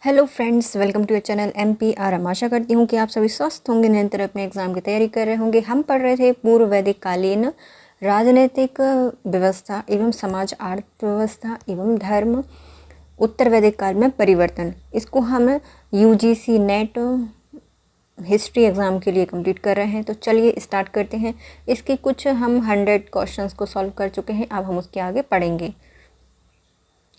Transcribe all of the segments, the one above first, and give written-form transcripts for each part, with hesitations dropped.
Hello friends, welcome to your channel MPR। हम आशा करती हूँ कि आप सभी स्वस्थ होंगे, निरंतर अपने एग्ज़ाम की तैयारी कर रहे होंगे। हम पढ़ रहे थे पूर्व वैदिक कालीन राजनीतिक व्यवस्था एवं समाज अर्थव्यवस्था एवं धर्म उत्तर वैदिक काल में परिवर्तन। इसको हम UGC नेट हिस्ट्री एग्ज़ाम के लिए कंप्लीट कर रहे हैं। तो चलिए स्टार्ट करते हैं। इसके कुछ हम 100 क्वेश्चंस को सॉल्व कर चुके हैं, अब हम उसके आगे पढ़ेंगे।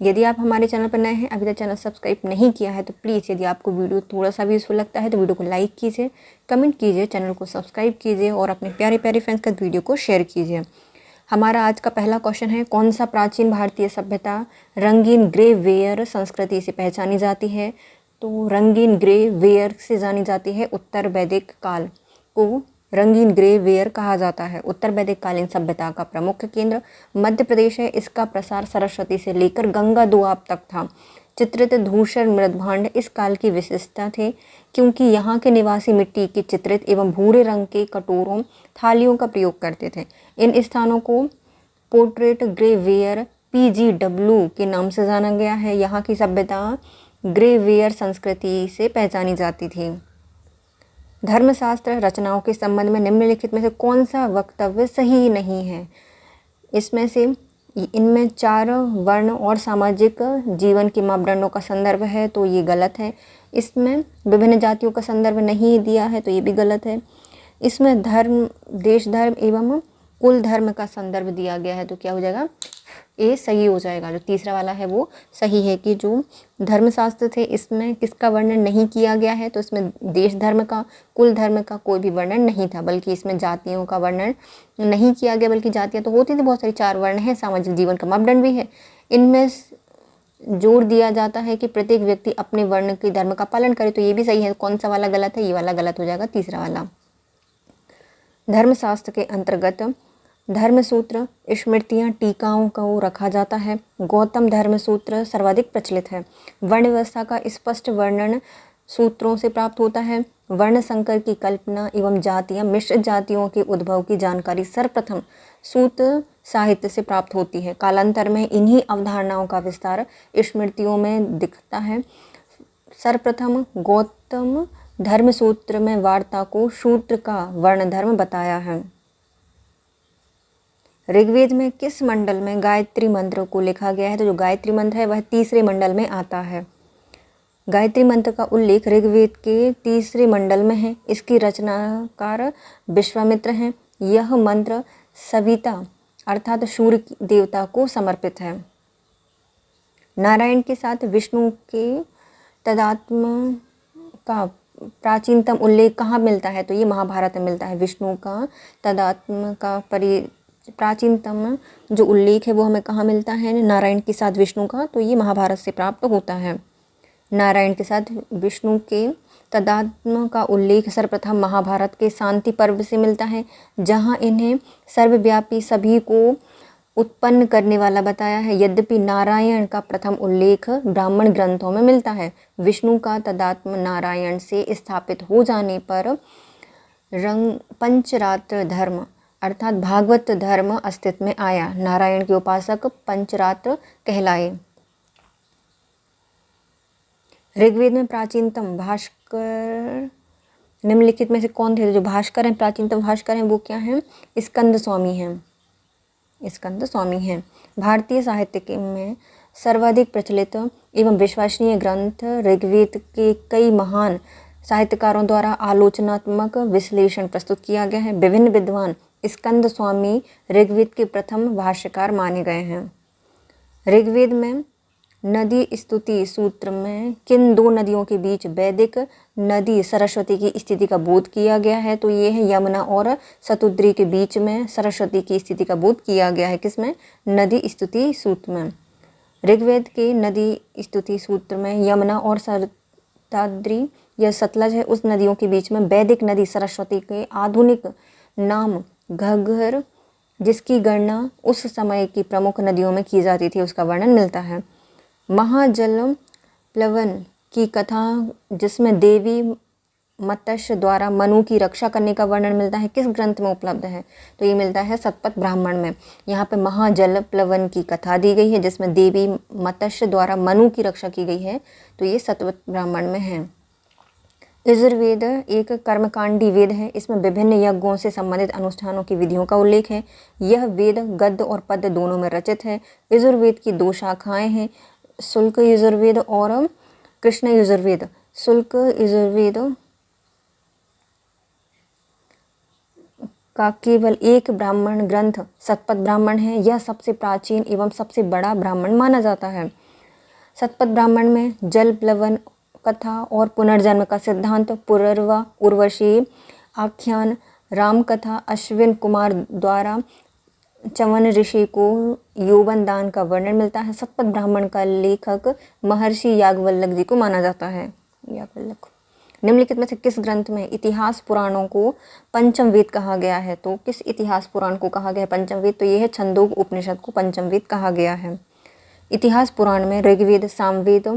यदि आप हमारे चैनल पर नए हैं, अभी तक चैनल सब्सक्राइब नहीं किया है, तो प्लीज़ यदि आपको वीडियो थोड़ा सा भी यूज़फुल लगता है तो वीडियो को लाइक कीजिए, कमेंट कीजिए, चैनल को सब्सक्राइब कीजिए और अपने प्यारे प्यारे फ्रेंड्स के वीडियो को शेयर कीजिए। हमारा आज का पहला क्वेश्चन है, कौन सा प्राचीन भारतीय सभ्यता रंगीन ग्रे वेयर संस्कृति से पहचानी जाती है? तो रंगीन ग्रे वेयर से जानी जाती है उत्तर वैदिक काल को रंगीन ग्रे वेयर कहा जाता है। उत्तर वैदिक कालीन सभ्यता का प्रमुख केंद्र मध्य प्रदेश है। इसका प्रसार सरस्वती से लेकर गंगा दोआब तक था। चित्रित धूसर मृदभांड इस काल की विशेषता थे, क्योंकि यहाँ के निवासी मिट्टी के चित्रित एवं भूरे रंग के कटोरों थालियों का प्रयोग करते थे। इन स्थानों को पोर्ट्रेट ग्रे वेयर PGW के नाम से जाना गया है। यहाँ की सभ्यता ग्रे वेयर संस्कृति से पहचानी जाती थी। धर्मशास्त्र रचनाओं के संबंध में निम्नलिखित में से कौन सा वक्तव्य सही नहीं है? इसमें से इनमें 4 वर्ण और सामाजिक जीवन के मापदंडों का संदर्भ है, तो ये गलत है। इसमें विभिन्न जातियों का संदर्भ नहीं दिया है, तो ये भी गलत है। इसमें धर्म, देश धर्म एवं कुल धर्म का संदर्भ दिया गया है, तो क्या हो जाएगा? ए सही हो जाएगा। जो तीसरा वाला है वो सही है कि जो धर्मशास्त्र थे इसमें किसका वर्णन नहीं किया गया है, तो इसमें देश धर्म का, कुल धर्म का कोई भी वर्णन नहीं था, बल्कि इसमें जातियों का वर्णन नहीं किया गया। बल्कि जातियाँ तो होती थी बहुत सारी, 4 वर्ण हैं, सामाजिक जीवन का मापदंड भी है। इनमें जोर दिया जाता है कि प्रत्येक व्यक्ति अपने वर्ण के धर्म का पालन करे, तो ये भी सही है। कौन सा वाला गलत है? ये वाला गलत हो जाएगा, तीसरा वाला। धर्मशास्त्र के अंतर्गत धर्मसूत्र, स्मृतियाँ, टीकाओं को रखा जाता है। गौतम धर्मसूत्र सर्वाधिक प्रचलित है। वर्ण व्यवस्था का स्पष्ट वर्णन सूत्रों से प्राप्त होता है। वर्ण संकर की कल्पना एवं जातियाँ मिश्रित जातियों के उद्भव की जानकारी सर्वप्रथम सूत्र साहित्य से प्राप्त होती है। कालांतर में इन्हीं अवधारणाओं का विस्तार स्मृतियों में दिखता है। सर्वप्रथम गौतम धर्मसूत्र में वार्ता को शूद्र का वर्ण धर्म बताया है। ऋग्वेद में किस मंडल में गायत्री मंत्र को लिखा गया है? तो जो गायत्री मंत्र है वह तीसरे मंडल में आता है। गायत्री मंत्र का उल्लेख ऋग्वेद के तीसरे मंडल में है। इसकी रचनाकार विश्वामित्र हैं। यह मंत्र सविता अर्थात सूर्य देवता को समर्पित है। नारायण के साथ विष्णु के तदात्म का प्राचीनतम उल्लेख कहाँ मिलता है? तो ये महाभारत में मिलता है। विष्णु का तदात्म का प्राचीनतम जो उल्लेख है वो हमें कहाँ मिलता है? नारायण के साथ विष्णु का, तो ये महाभारत से प्राप्त होता है। नारायण के साथ विष्णु के तदात्म का उल्लेख सर्वप्रथम महाभारत के शांति पर्व से मिलता है, जहाँ इन्हें सर्वव्यापी, सभी को उत्पन्न करने वाला बताया है। यद्यपि नारायण का प्रथम उल्लेख ब्राह्मण ग्रंथों में मिलता है। विष्णु का तदात्म नारायण से स्थापित हो जाने पर पंचरात्र धर्म अर्थात भागवत धर्म अस्तित्व में आया। नारायण के उपासक पंचरात्र कहलाए। ऋग्वेद में प्राचीनतम भास्कर निम्नलिखित में से कौन थे? जो भास्कर हैं, प्राचीनतम भास्कर हैं, वो क्या हैं? स्कंद स्वामी हैं। स्कंद स्वामी हैं। भारतीय साहित्य में सर्वाधिक प्रचलित एवं विश्वसनीय ग्रंथ ऋग्वेद के कई महान साहित्यकारों द्वारा आलोचनात्मक विश्लेषण प्रस्तुत किया गया है। विभिन्न विद्वान स्कंद स्वामी ऋग्वेद के प्रथम भाष्यकार माने गए हैं। ऋग्वेद में नदी स्तुति सूत्र में किन 2 नदियों के बीच वैदिक नदी सरस्वती की स्थिति का बोध किया गया है? तो ये है यमुना और शतुद्री के बीच में सरस्वती की स्थिति का बोध किया गया है। किसमें? नदी स्तुति सूत्र में। ऋग्वेद के नदी स्तुति सूत्र में यमुना और शतद्री या सतलज है, उस नदियों के बीच में वैदिक नदी सरस्वती के आधुनिक नाम घग्गर, जिसकी गणना उस समय की प्रमुख नदियों में की जाती थी, उसका वर्णन मिलता है। महाजल प्लवन की कथा, जिसमें देवी मत्स्य द्वारा मनु की रक्षा करने का वर्णन मिलता है किस ग्रंथ में उपलब्ध है? तो ये मिलता है सतपथ ब्राह्मण में। यहाँ पे महाजल प्लवन की कथा दी गई है जिसमें देवी मत्स्य द्वारा मनु की रक्षा की गई है, तो ये सतपथ ब्राह्मण में है। यजुर्वेद एक कर्मकांडी वेद है। इसमें विभिन्न यज्ञों से संबंधित अनुष्ठानों की विधियों का उल्लेख है। यह वेद गद्य और पद्य दोनों में रचित है। यजुर्वेद की 2 शाखाएं हैं, शुल्क यजुर्वेद और कृष्ण यजुर्वेद। शुल्क यजुर्वेद का केवल एक ब्राह्मण ग्रंथ सतपथ ब्राह्मण है। यह सबसे प्राचीन एवं सबसे बड़ा ब्राह्मण माना जाता है। सतपथ ब्राह्मण में जल प्लवन कथा और पुनर्जन्म का सिद्धांत, पुरर्वा उर्वशी आख्यान, राम कथा, अश्विन कुमार द्वारा चवन ऋषि को यौवन दान का वर्णन मिलता है। सतपथ ब्राह्मण का लेखक महर्षि याज्ञवल्क्य जी को माना जाता है। याज्ञवल्क्य। निम्नलिखित में से किस ग्रंथ में इतिहास पुराणों को पंचम वेद कहा गया है? तो किस इतिहास पुराण को कहा गया है पंचम वेद? तो यह है छंदोग उपनिषद को पंचम वेद कहा गया है। इतिहास पुराण में ऋग्वेद, सामवेद,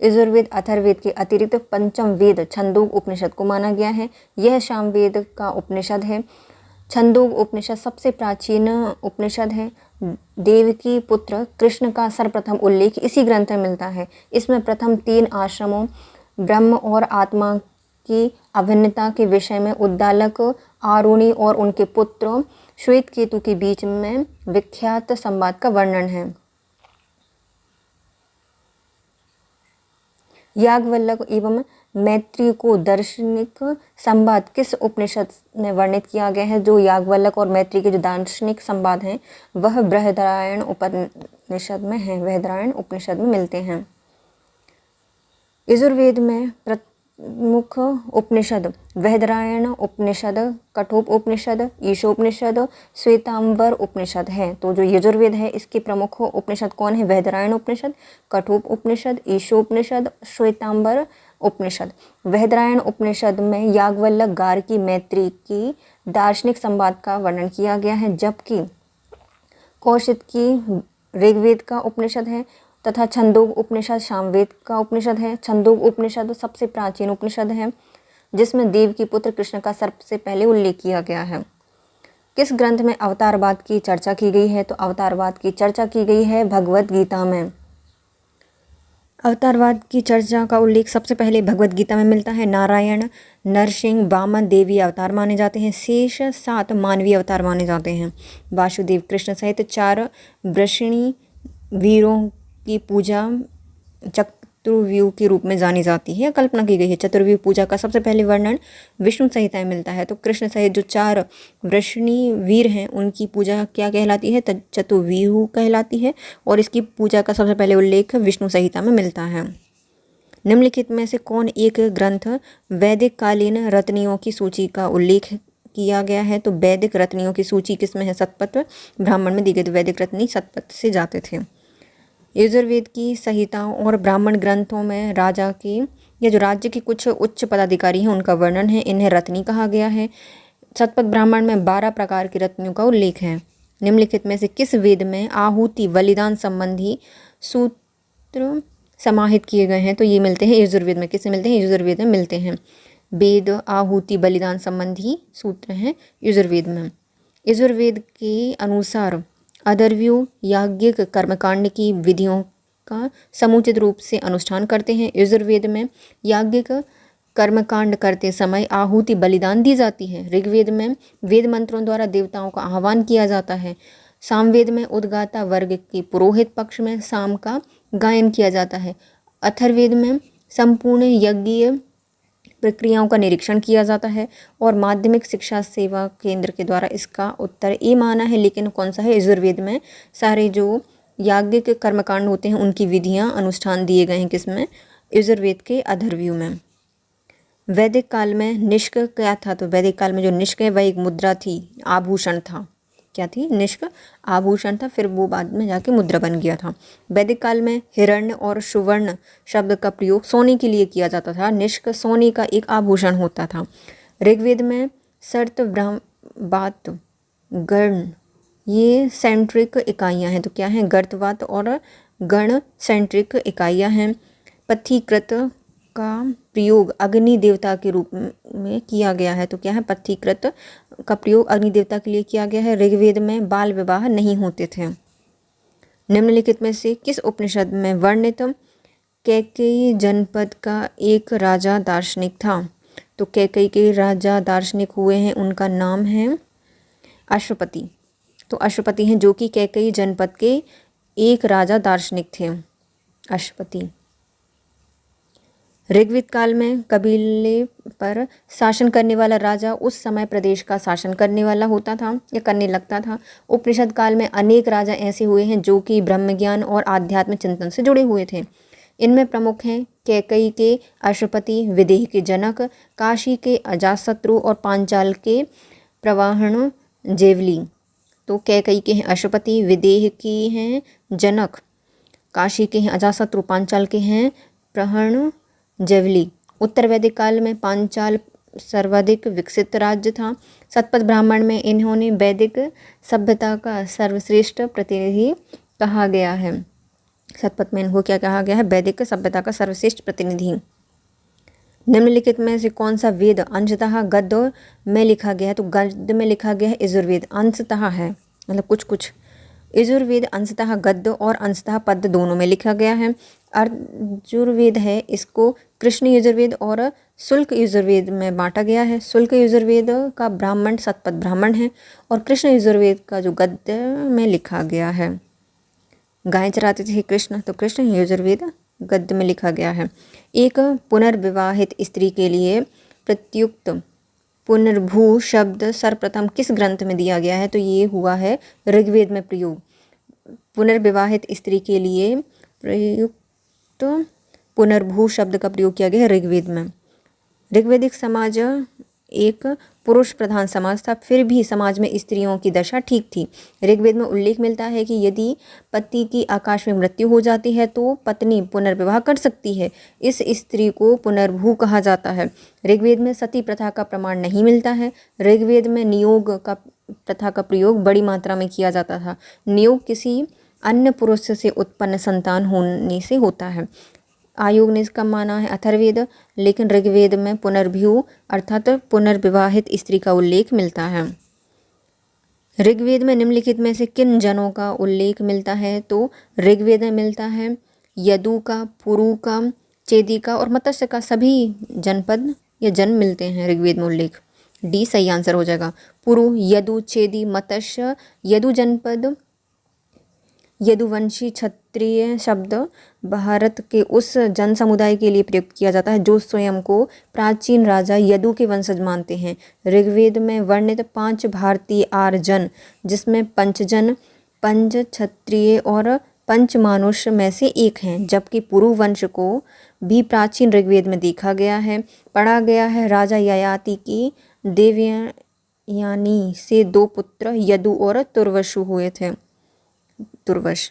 यजुर्वेद, अथर्ववेद के अतिरिक्त पंचम वेद छंदोग उपनिषद को माना गया है। यह सामवेद का उपनिषद है। छंदोग उपनिषद सबसे प्राचीन उपनिषद है। देवकी पुत्र कृष्ण का सर्वप्रथम उल्लेख इसी ग्रंथ में मिलता है। इसमें प्रथम 3 आश्रमों ब्रह्म और आत्मा की अभिन्नता के विषय में उद्दालक, आरुणि और उनके पुत्र श्वेत केतु के बीच में विख्यात संवाद का वर्णन है। याज्ञवल्क्य एवं मैत्री को दार्शनिक संवाद किस उपनिषद में वर्णित किया गया है? जो याज्ञवल्क्य और मैत्री के जो दार्शनिक संवाद हैं वह बृहदारण्यक उपनिषद में है, बृहदारण्यक उपनिषद में मिलते हैं। यजुर्वेद में प्रमुख उपनिषद बृहदारण्यक उपनिषद, कठोप उपनिषद, ईशोपनिषद, श्वेतांबर उपनिषद है। तो जो यजुर्वेद है इसके प्रमुख उपनिषद कौन है? बृहदारण्यक उपनिषद, कठोप उपनिषद, ईशोपनिषद, श्वेतांबर उपनिषद। बृहदारण्यक उपनिषद में याज्ञवल्क्य, गार्गी, मैत्री की दार्शनिक संवाद का वर्णन किया गया है, जबकि कौशिकी ऋग्वेद का उपनिषद है तथा छंदोग उपनिषद सामवेद का उपनिषद है। छंदोग उपनिषद सबसे प्राचीन उपनिषद है जिसमें देव की पुत्र कृष्ण का सबसे पहले उल्लेख किया गया है। किस ग्रंथ में अवतारवाद की चर्चा की गई है? तो अवतारवाद की चर्चा की गई है भगवद गीता में। अवतारवाद की चर्चा का उल्लेख सबसे पहले भगवद गीता में मिलता है। नारायण, नरसिंह, वामन देवी अवतार माने जाते हैं। शेष 7 मानवीय अवतार माने जाते हैं। वासुदेव कृष्ण सहित 4 वृषणी वीरों की पूजा चतुर्व्यूह के रूप में जानी जाती है, कल्पना की गई है। चतुर्व्यूह पूजा का सबसे पहले वर्णन विष्णु संहिता में मिलता है। तो कृष्ण सहित जो 4 वृषणी वीर हैं उनकी पूजा क्या कहलाती है? चतुर्व्यूह कहलाती है और इसकी पूजा का सबसे पहले उल्लेख विष्णु संहिता में मिलता है। निम्नलिखित में से कौन एक ग्रंथ वैदिक कालीन रत्नियों की सूची का उल्लेख किया गया है? तो वैदिक रत्नियों की सूची किसमें है? सतपथ ब्राह्मण में दी गई। तो वैदिक रत्नी सतपथ से जाते थे। यजुर्वेद की संहिताओं और ब्राह्मण ग्रंथों में राजा की या जो राज्य के कुछ उच्च पदाधिकारी हैं उनका वर्णन है, इन्हें रत्नी कहा गया है। सतपथ ब्राह्मण में 12 प्रकार की रत्नियों का उल्लेख है। निम्नलिखित में से किस वेद में आहुति बलिदान संबंधी सूत्र समाहित किए गए हैं? तो ये मिलते हैं यजुर्वेद में। किससे मिलते हैं? यजुर्वेद में मिलते हैं। वेद आहुति बलिदान संबंधी सूत्र हैं यजुर्वेद में। यजुर्वेद के अनुसार अथर्वव्यूह याज्ञिक कर्मकांड की विधियों का समुचित रूप से अनुष्ठान करते हैं। यजुर्वेद में याज्ञिक कर्मकांड करते समय आहुति बलिदान दी जाती है। ऋग्वेद में वेद मंत्रों द्वारा देवताओं का आह्वान किया जाता है। सामवेद में उद्गाता वर्ग के पुरोहित पक्ष में साम का गायन किया जाता है। अथर्ववेद में संपूर्ण यज्ञीय प्रक्रियाओं का निरीक्षण किया जाता है और माध्यमिक शिक्षा सेवा केंद्र के द्वारा इसका उत्तर ए माना है। लेकिन कौन सा है? यजुर्वेद में सारे जो याज्ञिक कर्मकांड होते हैं उनकी विधियां अनुष्ठान दिए गए हैं। किसमें? यजुर्वेद के अथर्वव्यूह में। वैदिक काल में निष्क क्या था? तो वैदिक काल में जो निष्क है वह एक मुद्रा थी, आभूषण था। क्या थी? निष्क आभूषण था, फिर वो बाद में जाके मुद्रा बन गया था। वैदिक काल में हिरण्य और सुवर्ण शब्द का प्रयोग सोने के लिए किया जाता था। निष्क सोने का एक आभूषण होता था। ऋग्वेद में सर्त बात गण ये सेंट्रिक इकाइयाँ हैं। तो क्या हैं? गर्तवात और गण सेंट्रिक इकाइयाँ हैं। पथीकृत का प्रयोग अग्नि देवता के रूप में किया गया है। तो क्या है, पथीकृत का प्रयोग अग्नि देवता के लिए किया गया है। ऋग्वेद में बाल विवाह नहीं होते थे। निम्नलिखित में से किस उपनिषद में वर्णित कैकेयी जनपद का एक राजा दार्शनिक था? तो कैकेयी के राजा दार्शनिक हुए हैं, उनका नाम है अश्वपति। तो अश्वपति हैं जो कि कैकेयी जनपद के एक राजा दार्शनिक थे, अश्वपति। ऋग्वेद काल में कबीले पर शासन करने वाला राजा उस समय प्रदेश का शासन करने वाला होता था या करने लगता था। उपनिषद काल में अनेक राजा ऐसे हुए हैं जो कि ब्रह्म ज्ञान और आध्यात्म चिंतन से जुड़े हुए थे। इनमें प्रमुख हैं कैकेयी के अश्वपति, विदेह के जनक, काशी के अजातशत्रु और पांचाल के प्रवाहण जेवली। तो कैकेयी के हैं अश्वपति, विदेह के हैं जनक, काशी के हैं अजातशत्रु, पांचाल के हैं प्रहण जेवली। उत्तर वैदिक काल में पांचाल सर्वाधिक विकसित राज्य था। शतपथ ब्राह्मण में इन्होंने वैदिक सभ्यता का सर्वश्रेष्ठ प्रतिनिधि कहा गया है। शतपथ में इनको क्या कहा गया है? वैदिक सभ्यता का सर्वश्रेष्ठ प्रतिनिधि। निम्नलिखित में से कौन सा वेद अंशतः गद्य में लिखा गया है? तो गद्य में लिखा गया है यजुर्वेद, अंशतः है मतलब कुछ कुछ। यजुर्वेद अंशतः गद्य और अंशतः पद्य दोनों में लिखा गया है। अर्जुर्वेद है, इसको कृष्ण यजुर्वेद और शुल्क यजुर्वेद में बांटा गया है। शुल्क यजुर्वेद का ब्राह्मण शतपथ ब्राह्मण है और कृष्ण यजुर्वेद का जो गद्य में लिखा गया है। गाय चराते थे कृष्ण, तो कृष्ण यजुर्वेद गद्य में लिखा गया है। एक पुनर्विवाहित स्त्री के लिए प्रत्युक्त पुनर्भू शब्द सर्वप्रथम किस ग्रंथ में दिया गया है? तो ये हुआ है ऋग्वेद में प्रयोग। पुनर्विवाहित स्त्री के लिए प्रयुक्त पुनर्भू शब्द का प्रयोग किया गया है ऋग्वेद में। ऋग्वेदिक समाज एक पुरुष प्रधान समाज था, फिर भी समाज में स्त्रियों की दशा ठीक थी। ऋग्वेद में उल्लेख मिलता है कि यदि पति की आकाश में मृत्यु हो जाती है तो पत्नी पुनर्विवाह कर सकती है। इस स्त्री को पुनर्भू कहा जाता है। ऋग्वेद में सती प्रथा का प्रमाण नहीं मिलता है। ऋग्वेद में नियोग का प्रथा का प्रयोग बड़ी मात्रा में किया जाता था। नियोग किसी अन्य पुरुष से उत्पन्न संतान होने से होता है। आयोग ने इसका माना है अथर्ववेद, लेकिन ऋग्वेद में पुनर्भू अर्थात पुनर्विवाहित स्त्री का उल्लेख मिलता है। ऋग्वेद में निम्नलिखित में से किन जनों का उल्लेख मिलता है? तो ऋग्वेद में मिलता है यदु का, पुरु का, चेदी का और मत्स्य का। सभी जनपद या जन मिलते हैं ऋग्वेद में उल्लेख। डी सही आंसर हो जाएगा। पुरु, यदु, चेदी, मत्स्य। यदु जनपद यदुवंशी क्षत्रिय शब्द भारत के उस जन समुदाय के लिए प्रयुक्त किया जाता है जो स्वयं को प्राचीन राजा यदु के वंशज मानते हैं। ऋग्वेद में वर्णित 5 भारतीय आर्यजन, जिसमें पंचजन, पंच क्षत्रिय और पंच मानुष में से एक हैं, जबकि पुरु वंश को भी प्राचीन ऋग्वेद में देखा गया है, पढ़ा गया है। राजा ययाति की देवयानी से 2 पुत्र यदु और तुर्वशु हुए थे। तुर्वश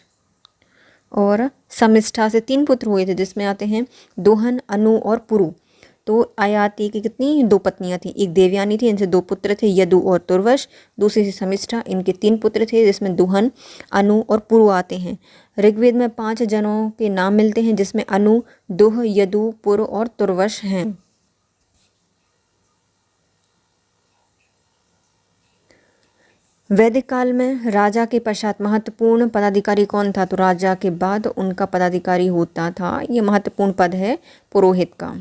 और समिष्ठा से 3 पुत्र हुए थे, जिसमें आते हैं दोहन, अनु और पुरु। तो आयाति की कितनी 2 पत्नियां थी, एक देवयानी थी, इनसे 2 पुत्र थे यदु और तुर्वश। दूसरी से समिष्ठा, इनके 3 पुत्र थे, जिसमें दोहन, अनु और पुरु आते हैं। ऋग्वेद में 5 जनों के नाम मिलते हैं, जिसमें अनु, दुह, यदु, पुरु और तुर्वश हैं। वैदिक काल में राजा के पश्चात महत्वपूर्ण पदाधिकारी कौन था? तो राजा के बाद उनका पदाधिकारी होता था, ये महत्वपूर्ण पद है पुरोहित का।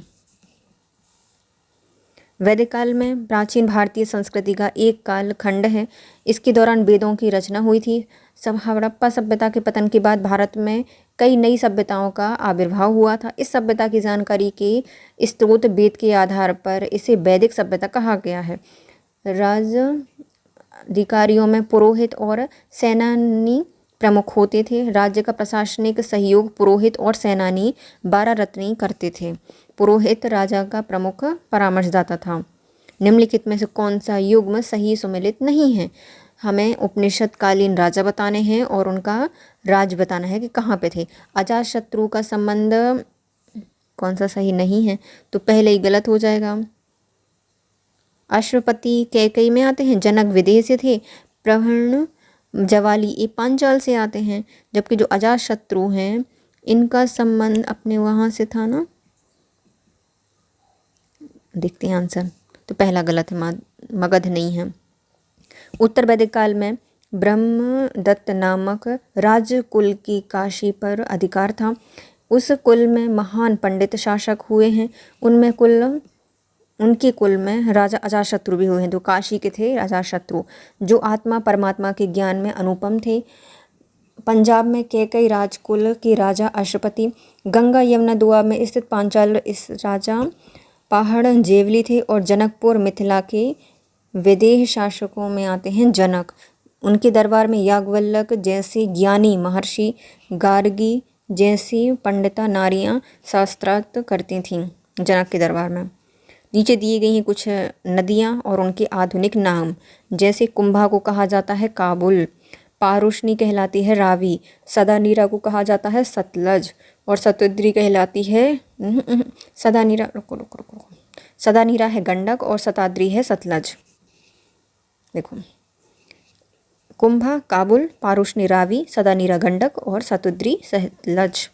वैदिक काल में प्राचीन भारतीय संस्कृति का एक काल खंड है। इसके दौरान वेदों की रचना हुई थी। सब हड़प्पा सभ्यता के पतन के बाद भारत में कई नई सभ्यताओं का आविर्भाव हुआ था। इस सभ्यता की जानकारी के स्रोत वेद के आधार पर इसे वैदिक सभ्यता कहा गया है। राज अधिकारियों में पुरोहित और सेनानी प्रमुख होते थे। राज्य का प्रशासनिक सहयोग पुरोहित और सेनानी 12 रत्नी करते थे। पुरोहित राजा का प्रमुख परामर्शदाता था। निम्नलिखित में से कौन सा युग्म सही सुमेलित नहीं है? हमें उपनिषद कालीन राजा बताने हैं और उनका राज बताना है कि कहाँ पे थे। अजातशत्रु का संबंध कौन सा सही नहीं है? तो पहले ही गलत हो जाएगा। अश्वपति कैकेयी में आते हैं, जनक विदेह से थे, प्रहण जवाली ये पांचाल से आते हैं, जबकि जो अजातशत्रु हैं इनका संबंध अपने वहाँ से था ना, देखते हैं आंसर। तो पहला गलत है, मगध नहीं है। उत्तर वैदिक काल में ब्रह्मदत्त नामक राजकुल की काशी पर अधिकार था। उस कुल में महान पंडित शासक हुए हैं। उनके कुल में राजा अजातशत्रु भी हुए हैं, जो काशी के थे अजातशत्रु, जो आत्मा परमात्मा के ज्ञान में अनुपम थे। पंजाब में कैकई राजकुल के राजा अश्वपति, गंगा यमुना दुआ में स्थित पांचाल इस राजा पहाड़ जेवली थे। और जनकपुर मिथिला के विदेह शासकों में आते हैं जनक। उनके दरबार में याज्ञवल्क जैसी ज्ञानी महर्षि, गार्गी जैसी पंडिता नारियां शास्त्रार्थ करती थीं जनक के दरबार में। नीचे दिए गई हैं कुछ नदियां और उनके आधुनिक नाम। जैसे कुंभा को कहा जाता है काबुल, पारुष्णी कहलाती है रावी, सदानीरा को कहा जाता है सतलज, और सतुद्री कहलाती है सदानीरा है गंडक और सताद्री है सतलज। देखो, कुंभा काबुल, पारुष्णी रावी, सदानीरा गंडक और सतुद्री सतलज।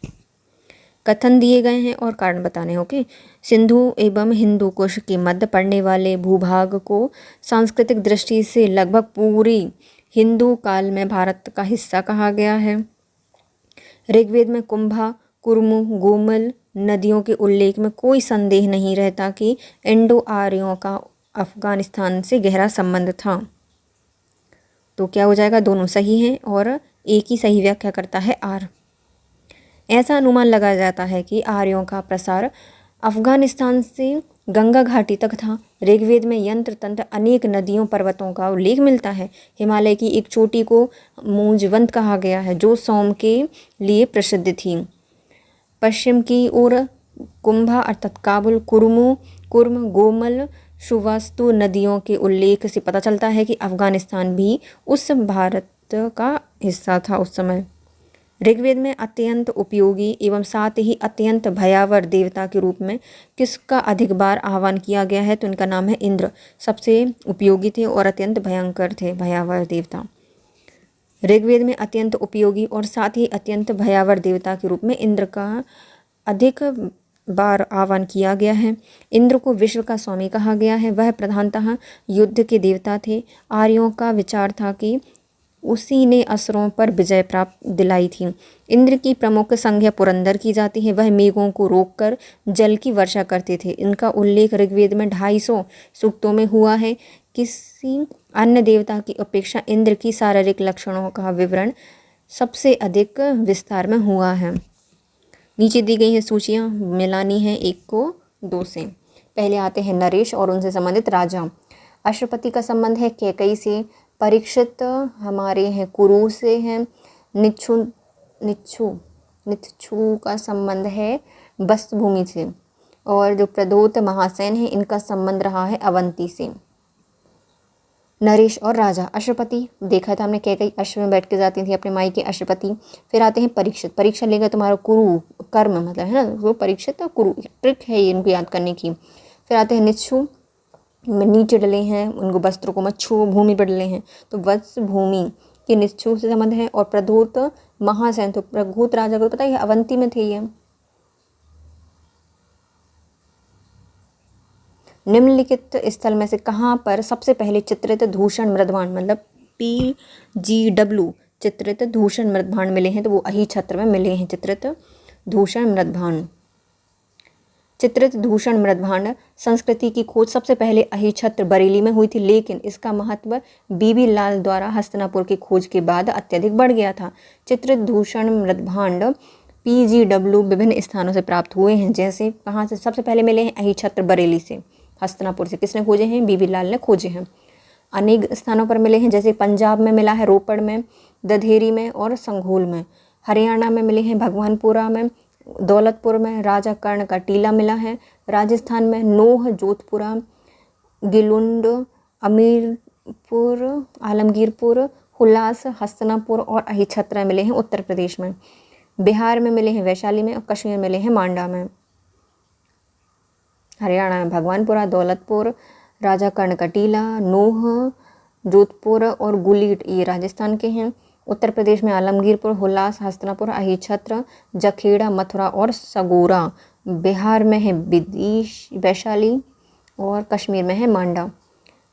कथन दिए गए हैं और कारण बताने। ओके, सिंधु एवं हिंदू कुश के मध्य पड़ने वाले भूभाग को सांस्कृतिक दृष्टि से लगभग पूरी हिंदू काल में भारत का हिस्सा कहा गया है। ऋग्वेद में कुंभा, कुर्मु, गोमल नदियों के उल्लेख में कोई संदेह नहीं रहता कि इंडो आर्यों का अफगानिस्तान से गहरा संबंध था। तो क्या हो जाएगा, दोनों सही हैं और एक ही सही व्याख्या करता है आर। ऐसा अनुमान लगाया जाता है कि आर्यों का प्रसार अफगानिस्तान से गंगा घाटी तक था। ऋग्वेद में यंत्र तंत्र अनेक नदियों पर्वतों का उल्लेख मिलता है। हिमालय की एक चोटी को मूंजवंत कहा गया है, जो सोम के लिए प्रसिद्ध थी। पश्चिम की ओर कुंभा अर्थात काबुल, कुर्म, गोमल, सुवास्तु नदियों के उल्लेख से पता चलता है कि अफगानिस्तान भी उस भारत का हिस्सा था उस समय। ऋग्वेद में अत्यंत उपयोगी एवं साथ ही अत्यंत भयावह देवता के रूप में किसका अधिक बार आह्वान किया गया है, तो इनका नाम है इंद्र। सबसे उपयोगी थे और अत्यंत भयंकर थे, भयावह देवता। ऋग्वेद में अत्यंत उपयोगी और साथ ही अत्यंत भयावह देवता के रूप में इंद्र का अधिक बार आह्वान किया गया है। इंद्र को विश्व का स्वामी कहा गया है। वह प्रधानतः युद्ध के देवता थे। आर्यों का विचार था कि उसी ने असुरों पर विजय प्राप्त दिलाई थी। इंद्र की प्रमुख संज्ञा पुरंदर की जाती है। वह मेघों को रोककर जल की वर्षा करते थे। इनका उल्लेख ऋग्वेद में 250 सूक्तों में हुआ है। किसी अन्य देवता की अपेक्षा इंद्र की शारीरिक लक्षणों का विवरण सबसे अधिक विस्तार में हुआ है। नीचे दी गई हैं सूचियाँ, मिलानी है 1 को 2 से। पहले आते हैं नरेश और उनसे संबंधित राजा। अश्वपति का संबंध है कैकई से। परीक्षित हमारे हैं कुरु से हैं। निच्छू का संबंध है बस्तभूमि से। और जो प्रदोत महासेन है, इनका संबंध रहा है अवंती से। नरेश और राजा। अश्वपति देखा था हमने, कैकई अश्व में बैठ के जाती थी अपने माई के अश्वपति। फिर आते हैं परीक्षित। परीक्षा लेगा तुम्हारा कुरु, कर्म मतलब है ना, वो परीक्षित और कुरु, ट्रिक है ये इनको याद करने की। फिर आते हैं निच्छू, नीचे डले हैं, उनको वस्त्रों को मच्छू भूमि पर डले हैं, तो वत्स भूमि के निच्छू से संबंध है। और प्रधूत महासेन, तो प्रभूत राजा को पता है अवंती में थे ये। निम्नलिखित स्थल में से कहाँ पर सबसे पहले चित्रित दूषण मृदभांड मतलब PGW चित्रित दूषण मृदभांड मिले हैं, तो वो अही छत्र में मिले हैं चित्रित दूषण मृदभांड। चित्रित दूषण मृदभांड संस्कृति की खोज सबसे पहले अही छत्र बरेली में हुई थी, लेकिन इसका महत्व बीबी लाल द्वारा हस्तिनापुर की खोज के बाद अत्यधिक बढ़ गया था। चित्रित दूषण मृदभांड PGW विभिन्न स्थानों से प्राप्त हुए हैं। जैसे कहाँ से सबसे पहले मिले हैं, अही छत्र बरेली से, हस्तिनापुर से। किसने खोजे हैं, बीबी लाल ने खोजे हैं। अनेक स्थानों पर मिले हैं, जैसे पंजाब में मिला है, रोपड़ में, दधेरी में और संघोल में। हरियाणा में मिले हैं, भगवानपुरा में, दौलतपुर में। राजा कर्ण का टीला मिला है। राजस्थान में नोह, जोधपुरा, गिलुंड, अमीरपुर, आलमगीरपुर, हुलास, हस्तिनापुर और अही छत्र मिले हैं उत्तर प्रदेश में। बिहार में मिले हैं वैशाली में और कश्मीर में मिले हैं मांडा में। हरियाणा में भगवानपुरा, दौलतपुर, राजा कर्ण का टीला, नोह, जोधपुर और गुलीट ये राजस्थान के हैं। उत्तर प्रदेश में आलमगीरपुर, हुलास, हस्तिनापुर, अही छत्र, जखेड़ा, मथुरा और सगोरा। बिहार में है वैशाली, और कश्मीर में है मांडा।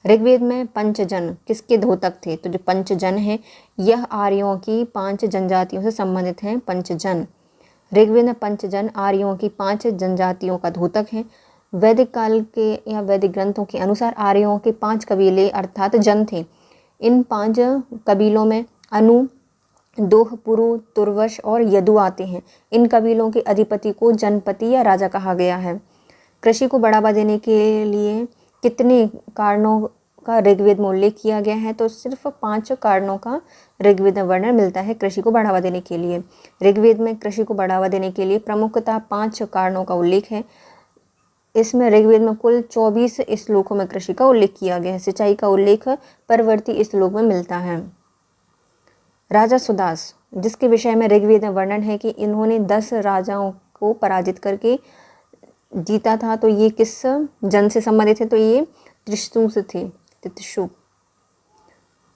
ऋग्वेद में पंचजन किसके द्योतक थे? तो जो पंचजन है यह आर्यों की 5 जनजातियों से संबंधित हैं। पंचजन, ऋग्वेद में पंचजन आर्यों की 5 जनजातियों का द्योतक है। वैदिक काल के या वैदिक ग्रंथों के अनुसार आर्यों के 5 कबीले अर्थात जन थे। इन 5 कबीलों में अनु, दोह, पुरु, तुर्वश और यदु आते हैं। इन कबीलों के अधिपति को जनपति या राजा कहा गया है। कृषि को बढ़ावा देने के लिए कितने कारणों का ऋग्वेद में उल्लेख किया गया है? तो सिर्फ 5 कारणों का ऋग्वेद में वर्णन मिलता है कृषि को बढ़ावा देने के लिए। ऋग्वेद में कृषि को बढ़ावा देने के लिए प्रमुखतः 5 कारणों का उल्लेख है। इसमें ऋग्वेद में कुल 24 श्लोकों में कृषि का उल्लेख किया गया है। सिंचाई का उल्लेख परवर्ती श्लोक में मिलता है। राजा सुदास, जिसके विषय में ऋग्वेद में वर्णन है कि इन्होंने 10 राजाओं को पराजित करके जीता था, तो ये किस जन से संबंधित है? तो ये त्रिशु से थे। त्रिशु,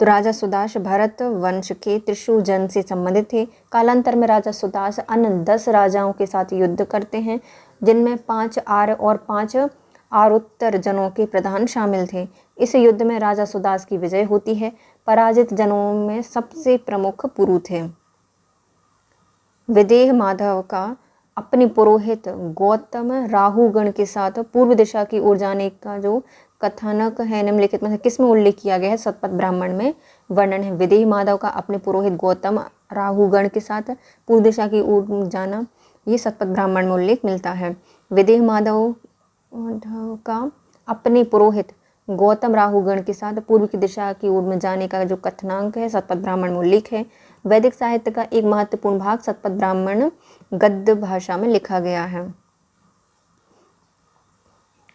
तो राजा सुदास भरत वंश के त्रिशु जन से संबंधित थे। कालांतर में राजा सुदास अन्य 10 राजाओं के साथ युद्ध करते हैं, जिनमें 5 आर्य और 5 आर्योत्तर जनों के प्रधान शामिल थे। इस युद्ध में राजा सुदास की विजय होती है। पराजित जनों में सबसे प्रमुख पुरु थे। विदेह माधव का अपने पुरोहित गौतम राहुगण के साथ पूर्व दिशा की ओर जाने का जो कथानक है निम्नलिखित में से किस में उल्लेख किया गया है? शतपथ ब्राह्मण में वर्णन है। विदेह माधव का अपने पुरोहित गौतम राहुगण के साथ पूर्व दिशा की ओर जाना, ये शतपथ ब्राह्मण में उल्लेख मिलता है। विदेह माधव का अपने पुरोहित गौतम राहुगण के साथ पूर्व की दिशा की ओर में जाने का जो कथनांक है शतपथ ब्राह्मण में उल्लेख है। वैदिक साहित्य का एक महत्वपूर्ण भाग शतपथ ब्राह्मण गद्य भाषा में लिखा गया है।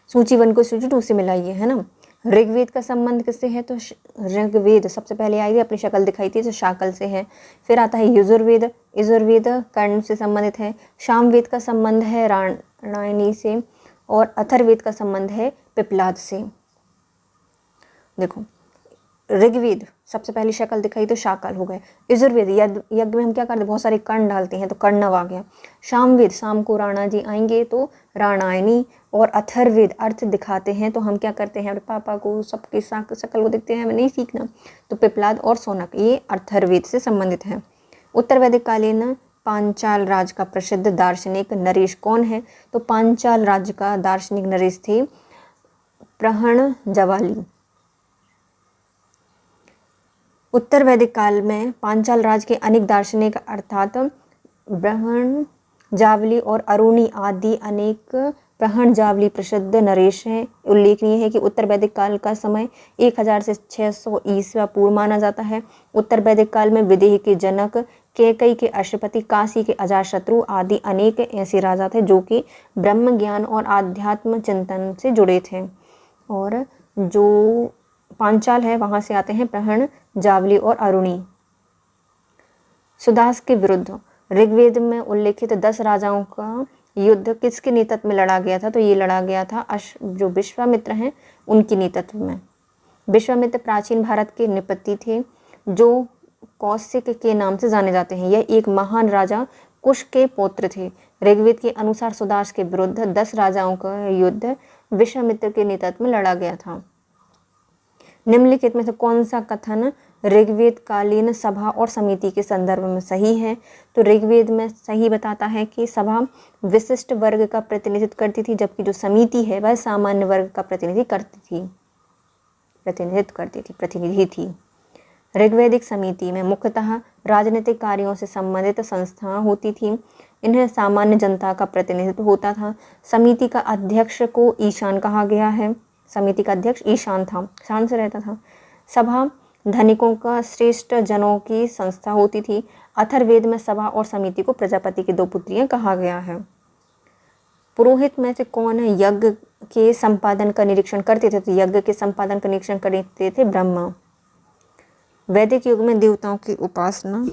सूची 1 को सूची 2 से मिलाइए, है ना। ऋग्वेद का संबंध किससे है? तो ऋग्वेद सबसे पहले आई थी, अपनी शक्ल दिखाई थी, तो शाकल से है। फिर आता है यजुर्वेद। यजुर्वेद कर्ण से संबंधित है। सामवेद का संबंध है राणायनी से और अथर्ववेद का संबंध है पिप्लाद से। देखो, ऋग्वेद सबसे पहली शक्ल दिखाई तो शाकल हो गए। यजुर्वेद यज्ञ में हम क्या करते हैं? बहुत सारे कर्ण डालते हैं, तो कर्णव आ गया। सामवेद शाम को राणा जी आएंगे तो राणायनी। और अथर्ववेद अर्थ दिखाते हैं, तो हम क्या करते हैं? अपने पापा को सबके शक्ल को देखते हैं, हमें नहीं सीखना, तो पिप्लाद और शौनक ये अथर्ववेद से संबंधित है। उत्तर वैदिक कालीन पांचाल राज का प्रसिद्ध दार्शनिक नरेश कौन है? तो पांचाल राज्य का दार्शनिक नरेश थे प्रहण जवाली। उत्तर वैदिक काल में पांचाल राज के अनेक दार्शनिक अर्थात ब्रह्मण जावली और अरुणी आदि अनेक प्रहण जावली प्रसिद्ध नरेश हैं। उल्लेखनीय है कि उत्तर वैदिक काल का समय 1000 से 600 ईस्वी पूर्व माना जाता है। उत्तर वैदिक काल में विदेह के जनक, कैकई के अश्वपति, काशी के अजातशत्रु आदि अनेक ऐसे राजा थे जो कि ब्रह्म ज्ञान और आध्यात्म चिंतन से जुड़े थे। और जो पांचाल है वहाँ से आते हैं प्रहण जावली और अरुणी। सुदास के विरुद्ध ऋग्वेद में उल्लेखित 10 राजाओं का युद्ध किसके नेतृत्व में लड़ा गया था? तो ये लड़ा गया था जो विश्वामित्र हैं उनके नेतृत्व में। विश्वामित्र प्राचीन भारत के नृपति थे जो कौशिक के नाम से जाने जाते हैं। यह एक महान राजा कुश के पुत्र थे। ऋग्वेद के अनुसार सुदास के विरुद्ध 10 राजाओं का युद्ध विश्वामित्र के नेतृत्व में लड़ा गया था। निम्नलिखित में से कौन सा कथन ऋग्वेद कालीन सभा और समिति के संदर्भ में सही है? तो ऋग्वेद में सही बताता है कि सभा विशिष्ट वर्ग का प्रतिनिधित्व करती थी, जबकि जो समिति है वह सामान्य वर्ग का प्रतिनिधित्व करती थी। ऋग्वैदिक समिति में मुख्यतः राजनीतिक कार्यों से संबंधित संस्थाएं होती थीं। इन्हें सामान्य जनता का प्रतिनिधित्व होता था। समिति का अध्यक्ष को ईशान कहा गया है। समिति का अध्यक्ष ईशान था, शान से रहता था। सभा धनिकों का श्रेष्ठ जनों की संस्था होती थी। अथर्ववेद में सभा और समिति को प्रजापति की 2 पुत्रियां कहा गया है। पुरोहित में से कौन यज्ञ के संपादन का निरीक्षण करते थे? तो यज्ञ के संपादन का निरीक्षण करते थे ब्रह्मा। वैदिक युग में देवताओं की उपासना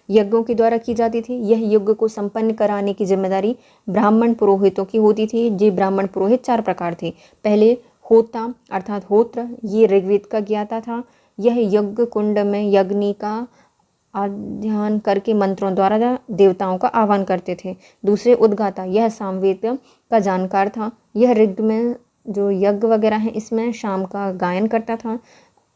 यज्ञों के द्वारा की जाती थी। यह यज्ञ को संपन्न कराने की जिम्मेदारी ब्राह्मण पुरोहितों की होती थी। ये ब्राह्मण पुरोहित 4 प्रकार थे। पहले होता अर्थात होत्र, ये ऋग्वेद का ज्ञाता था। यह यज्ञ कुंड में यज्ञनी का आध्यान करके मंत्रों द्वारा देवताओं का आह्वान करते थे। दूसरे उद्गाता, यह सामवेद का जानकार था। यह ऋग में जो यज्ञ वगैरह हैं इसमें शाम का गायन करता था।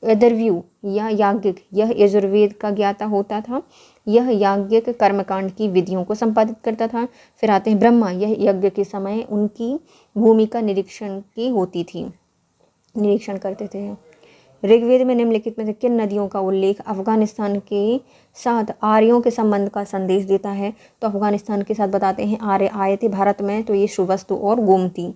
यदर्व्यू या याज्ञिक, यह यजुर्वेद का ज्ञाता होता था। यह याज्ञिक कर्मकांड की विधियों को संपादित करता था। फिर आते हैं ब्रह्मा, यह यज्ञ के समय उनकी भूमिका निरीक्षण की होती थी, निरीक्षण करते थे। ऋग्वेद में निम्नलिखित में से किन नदियों का उल्लेख अफगानिस्तान के साथ आर्यों के संबंध का संदेश देता है? तो अफगानिस्तान के साथ बताते हैं आर्य आए थे भारत में, तो ये श्रीवस्तु और गोमती,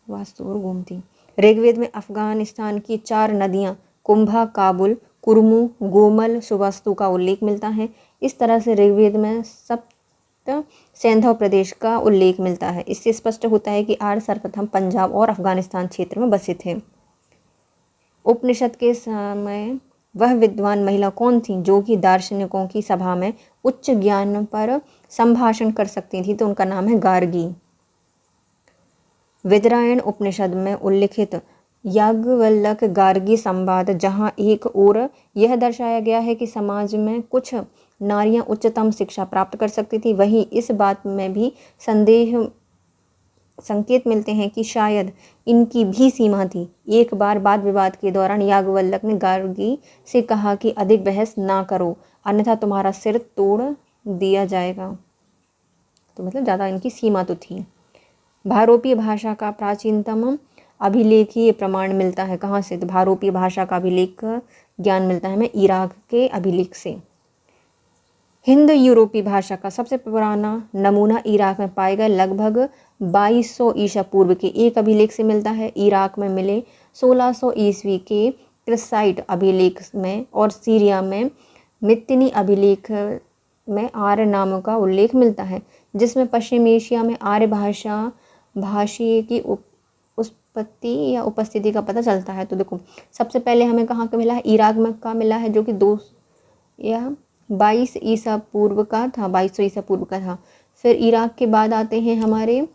वास्तु और गोमती। ऋग्वेद में अफगानिस्तान की 4 नदियां कुंभा, काबुल, कुर्मू, गोमल, सुवस्तु का उल्लेख मिलता है। इस तरह से ऋग्वेद में सप्त सैंधव प्रदेश का उल्लेख मिलता है। इससे स्पष्ट होता है कि आर्य सर्वप्रथम पंजाब और अफगानिस्तान क्षेत्र में बसे थे। उपनिषद के समय वह विद्वान महिला कौन थी जो कि दार्शनिकों की सभा में उच्च ज्ञान पर संभाषण कर सकती थी? तो उनका नाम है गार्गी। विद्रायण उपनिषद में उल्लिखित याज्ञवल्क्य गार्गी संवाद, जहाँ एक ओर यह दर्शाया गया है कि समाज में कुछ नारियां उच्चतम शिक्षा प्राप्त कर सकती थी, वहीं इस बात में भी संकेत मिलते हैं कि शायद इनकी भी सीमा थी। एक बार वाद विवाद के दौरान याज्ञवल्क्य ने गार्गी से कहा कि अधिक बहस ना करो, अन्यथा तुम्हारा सिर तोड़ दिया जाएगा। तो मतलब ज़्यादा इनकी सीमा तो थी। भारोपीय भाषा का प्राचीनतम अभिलेखीय प्रमाण मिलता है कहाँ से? तो भारोपीय भाषा का अभिलेख ज्ञान मिलता है हमें इराक के अभिलेख से। हिंद यूरोपीय भाषा का सबसे पुराना नमूना इराक में पाए गए लगभग 2200 ईसा पूर्व के एक अभिलेख से मिलता है। इराक में मिले 1600 ईस्वी के क्रिसाइट अभिलेख में और सीरिया में मित्तिनी अभिलेख में आर्य नामों का उल्लेख मिलता है, जिसमें पश्चिम एशिया में आर्य भाषी की उत्पत्ति या उपस्थिति का पता चलता है। तो देखो सबसे पहले हमें कहाँ का मिला है? इराक में का मिला है, जो कि 22 ईसा पूर्व का था, 2200 ईसा पूर्व का था। फिर इराक के बाद आते हैं हमारे,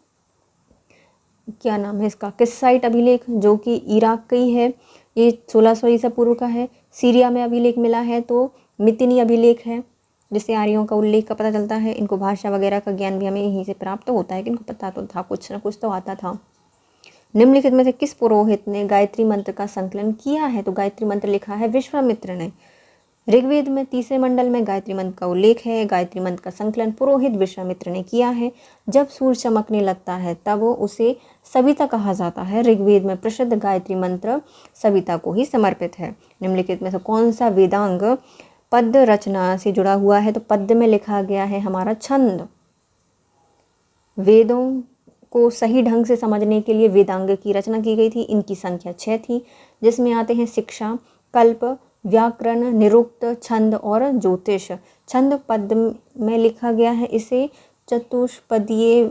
क्या नाम है इसका, किस्साइट अभिलेख, जो कि इराक का ही है, ये 1600 ईसा पूर्व का है। सीरिया में अभिलेख मिला है तो मितिनी अभिलेख है, जिससे आर्यों का उल्लेख का पता चलता है। इनको भाषा वगैरह का ज्ञान भी हमें यहीं से प्राप्त होता है कि इनको पता तो था, कुछ ना कुछ तो आता था। निम्नलिखित में से किस पुरोहित ने गायत्री मंत्र का संकलन किया है? तो गायत्री मंत्र लिखा है विश्वामित्र ने। ऋग्वेद में 3 मंडल में गायत्री मंत्र का उल्लेख है। गायत्री मंत्र का संकलन पुरोहित विश्वामित्र ने किया है। जब सूर्य चमकने लगता है तब उसे सविता कहा जाता है। ऋग्वेद में प्रसिद्ध गायत्री मंत्र सविता को ही समर्पित है। निम्नलिखित में से कौन सा वेदांग पद्य रचना से जुड़ा हुआ है? तो पद्य में लिखा गया है हमारा छंद। वेदों को सही ढंग से समझने के लिए वेदांग की रचना की गई थी। इनकी संख्या 6 थी, जिसमें आते हैं शिक्षा, कल्प, व्याकरण, निरुक्त, छंद और ज्योतिष। छंद पद्य में लिखा गया है, इसे चतुष्पदीय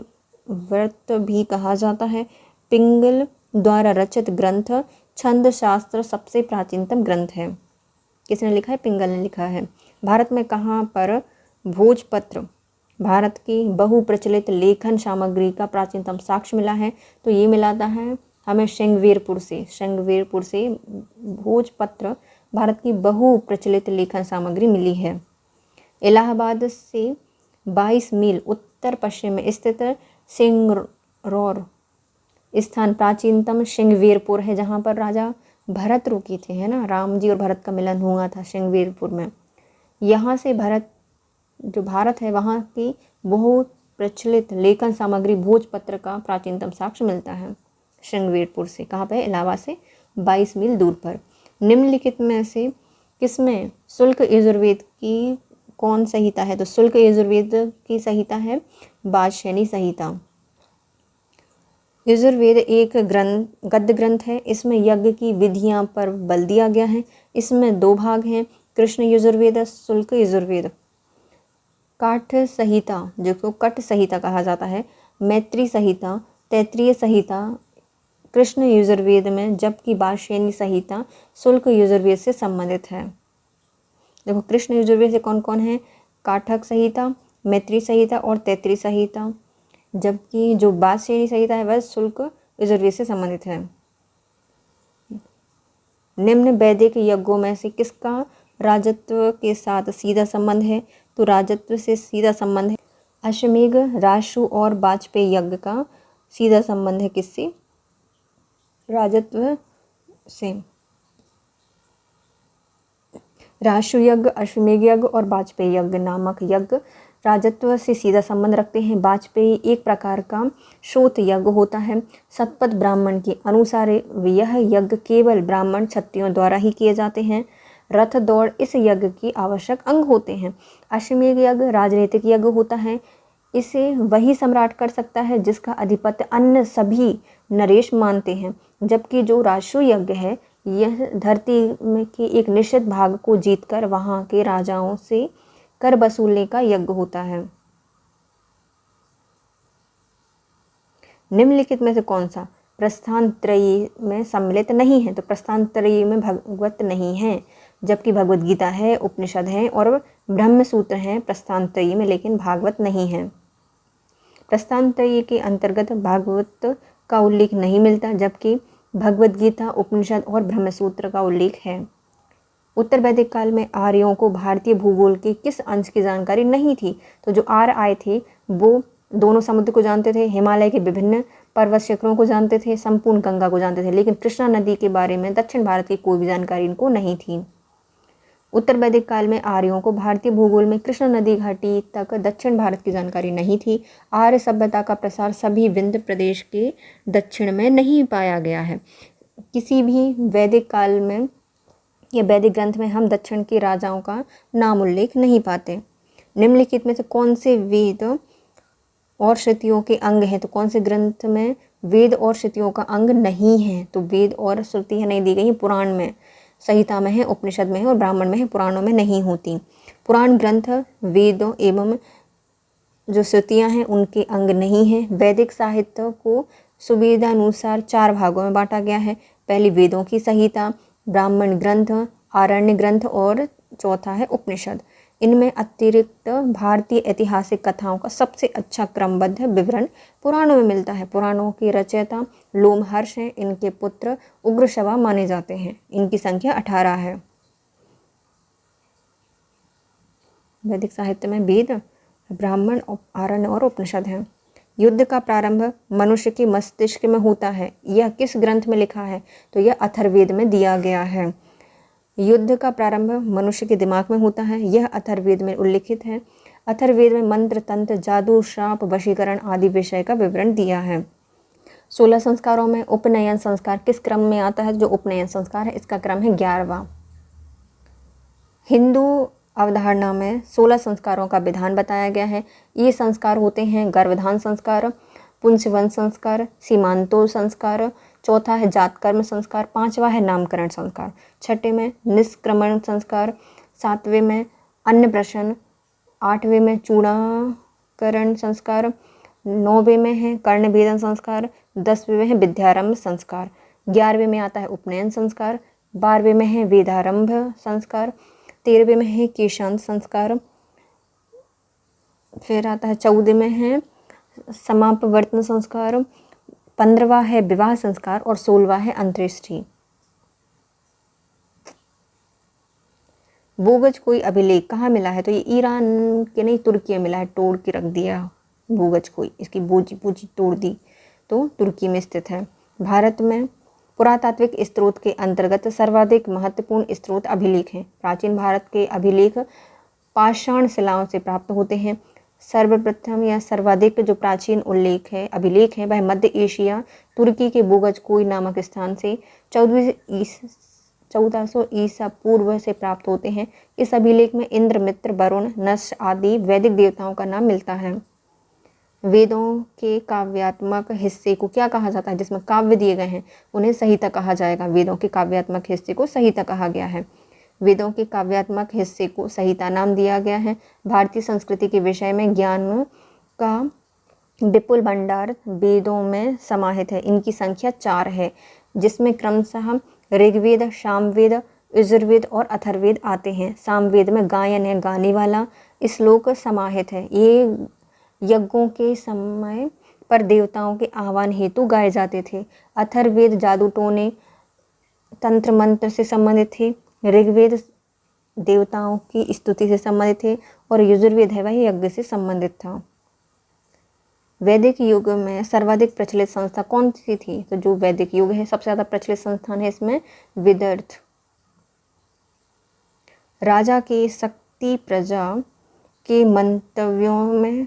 व्रत भी कहा जाता है। पिंगल द्वारा रचित ग्रंथ छंद शास्त्र सबसे प्राचीनतम ग्रंथ है। किसने लिखा है? पिंगल ने लिखा है। भारत में कहाँ पर भोजपत्र, भारत की बहुप्रचलित लेखन सामग्री का प्राचीनतम साक्ष्य मिला है? तो ये मिलाता है हमें श्रृंगवेरपुर से। श्रृंगवेरपुर से भोजपत्र, भारत की बहुप्रचलित लेखन सामग्री मिली है। इलाहाबाद से 22 मील उत्तर पश्चिम में स्थित सिंगरौर स्थान प्राचीनतम श्रृंगवेरपुर है, जहाँ पर राजा भरत रुके थे, है ना, राम जी और भरत का मिलन हुआ था श्रृंगवेरपुर में। यहाँ से जो भारत है वहाँ की बहुत प्रचलित लेखन सामग्री भोजपत्र का प्राचीनतम साक्ष्य मिलता है श्रृंगवेरपुर से। कहाँ पे? इलाहाबाद से 22 मील दूर पर। निम्नलिखित में से किसमें शुल्क यजुर्वेद की कौन संहिता है? तो शुल्क यजुर्वेद की संहिता है वाजसनेयी संहिता। यजुर्वेद एक गद्य ग्रंथ है। इसमें यज्ञ की विधियां पर बल दिया गया है। इसमें 2 भाग हैं, कृष्ण यजुर्वेद, शुल्क यजुर्वेद। काठ संहिता, जिसको कट संहिता कहा जाता है, मैत्री संहिता, तैत्तिरीय संहिता कृष्ण यजुर्वेद में, जबकि वाजसनेयी संहिता शुल्क यजुर्वेद से संबंधित है। देखो कृष्ण यजुर्वेद से कौन कौन है? काठक संहिता, मैत्री संहिता और तैत्तिरीय संहिता, जबकि जो वाजसनेयी संहिता है वह शुल्क यजुर्वेद से संबंधित है। निम्न वैदिक यज्ञों में से किसका राजत्व के साथ सीधा संबंध है? तो राजत्व से सीधा संबंध है अश्वमेध, राशु और वाजपेयी यज्ञ का सीधा संबंध है किससे? राजत्व से। राशु यज्ञ, अश्वमेध यज्ञ और वाजपेयी यज्ञ नामक यज्ञ राजत्व से सीधा संबंध रखते हैं। वाजपेयी एक प्रकार का श्रोत यज्ञ होता है। शतपथ ब्राह्मण के अनुसार यह यज्ञ केवल ब्राह्मण क्षत्रियों द्वारा ही किए जाते हैं। रथ दौड़ इस यज्ञ की आवश्यक अंग होते हैं। अश्वमेध यज्ञ राजनीतिक यज्ञ होता है। इसे वही सम्राट कर सकता है जिसका अधिपत्य अन्य सभी नरेश मानते हैं, जबकि जो राशु यज्ञ है यह धरती में के एक निश्चित भाग को जीतकर वहां के राजाओं से कर वसूलने का यज्ञ होता है। निम्नलिखित में से कौन सा प्रस्थान त्रयी में सम्मिलित नहीं है? तो प्रस्थान त्रयी में भगवत नहीं है, जबकि भगवत गीता है, उपनिषद है और ब्रह्म सूत्र हैं प्रस्थान त्रयी में, लेकिन भागवत नहीं है। प्रस्थान त्रयी के अंतर्गत भागवत का उल्लेख नहीं मिलता, जबकि भगवत गीता, उपनिषद और ब्रह्मसूत्र का उल्लेख है। उत्तर वैदिक काल में आर्यों को भारतीय भूगोल के किस अंश की जानकारी नहीं थी? तो जो आर्य आए थे वो दोनों समुद्र को जानते थे, हिमालय के विभिन्न पर्वत शिखरों को जानते थे, संपूर्ण गंगा को जानते थे, लेकिन कृष्णा नदी के बारे में दक्षिण भारत की कोई भी जानकारी इनको नहीं थी। उत्तर वैदिक काल में आर्यों को भारतीय भूगोल में कृष्णा नदी घाटी तक दक्षिण भारत की जानकारी नहीं थी। आर्य सभ्यता का प्रसार सभी विंध्य प्रदेश के दक्षिण में नहीं पाया गया है। किसी भी वैदिक काल में या वैदिक ग्रंथ में हम दक्षिण के राजाओं का नाम उल्लेख नहीं पाते। निम्नलिखित में से कौन से वेद और श्रुतियों के अंग हैं? तो कौन से ग्रंथ में वेद और श्रुतियों का अंग नहीं है? तो वेद और श्रुतियाँ नहीं दी गई हैं, पुराण में, संहिता में है, उपनिषद में है और ब्राह्मण में है, पुराणों में नहीं होती। पुराण ग्रंथ, वेदों एवं जो श्रुतियाँ हैं उनके अंग नहीं हैं। वैदिक साहित्य को सुविधानुसार 4 भागों में बांटा गया है। पहली वेदों की संहिता, ब्राह्मण ग्रंथ, आरण्य ग्रंथ और चौथा है उपनिषद। इनमें अतिरिक्त भारतीय ऐतिहासिक कथाओं का सबसे अच्छा क्रमबद्ध विवरण पुराणों में मिलता है। पुराणों की रचयिता लोमहर्ष हैं, इनके पुत्र उग्रश्रवा माने जाते हैं। इनकी संख्या 18 है। वैदिक साहित्य में वेद, ब्राह्मण, आरण्य और उपनिषद हैं। युद्ध का प्रारंभ मनुष्य के मस्तिष्क में होता है। यह किस ग्रंथ में लिखा है? तो यह अथर्ववेद में दिया गया है। युद्ध का प्रारंभ मनुष्य के दिमाग में होता है। यह अथर्ववेद में उल्लिखित है। अथर्ववेद में मंत्र, तंत्र, जादू, श्राप, वशीकरण आदि विषय का विवरण दिया है। 16 संस्कारों में उपनयन संस्कार किस क्रम में आता है? जो उपनयन संस्कार है इसका क्रम है 11वां। हिंदू अवधारणा में 16 संस्कारों का विधान बताया गया है। ये संस्कार होते हैं गर्भधान संस्कार, पुंसवन संस्कार, सीमांतो संस्कार, चौथा है जातकर्म संस्कार, 5वां है नामकरण संस्कार, 6ठे में निष्क्रमण संस्कार, 7वें में अन्नप्राशन, 8वें में चूड़ाकरण संस्कार, 9वें में है कर्णभेदन संस्कार, 10वें में है विद्यारंभ संस्कार, 11वें में आता है उपनयन संस्कार, 12वें में है वेदारंभ संस्कार, 13वें में है केशांत संस्कार, फिर आता है 14वें में है समापवर्तन संस्कार, 15वां है विवाह संस्कार और 16वां है अंत्येष्टि। बोगज कोई अभिलेख कहाँ मिला है? तो ये ईरान के नहीं तुर्की में मिला है। तोड़ के रख दिया बोगज कोई, इसकी बोझी पूजी तोड़ दी, तो तुर्की में स्थित है। भारत में पुरातात्विक स्रोत के अंतर्गत सर्वाधिक महत्वपूर्ण स्रोत अभिलेख हैं। प्राचीन भारत के अभिलेख पाषाण शिलाओं से प्राप्त होते हैं। सर्वप्रथम या सर्वाधिक जो प्राचीन अभिलेख है वह मध्य एशिया तुर्की के बोगज कोई नामक स्थान से 1400 ईसा पूर्व से प्राप्त होते हैं। इस अभिलेख में इंद्र, मित्र, वरुण, नश आदि वैदिक देवताओं का नाम मिलता है। वेदों के काव्यात्मक हिस्से को क्या कहा जाता है? जिसमें काव्य दिए गए हैं उन्हें संहिता कहा जाएगा। वेदों के काव्यात्मक हिस्से को संहिता कहा गया है। वेदों के काव्यात्मक हिस्से को संहिता नाम दिया गया है। भारतीय संस्कृति के विषय में ज्ञान का विपुल भंडार वेदों में समाहित है। इनकी संख्या 4 है, जिसमें क्रमशः ऋग्वेद, सामवेद, यजुर्वेद और अथर्ववेद आते हैं। सामवेद में गायन है, गाने वाला श्लोक समाहित है। ये यज्ञों के समय पर देवताओं के आह्वान हेतु गाए जाते थे। अथर्ववेद जादू टोने, तंत्र मंत्र से संबंधित थे, ऋग्वेद देवताओं की स्तुति से संबंधित थे और यजुर्वेद है वह यज्ञ से संबंधित था। वैदिक युग में सर्वाधिक प्रचलित संस्था कौन सी थी? तो जो वैदिक युग है सबसे ज़्यादा प्रचलित संस्थान है इसमें विदर्थ। राजा की शक्ति प्रजा के मंतव्यों में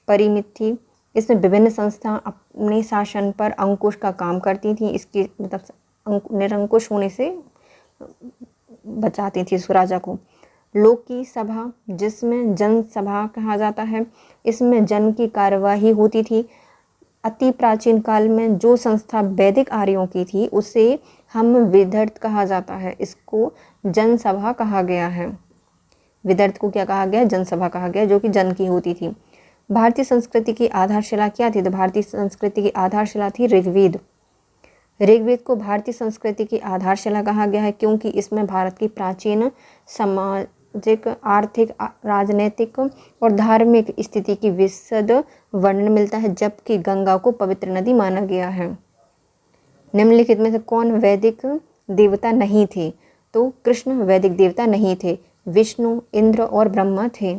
परिमित थी। इसमें विभिन्न संस्था अपने शासन पर अंकुश का काम करती थी, इसकी मतलब निरंकुश होने से बचाती थी उस राजा को। लोक की सभा, जिसमें जनसभा कहा जाता है, इसमें जन की कार्यवाही होती थी। अति प्राचीन काल में जो संस्था वैदिक आर्यों की थी उसे हम विदर्थ कहा जाता है, इसको जनसभा कहा गया है। विदर्थ को क्या कहा गया? जनसभा कहा गया, जो कि जन की होती थी। भारतीय संस्कृति की आधारशिला क्या थी? तो भारतीय संस्कृति की आधारशिला थी ऋग्वेद। ऋग्वेद को भारतीय संस्कृति की आधारशिला कहा गया है क्योंकि इसमें भारत की प्राचीन सामाजिक, आर्थिक, राजनीतिक और धार्मिक स्थिति की विशद वर्णन मिलता है, जबकि गंगा को पवित्र नदी माना गया है। निम्नलिखित में से कौन वैदिक देवता नहीं थे? तो कृष्ण वैदिक देवता नहीं थे, विष्णु, इंद्र और ब्रह्मा थे।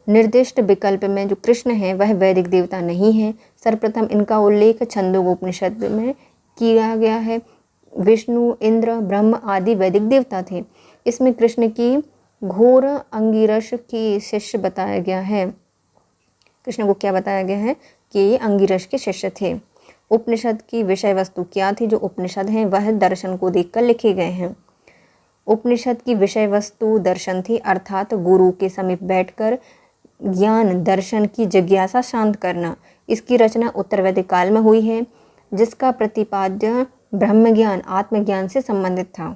निर्दिष्ट विकल्प में जो कृष्ण है वह वैदिक देवता नहीं है। सर्वप्रथम इनका उल्लेख छंदोगोपनिषद में किया गया है। विष्णु, इंद्र, ब्रह्म आदि वैदिक देवता थे। इसमें कृष्ण की घोर अंगिरस की शिष्य बताया गया है। कृष्ण को क्या बताया गया है? कि ये अंगिरस के शिष्य थे। उपनिषद की विषय वस्तु क्या थी? जो उपनिषद हैं वह दर्शन को देखकर लिखे गए हैं। उपनिषद की विषय वस्तु दर्शन थी, अर्थात गुरु के समीप बैठकर ज्ञान दर्शन की जिज्ञासा शांत करना। इसकी रचना उत्तर वैदिक काल में हुई है, जिसका प्रतिपाद्य ब्रह्म ज्ञान, आत्मज्ञान से संबंधित था।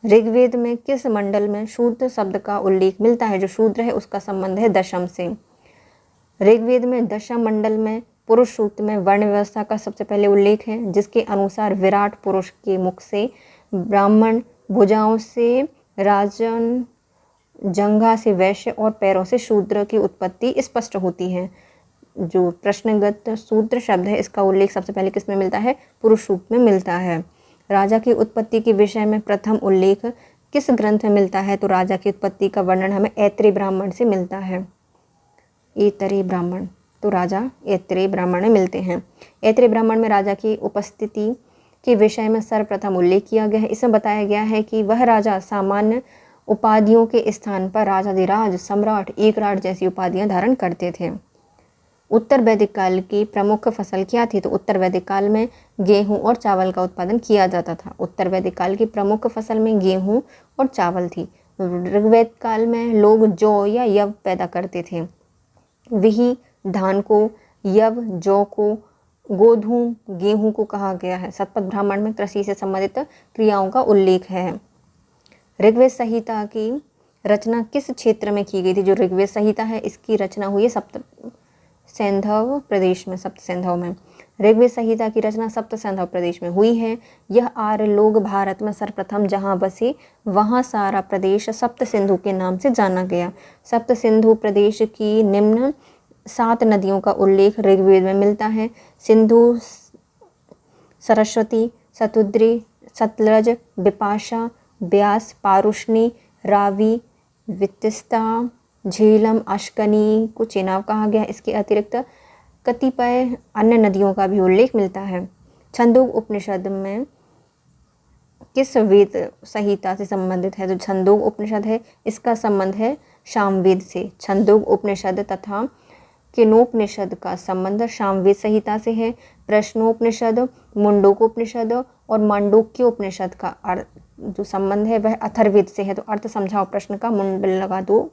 ऋग्वेद में किस मंडल में शूद्र शब्द का उल्लेख मिलता है? जो शूद्र है उसका संबंध है दशम से। ऋग्वेद में दशम मंडल में पुरुष सूक्त में वर्ण व्यवस्था का सबसे पहले उल्लेख है, जिसके अनुसार विराट पुरुष के मुख से ब्राह्मण, भुजाओं से राजन, जंघा से वैश्य और पैरों से शूद्र की उत्पत्ति स्पष्ट होती है। जो प्रश्नगत शूद्र शब्द है इसका उल्लेख सबसे पहले किस में मिलता है? पुरुष सूक्त में मिलता है। राजा की उत्पत्ति के विषय में प्रथम उल्लेख किस ग्रंथ में मिलता है? तो राजा की उत्पत्ति का वर्णन हमें ऐत्रेय ब्राह्मण से मिलता है। ऐतरेय ब्राह्मण, तो राजा ऐत्रेय ब्राह्मण में मिलते हैं। ऐत्रेय ब्राह्मण में राजा की उपस्थिति के विषय में सर्वप्रथम उल्लेख किया गया है। इसमें बताया गया है कि वह राजा सामान्य उपाधियों के स्थान पर राजाधिराज, सम्राट, एकराट जैसी उपाधियां धारण करते थे। उत्तर वैदिक काल की प्रमुख फसल क्या थी? तो उत्तर वैदिक काल में गेहूं और चावल का उत्पादन किया जाता था। उत्तर वैदिक काल की प्रमुख फसल में गेहूं और चावल थी। ऋग्वेद काल में लोग जौ या यव पैदा करते थे। वही धान को, यव, जौ को, गोधूम, गेहूं को कहा गया है। शतपथ ब्राह्मण में कृषि से संबंधित क्रियाओं का उल्लेख है। ऋग्वेद संहिता की रचना किस क्षेत्र में की गई थी? जो ऋग्वेद संहिता है इसकी रचना हुई है सप्त सिंधव प्रदेश में, सप्त सिंधव में। ऋग्वेद संहिता की रचना सप्त सिंधव प्रदेश में हुई है। यह आर्य लोग भारत में सर्वप्रथम जहाँ बसे वहाँ सारा प्रदेश सप्त सिंधु के नाम से जाना गया। सप्त सिंधु प्रदेश की निम्न 7 नदियों का उल्लेख ऋग्वेद में मिलता है। सिंधु, सरस्वती, सतुद्री, सतलज, बिपाशा, ब्यास, पारुष्णी, रावी, वितस्ता, झेलम, अश्कनी को चेनाब कहा गया। इसके अतिरिक्त कतिपय अन्य नदियों का भी उल्लेख मिलता है। छंदोग उपनिषद में किस वेद संहिता से संबंधित है? तो छंदोग उपनिषद है इसका संबंध है सामवेद से। छंदोग उपनिषद तथा केनोपनिषद का संबंध सामवेद संहिता से है। प्रश्नोपनिषद, मुंडकोपनिषद और मांडूक्योपनिषद का जो संबंध है वह अथर्ववेद से है। तो अर्थ समझाओ प्रश्न का, मुंड लगा दो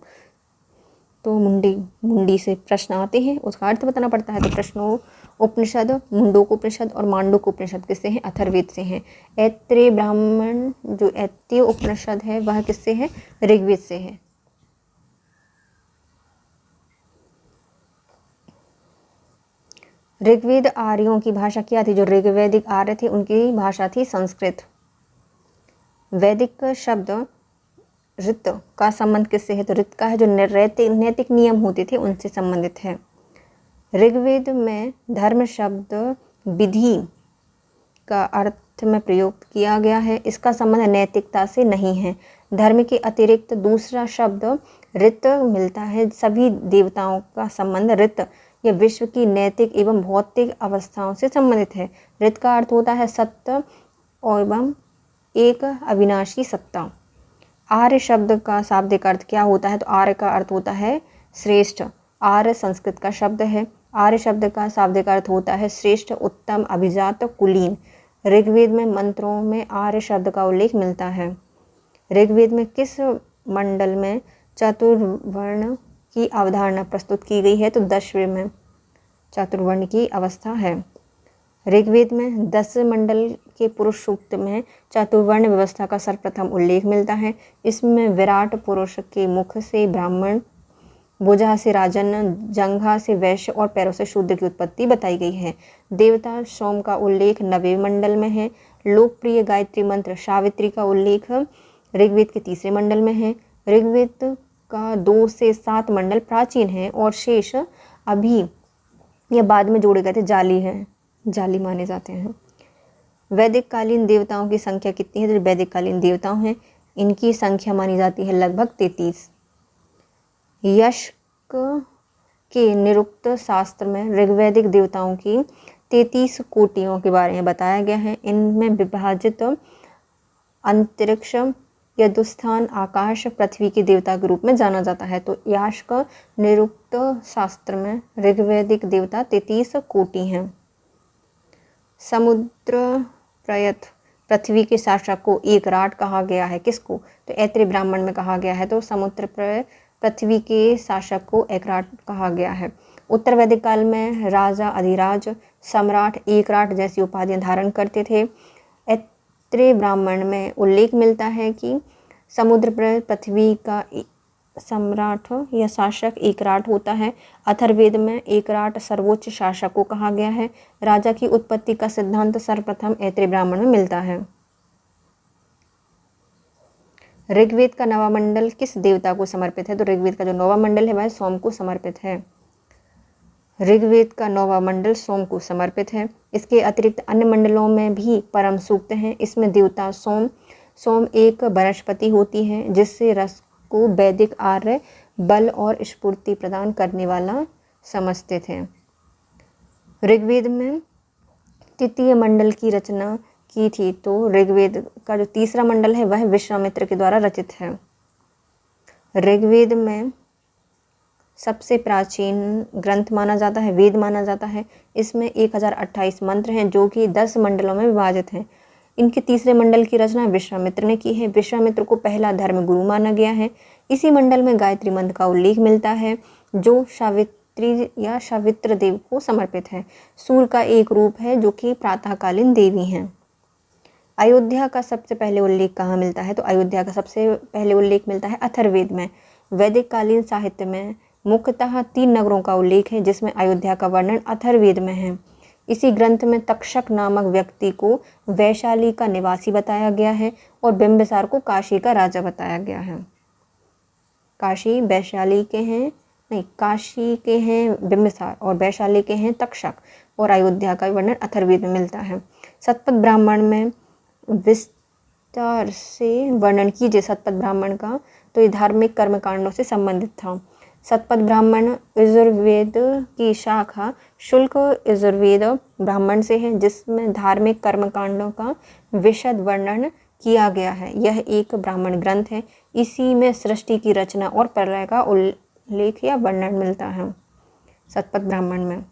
तो मुंडी से प्रश्न आते हैं, उसका अर्थ बताना पड़ता है। तो प्रश्नोपनिषद, मुंडकोपनिषद और मांडूक्योपनिषद किससे हैं? अथर्ववेद से हैं। ऐत्रेय ब्राह्मण जो ऐत्रेय उपनिषद है वह किससे है? ऋग्वेद से है। ऋग्वेद आर्यों की भाषा क्या थी? जो ऋग्वैदिक आर्य थे उनकी भाषा थी संस्कृत। वैदिक शब्द ऋत का संबंध किससे है? तो ऋत का है जो नैतिक नियम होते थे उनसे संबंधित है। ऋग्वेद में धर्म शब्द विधि का अर्थ अर्थ में प्रयोग किया गया है। इसका संबंध नैतिकता से नहीं है। धर्म के अतिरिक्त दूसरा शब्द ऋत मिलता है। सभी देवताओं का संबंध ऋत या विश्व की नैतिक एवं भौतिक अवस्थाओं से संबंधित है। ऋत का अर्थ होता है सत्य एवं एक अविनाशी सत्ता। आर्य शब्द का शाब्दिक अर्थ क्या होता है? तो आर्य का अर्थ होता है श्रेष्ठ। आर्य संस्कृत का शब्द है। आर्य शब्द का शाब्दिक अर्थ होता है श्रेष्ठ, उत्तम, अभिजात, कुलीन। ऋग्वेद में मंत्रों में आर्य शब्द का उल्लेख मिलता है। ऋग्वेद में किस मंडल में चतुर्वर्ण की अवधारणा प्रस्तुत की गई है? तो 10वें में चतुर्वर्ण की अवस्था है। ऋग्वेद में 10 मंडल के पुरुष सूक्त में चतुर्वर्ण व्यवस्था का सर्वप्रथम उल्लेख मिलता है। इसमें विराट पुरुष के मुख से ब्राह्मण, भुजा से राजन, जंघा से वैश्य और पैरों से शूद्र की उत्पत्ति बताई गई है। देवता सोम का उल्लेख 9वें मंडल में है। लोकप्रिय गायत्री मंत्र सावित्री का उल्लेख ऋग्वेद के 3रे मंडल में है। ऋग्वेद का 2 से 7 मंडल प्राचीन हैं और शेष अभी या बाद में जोड़े गए थे, जाली माने जाते हैं। वैदिक कालीन देवताओं की संख्या कितनी है? तो वैदिक कालीन देवताओं हैं, इनकी संख्या मानी जाती है लगभग 33। यक्षक के निरुक्त शास्त्र में ऋग्वैदिक देवताओं की 33 कोटियों के बारे में बताया गया है। इनमें विभाजित अंतरिक्ष, यदुस्थान, आकाश, पृथ्वी के देवता के रूप में जाना जाता है। तो यास्क निरुक्त शास्त्र में ऋग्वैदिक देवता 33 कोटि हैं। समुद्र प्रयत पृथ्वी के शासक को एकराट कहा गया है। किसको? तो ऐत्रेय ब्राह्मण में कहा गया है। तो समुद्र पृथ्वी के शासक को एकराट कहा गया है। उत्तर वैदिक काल में राजा, अधिराज, सम्राट, एकराट जैसी उपाधियां धारण करते थे। ऐत्रेय ब्राह्मण में उल्लेख मिलता है कि समुद्र पृथ्वी का सम्राट या शासक एकराट होता है। अथर्ववेद में एकराट सर्वोच्च शासक को कहा गया है। राजा की उत्पत्ति का सिद्धांत सर्वप्रथम ऐत्रेय ब्राह्मण में मिलता है। ऋग्वेद का 9वां मंडल किस देवता को समर्पित है? तो ऋग्वेद का जो 9वां मंडल है वह सोम को समर्पित है। ऋग्वेद का 9वां मंडल सोम को समर्पित है। इसके अतिरिक्त अन्य मंडलों में भी परम सूक्त हैं। इसमें देवता सोम एक वनस्पति होती है जिससे रस को वैदिक आर्य बल और स्फूर्ति प्रदान करने वाला समझते थे। ऋग्वेद में तृतीय मंडल की रचना की थी। तो ऋग्वेद का जो 3रा मंडल है वह विश्वामित्र के द्वारा रचित है। ऋग्वेद में सबसे प्राचीन ग्रंथ माना जाता है, वेद माना जाता है। इसमें 1028 मंत्र हैं जो कि 10 मंडलों में विभाजित हैं। इनके 3रे मंडल की रचना विश्वामित्र ने की है। विश्वामित्र को पहला धर्म गुरु माना गया है। इसी मंडल में गायत्री मंत्र का उल्लेख मिलता है जो सावित्री या सावित्र देव को समर्पित है। सूर्य का एक रूप है जो कि प्रातःकालीन देवी हैं। अयोध्या का सबसे पहले उल्लेख कहाँ मिलता है? तो अयोध्या का सबसे पहले उल्लेख मिलता है अथर्ववेद में। वैदिक कालीन साहित्य में मुख्यतः 3 नगरों का उल्लेख है जिसमें अयोध्या का वर्णन अथर्ववेद में है। इसी ग्रंथ में तक्षक नामक व्यक्ति को वैशाली का निवासी बताया गया है और बिंबिसार को काशी का राजा बताया गया है। काशी वैशाली के हैं, नहीं, काशी के हैं बिंबिसार और वैशाली के हैं तक्षक, और अयोध्या का वर्णन अथर्ववेद में मिलता है। शतपथ ब्राह्मण में विस्तार से वर्णन कीजिए शतपथ ब्राह्मण का। तो ये धार्मिक कर्मकांडों से संबंधित था। शतपथ ब्राह्मण यजुर्वेद की शाखा शुल्क यजुर्वेद ब्राह्मण से है जिसमें धार्मिक कर्मकांडों का विशद वर्णन किया गया है। यह एक ब्राह्मण ग्रंथ है। इसी में सृष्टि की रचना और प्रलय का उल्लेख या वर्णन मिलता है। शतपथ ब्राह्मण में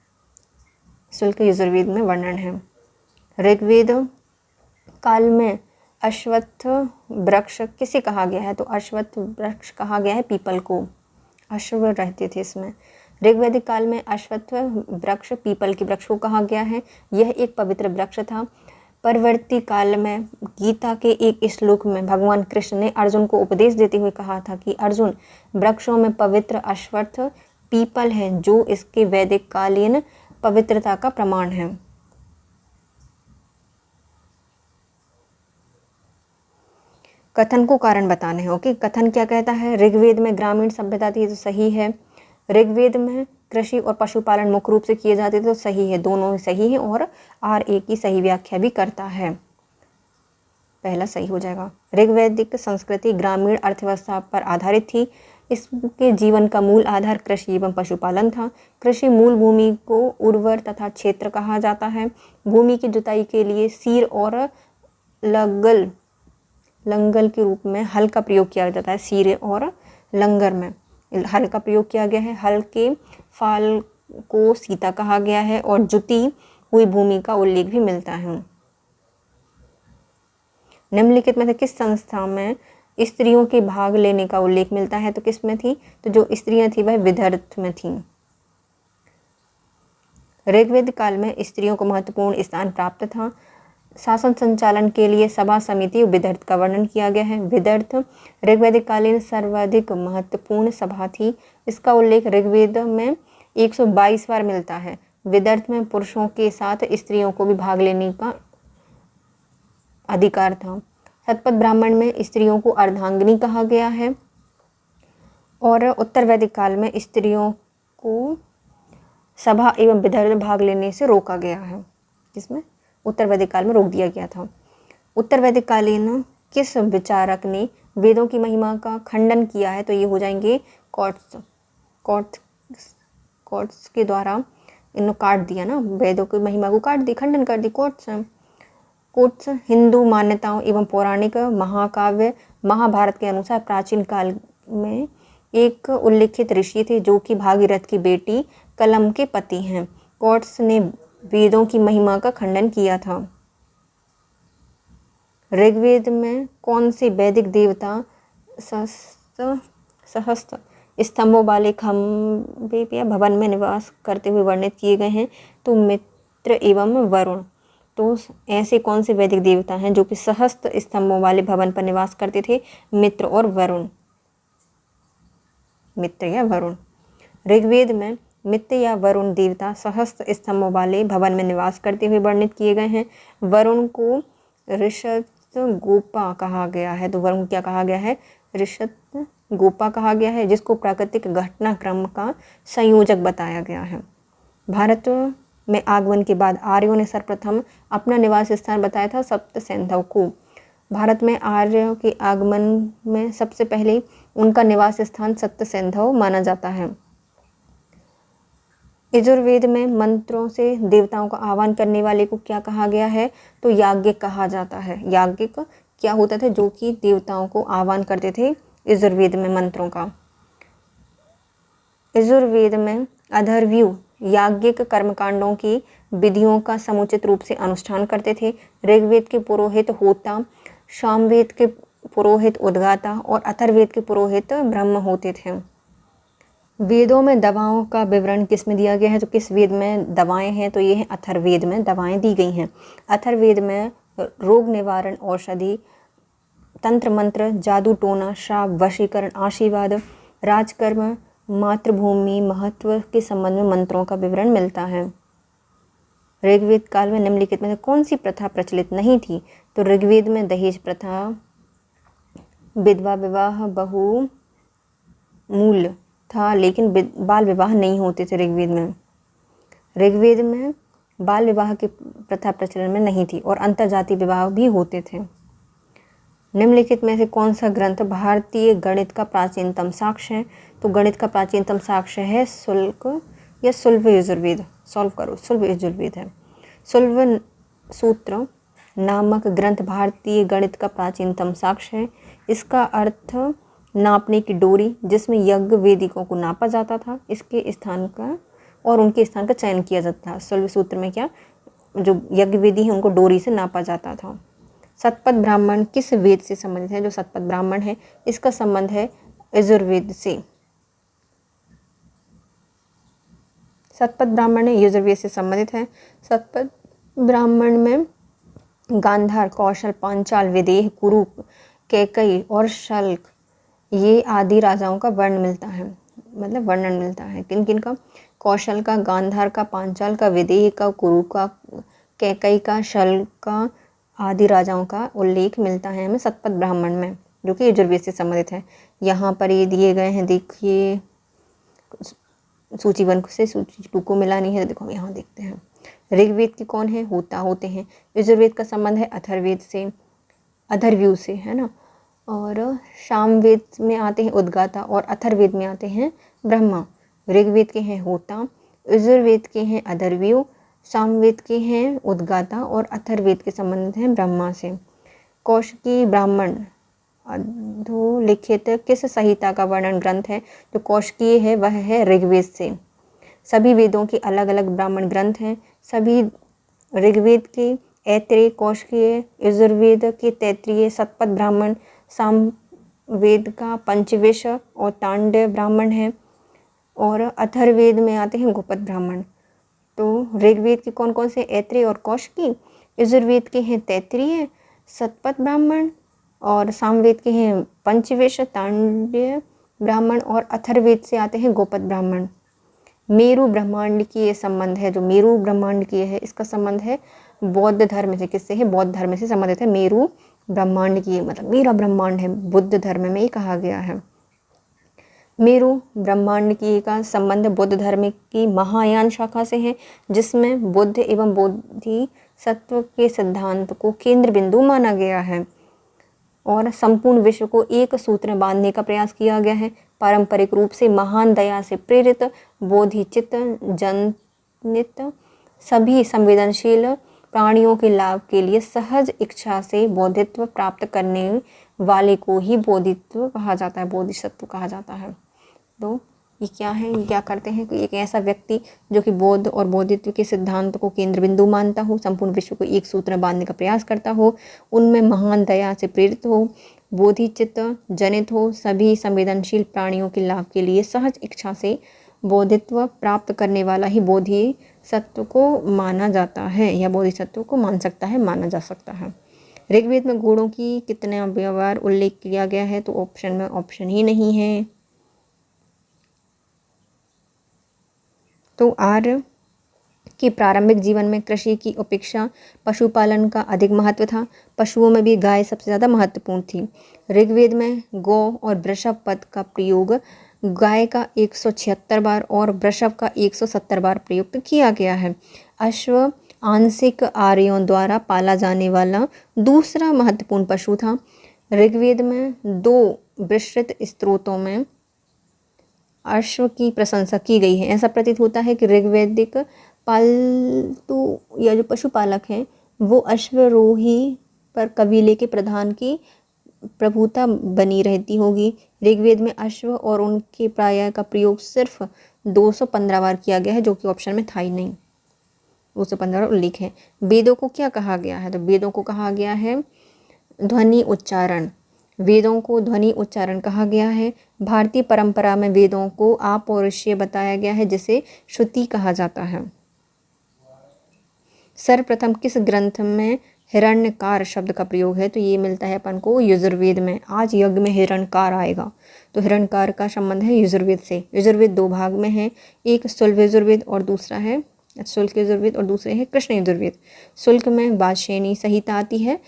शुल्क यजुर्वेद में वर्णन है। ऋग्वेद काल में अश्वत्थ वृक्ष किसे कहा गया है? तो अश्वत्थ वृक्ष कहा गया है पीपल को। अश्व रहते थे इसमें। ऋग्वैदिक काल में अश्वत्थ वृक्ष पीपल के वृक्ष को कहा गया है। यह एक पवित्र वृक्ष था। परवर्ती काल में गीता के एक श्लोक में भगवान कृष्ण ने अर्जुन को उपदेश देते हुए कहा था कि अर्जुन, वृक्षों में पवित्र अश्वत्थ पीपल है जो इसके वैदिक कालीन पवित्रता का प्रमाण है। कथन को कारण बताने हैं। ओके, कथन क्या कहता है? ऋग्वेद में ग्रामीण सभ्यता थी तो सही है। ऋग्वेद में कृषि और पशुपालन मुख्य रूप से किए जाते थे तो सही है। दोनों ही सही है और RA की सही व्याख्या भी करता है। पहला सही हो जाएगा। ऋग्वैदिक संस्कृति ग्रामीण अर्थव्यवस्था पर आधारित थी। इसके जीवन का मूल आधार कृषि एवं पशुपालन था। कृषि मूल भूमि को उर्वर तथा क्षेत्र कहा जाता है। भूमि की जुताई के लिए सीर और लंगल के रूप में हल का प्रयोग किया जाता है। सीरे और लंगर में हल का प्रयोग किया गया है। हल के फाल को सीता कहा गया है और जुती हुई भूमि का उल्लेख भी मिलता है। निम्नलिखित में से किस संस्था में स्त्रियों के भाग लेने का उल्लेख मिलता है? तो किस में थी? तो जो स्त्रियां थी वह विदर्थ में थी। ऋग्वेद काल में स्त्रियों को महत्वपूर्ण स्थान प्राप्त था। शासन संचालन के लिए सभा समिति विदर्थ का वर्णन किया गया है। विदर्थ ऋग्वैदिक कालीन सर्वाधिक महत्वपूर्ण सभा थी। इसका उल्लेख ऋग्वेद में 122 बार मिलता है। विदर्थ में पुरुषों के साथ स्त्रियों को भी भाग लेने का अधिकार था। शतपथ ब्राह्मण में स्त्रियों को अर्धांगिनी कहा गया है और उत्तर वैदिक काल में स्त्रियों को सभा एवं विदर्भ में भाग लेने से रोका गया है। जिसमें उत्तर वैदिक काल में रोक दिया गया था। उत्तर वैदिक कालीन किस विचारक ने वेदों की महिमा का खंडन किया है? तो ये हो जाएंगे कोट्स के द्वारा इन्होंने काट दिया ना, वेदों की महिमा को काट दी, खंडन कर दी कोट्स हिंदू मान्यताओं एवं पौराणिक महाकाव्य महाभारत के अनुसार प्राचीन काल में एक उल्लेखित ऋषि थे जो कि भागीरथ की बेटी कलम के पति हैं। कोट्स ने वेदों की महिमा का खंडन किया था। ऋग्वेद में कौन से वैदिक देवता सहस्त्र स्तंभों वाले खंभे या भवन में निवास करते हुए वर्णित किए गए हैं? तो मित्र एवं वरुण। तो ऐसे कौन से वैदिक देवता हैं जो कि सहस्त्र स्तंभों वाले भवन पर निवास करते थे? मित्र और वरुण, मित्र या वरुण। ऋग्वेद में मित्र या वरुण देवता सहस्त्र स्तंभों वाले भवन में निवास करते हुए वर्णित किए गए हैं। वरुण को ऋषत गोपा कहा गया है। तो वरुण को क्या कहा गया है? ऋषत गोपा कहा गया है, जिसको प्राकृतिक घटनाक्रम का संयोजक बताया गया है। भारत में आगमन के बाद आर्यों ने सर्वप्रथम अपना निवास स्थान बताया था सप्त सिंधु को। भारत में आर्यों के आगमन में सबसे पहले उनका निवास स्थान सप्त सिंधु माना जाता है। यजुर्वेद में मंत्रों से देवताओं का आह्वान करने वाले को क्या कहा गया है? तो याज्ञिक कहा जाता है। याज्ञिक क्या होता था? जो कि देवताओं को आह्वान करते थे यजुर्वेद में मंत्रों का। यजुर्वेद में अथर्वयु याज्ञिक कर्मकांडों की विधियों का समुचित रूप से अनुष्ठान करते थे। ऋग्वेद के पुरोहित होता, सामवेद के पुरोहित उद्गाता और अथर्ववेद के पुरोहित ब्रह्म होते थे। वेदों में दवाओं का विवरण किस में दिया गया है? तो किस वेद में दवाएं हैं? तो ये है अथर्ववेद में दवाएं दी गई हैं। अथर्ववेद में रोग निवारण औषधि, तंत्र मंत्र, जादू टोना, श्राप, वशीकरण, आशीर्वाद, राजकर्म, मातृभूमि महत्व के संबंध में मंत्रों का विवरण मिलता है। ऋग्वेद काल में निम्नलिखित में से कौन सी प्रथा प्रचलित नहीं थी? तो ऋग्वेद में दहेज प्रथा, विधवा विवाह बहुमूल्य था, लेकिन बाल विवाह नहीं होते थे ऋग्वेद में। ऋग्वेद में बाल विवाह की प्रथा प्रचलन में नहीं थी और अंतर्जातीय विवाह भी होते थे। निम्नलिखित में से कौन सा ग्रंथ भारतीय गणित का प्राचीनतम साक्ष्य है? तो गणित का प्राचीनतम साक्ष्य है शुल्ब यजुर्वेद। सॉल्व करो, शुल्ब यजुर्वेद है। शुल्ब सूत्र नामक ग्रंथ भारतीय गणित का प्राचीनतम साक्ष्य है। इसका अर्थ नापने की डोरी, जिसमें यज्ञ वेदिकों को नापा जाता था, इसके स्थान का और उनके स्थान का चयन किया जाता था। शुल्ब सूत्र में क्या, जो यज्ञ वेदी है उनको डोरी से नापा जाता था। शतपथ ब्राह्मण किस वेद से संबंधित है? जो शतपथ ब्राह्मण है इसका संबंध है यजुर्वेद से। शतपथ ब्राह्मण यजुर्वेद से संबंधित है। शतपथ ब्राह्मण में गांधार, कौशल, पांचाल, विदेह, कुरु, कैकई और शल्क ये आदि राजाओं का वर्णन मिलता है, मतलब वर्णन मिलता है। किन किन का? कौशल का, गांधार का, पांचाल का, विदेह का, कुरु का, कैकई का, शल्क का आदि राजाओं का उल्लेख मिलता है हमें शतपथ ब्राह्मण में, जो कि यजुर्वेद से संबंधित है। यहाँ पर ये दिए गए हैं, देखिए सूची 1 से सूची 2 को मिलानी है। देखो यहाँ देखते हैं। ऋग्वेद की कौन है? होते हैं। यजुर्वेद का संबंध है अथर्ववेद से। अथर्वयु से, है ना। और सामवेद में आते हैं उद्गाता और अथर्ववेद में आते हैं ब्रह्मा। ऋग्वेद के हैं होता, यजुर्वेद के हैं अथर्वयु, सामवेद के हैं उद्गाता और अथर्ववेद के संबंधित हैं ब्रह्मा से। कौशिकी ब्राह्मण अधोलिखित किस संहिता का वर्णन ग्रंथ है? जो कौशिकीय है वह है ऋग्वेद से। सभी वेदों के अलग अलग ब्राह्मण ग्रंथ हैं। सभी ऋग्वेद के ऐत्रेय, कौशिकीय, यजुर्वेद के तैत्तिरीय, शतपथ ब्राह्मण, सामवेद का पंचविश और तांडव ब्राह्मण है, और अथर्ववेद में आते हैं गोपद ब्राह्मण। तो ऋग्वेद के कौन कौन से? ऐत्रेय और कौशिकी। यजुर्वेद के हैं तैत्तिरीय, शतपथ ब्राह्मण, और सामवेद के हैं पंचविश, तांडव ब्राह्मण, और अथर्ववेद से आते हैं गोपद ब्राह्मण। मेरु ब्रह्मांड की ये संबंध है, जो मेरु ब्रह्मांड की है इसका संबंध है बौद्ध धर्म से। किससे है? बौद्ध धर्म से संबंधित है। मेरु ब्रह्मांड की मतलब मेरा ब्रह्मांड है, बुद्ध धर्म में ही कहा गया है। मेरु ब्रह्मांड की का संबंध बुद्ध धर्म की महायान शाखा से है, जिसमें बुद्ध एवं बोधिसत्व के सिद्धांत को केंद्र बिंदु माना गया है और संपूर्ण विश्व को एक सूत्र में बांधने का प्रयास किया गया है। पारंपरिक रूप से महान दया से प्रेरित, बोधिचित्त जनित, सभी संवेदनशील प्राणियों के लाभ के लिए सहज इच्छा से बोधित्व प्राप्त करने वाले को ही बोधित्व कहा जाता है, बोधिसत्व कहा जाता है। तो ये क्या है? ये क्या करते हैं कि एक ऐसा व्यक्ति जो कि बोध और बोधित्व के सिद्धांत को केंद्र बिंदु मानता हो, संपूर्ण विश्व को एक सूत्र में बांधने का प्रयास करता हो, उनमें महान दया से प्रेरित हो, बोधिचित्त जनित हो, सभी संवेदनशील प्राणियों के लाभ के लिए सहज इच्छा से बोधित्व प्राप्त करने वाला ही बोधिसत्व को माना जाता है, या बोधिसत्व को मान सकता है, माना जा सकता है। ऋग्वेद में घोड़ों की कितने व्यवहार उल्लेख किया गया है? तो ऑप्शन में ऑप्शन ही नहीं है। तो आर्य के प्रारंभिक जीवन में कृषि की उपेक्षा पशुपालन का अधिक महत्व था। पशुओं में भी गाय सबसे ज़्यादा महत्वपूर्ण थी। ऋग्वेद में गौ और वृषभ पद का प्रयोग गाय का 176 बार और वृषभ का 170 बार प्रयुक्त किया गया है। अश्व आंशिक आर्यों द्वारा पाला जाने वाला दूसरा महत्वपूर्ण पशु था। ऋग्वेद में 2 विस्तृत स्त्रोतों में अश्व की प्रशंसा की गई है। ऐसा प्रतीत होता है कि ऋग्वैदिक पालतू या जो पशुपालक हैं वो अश्वरोही पर कबीले के प्रधान की प्रभुता बनी रहती होगी। ऋग्वेद में अश्व और उनके प्राय का प्रयोग सिर्फ 215 बार किया गया है, जो कि ऑप्शन में था ही नहीं। 215 उल्लेख है। वेदों को क्या कहा गया है? तो वेदों को कहा गया है ध्वनि उच्चारण। वेदों को ध्वनि उच्चारण कहा गया है। भारतीय परंपरा में वेदों को अपौरुषीय बताया गया है, जिसे श्रुति कहा जाता है। सर्वप्रथम किस ग्रंथ में हिरण्यकार शब्द का प्रयोग है? तो ये मिलता है अपन को यजुर्वेद में। आज यज्ञ में हिरण्यकार आएगा, तो हिरण्यकार का संबंध है यजुर्वेद से। यजुर्वेद 2 भाग में है, एक शुल्क यजुर्वेद और दूसरा है शुल्क यजुर्वेद और दूसरे है कृष्ण यजुर्वेद। शुल्क में वाजसेनी संहिता आती है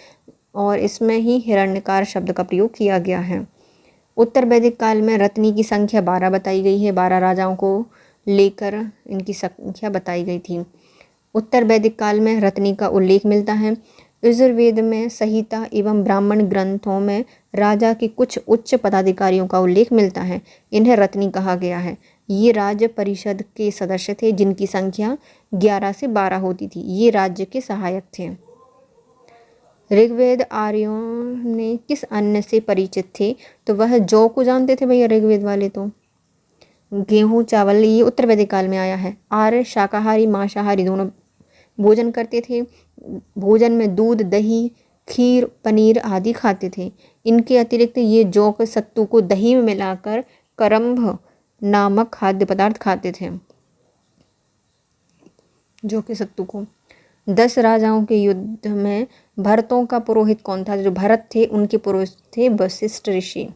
और इसमें ही हिरण्यकार शब्द का प्रयोग किया गया है। उत्तर वैदिक काल में रत्नी की संख्या 12 बताई गई है। 12 राजाओं को लेकर इनकी संख्या बताई गई थी। उत्तर वैदिक काल में रत्नी का उल्लेख मिलता है। यजुर्वेद में संहिता एवं ब्राह्मण ग्रंथों में राजा के कुछ उच्च पदाधिकारियों का उल्लेख मिलता है। इन्हें रत्नी कहा गया है। ये राज्य परिषद के सदस्य थे, जिनकी संख्या 11 से 12 होती थी। ये राज्य के सहायक थे। ऋग्वेद आर्यों ने किस अन्न से परिचित थे? तो वह जौ को जानते थे भैया ऋग्वेद वाले। तो गेहूँ चावल ये उत्तर वैदिक काल में आया है। आर्य शाकाहारी मांसाहारी दोनों भोजन करते थे। भोजन में दूध, दही, खीर, पनीर आदि खाते थे। इनके अतिरिक्त ये जौ के सत्तू को दही में मिलाकर करम्भ नामक खाद्य पदार्थ खाते थे। जौ के सत्तू को 10 राजाओं के युद्ध में भरतों का पुरोहित कौन था? जो भरत थे उनके पुरोहित थे वशिष्ठ ऋषि।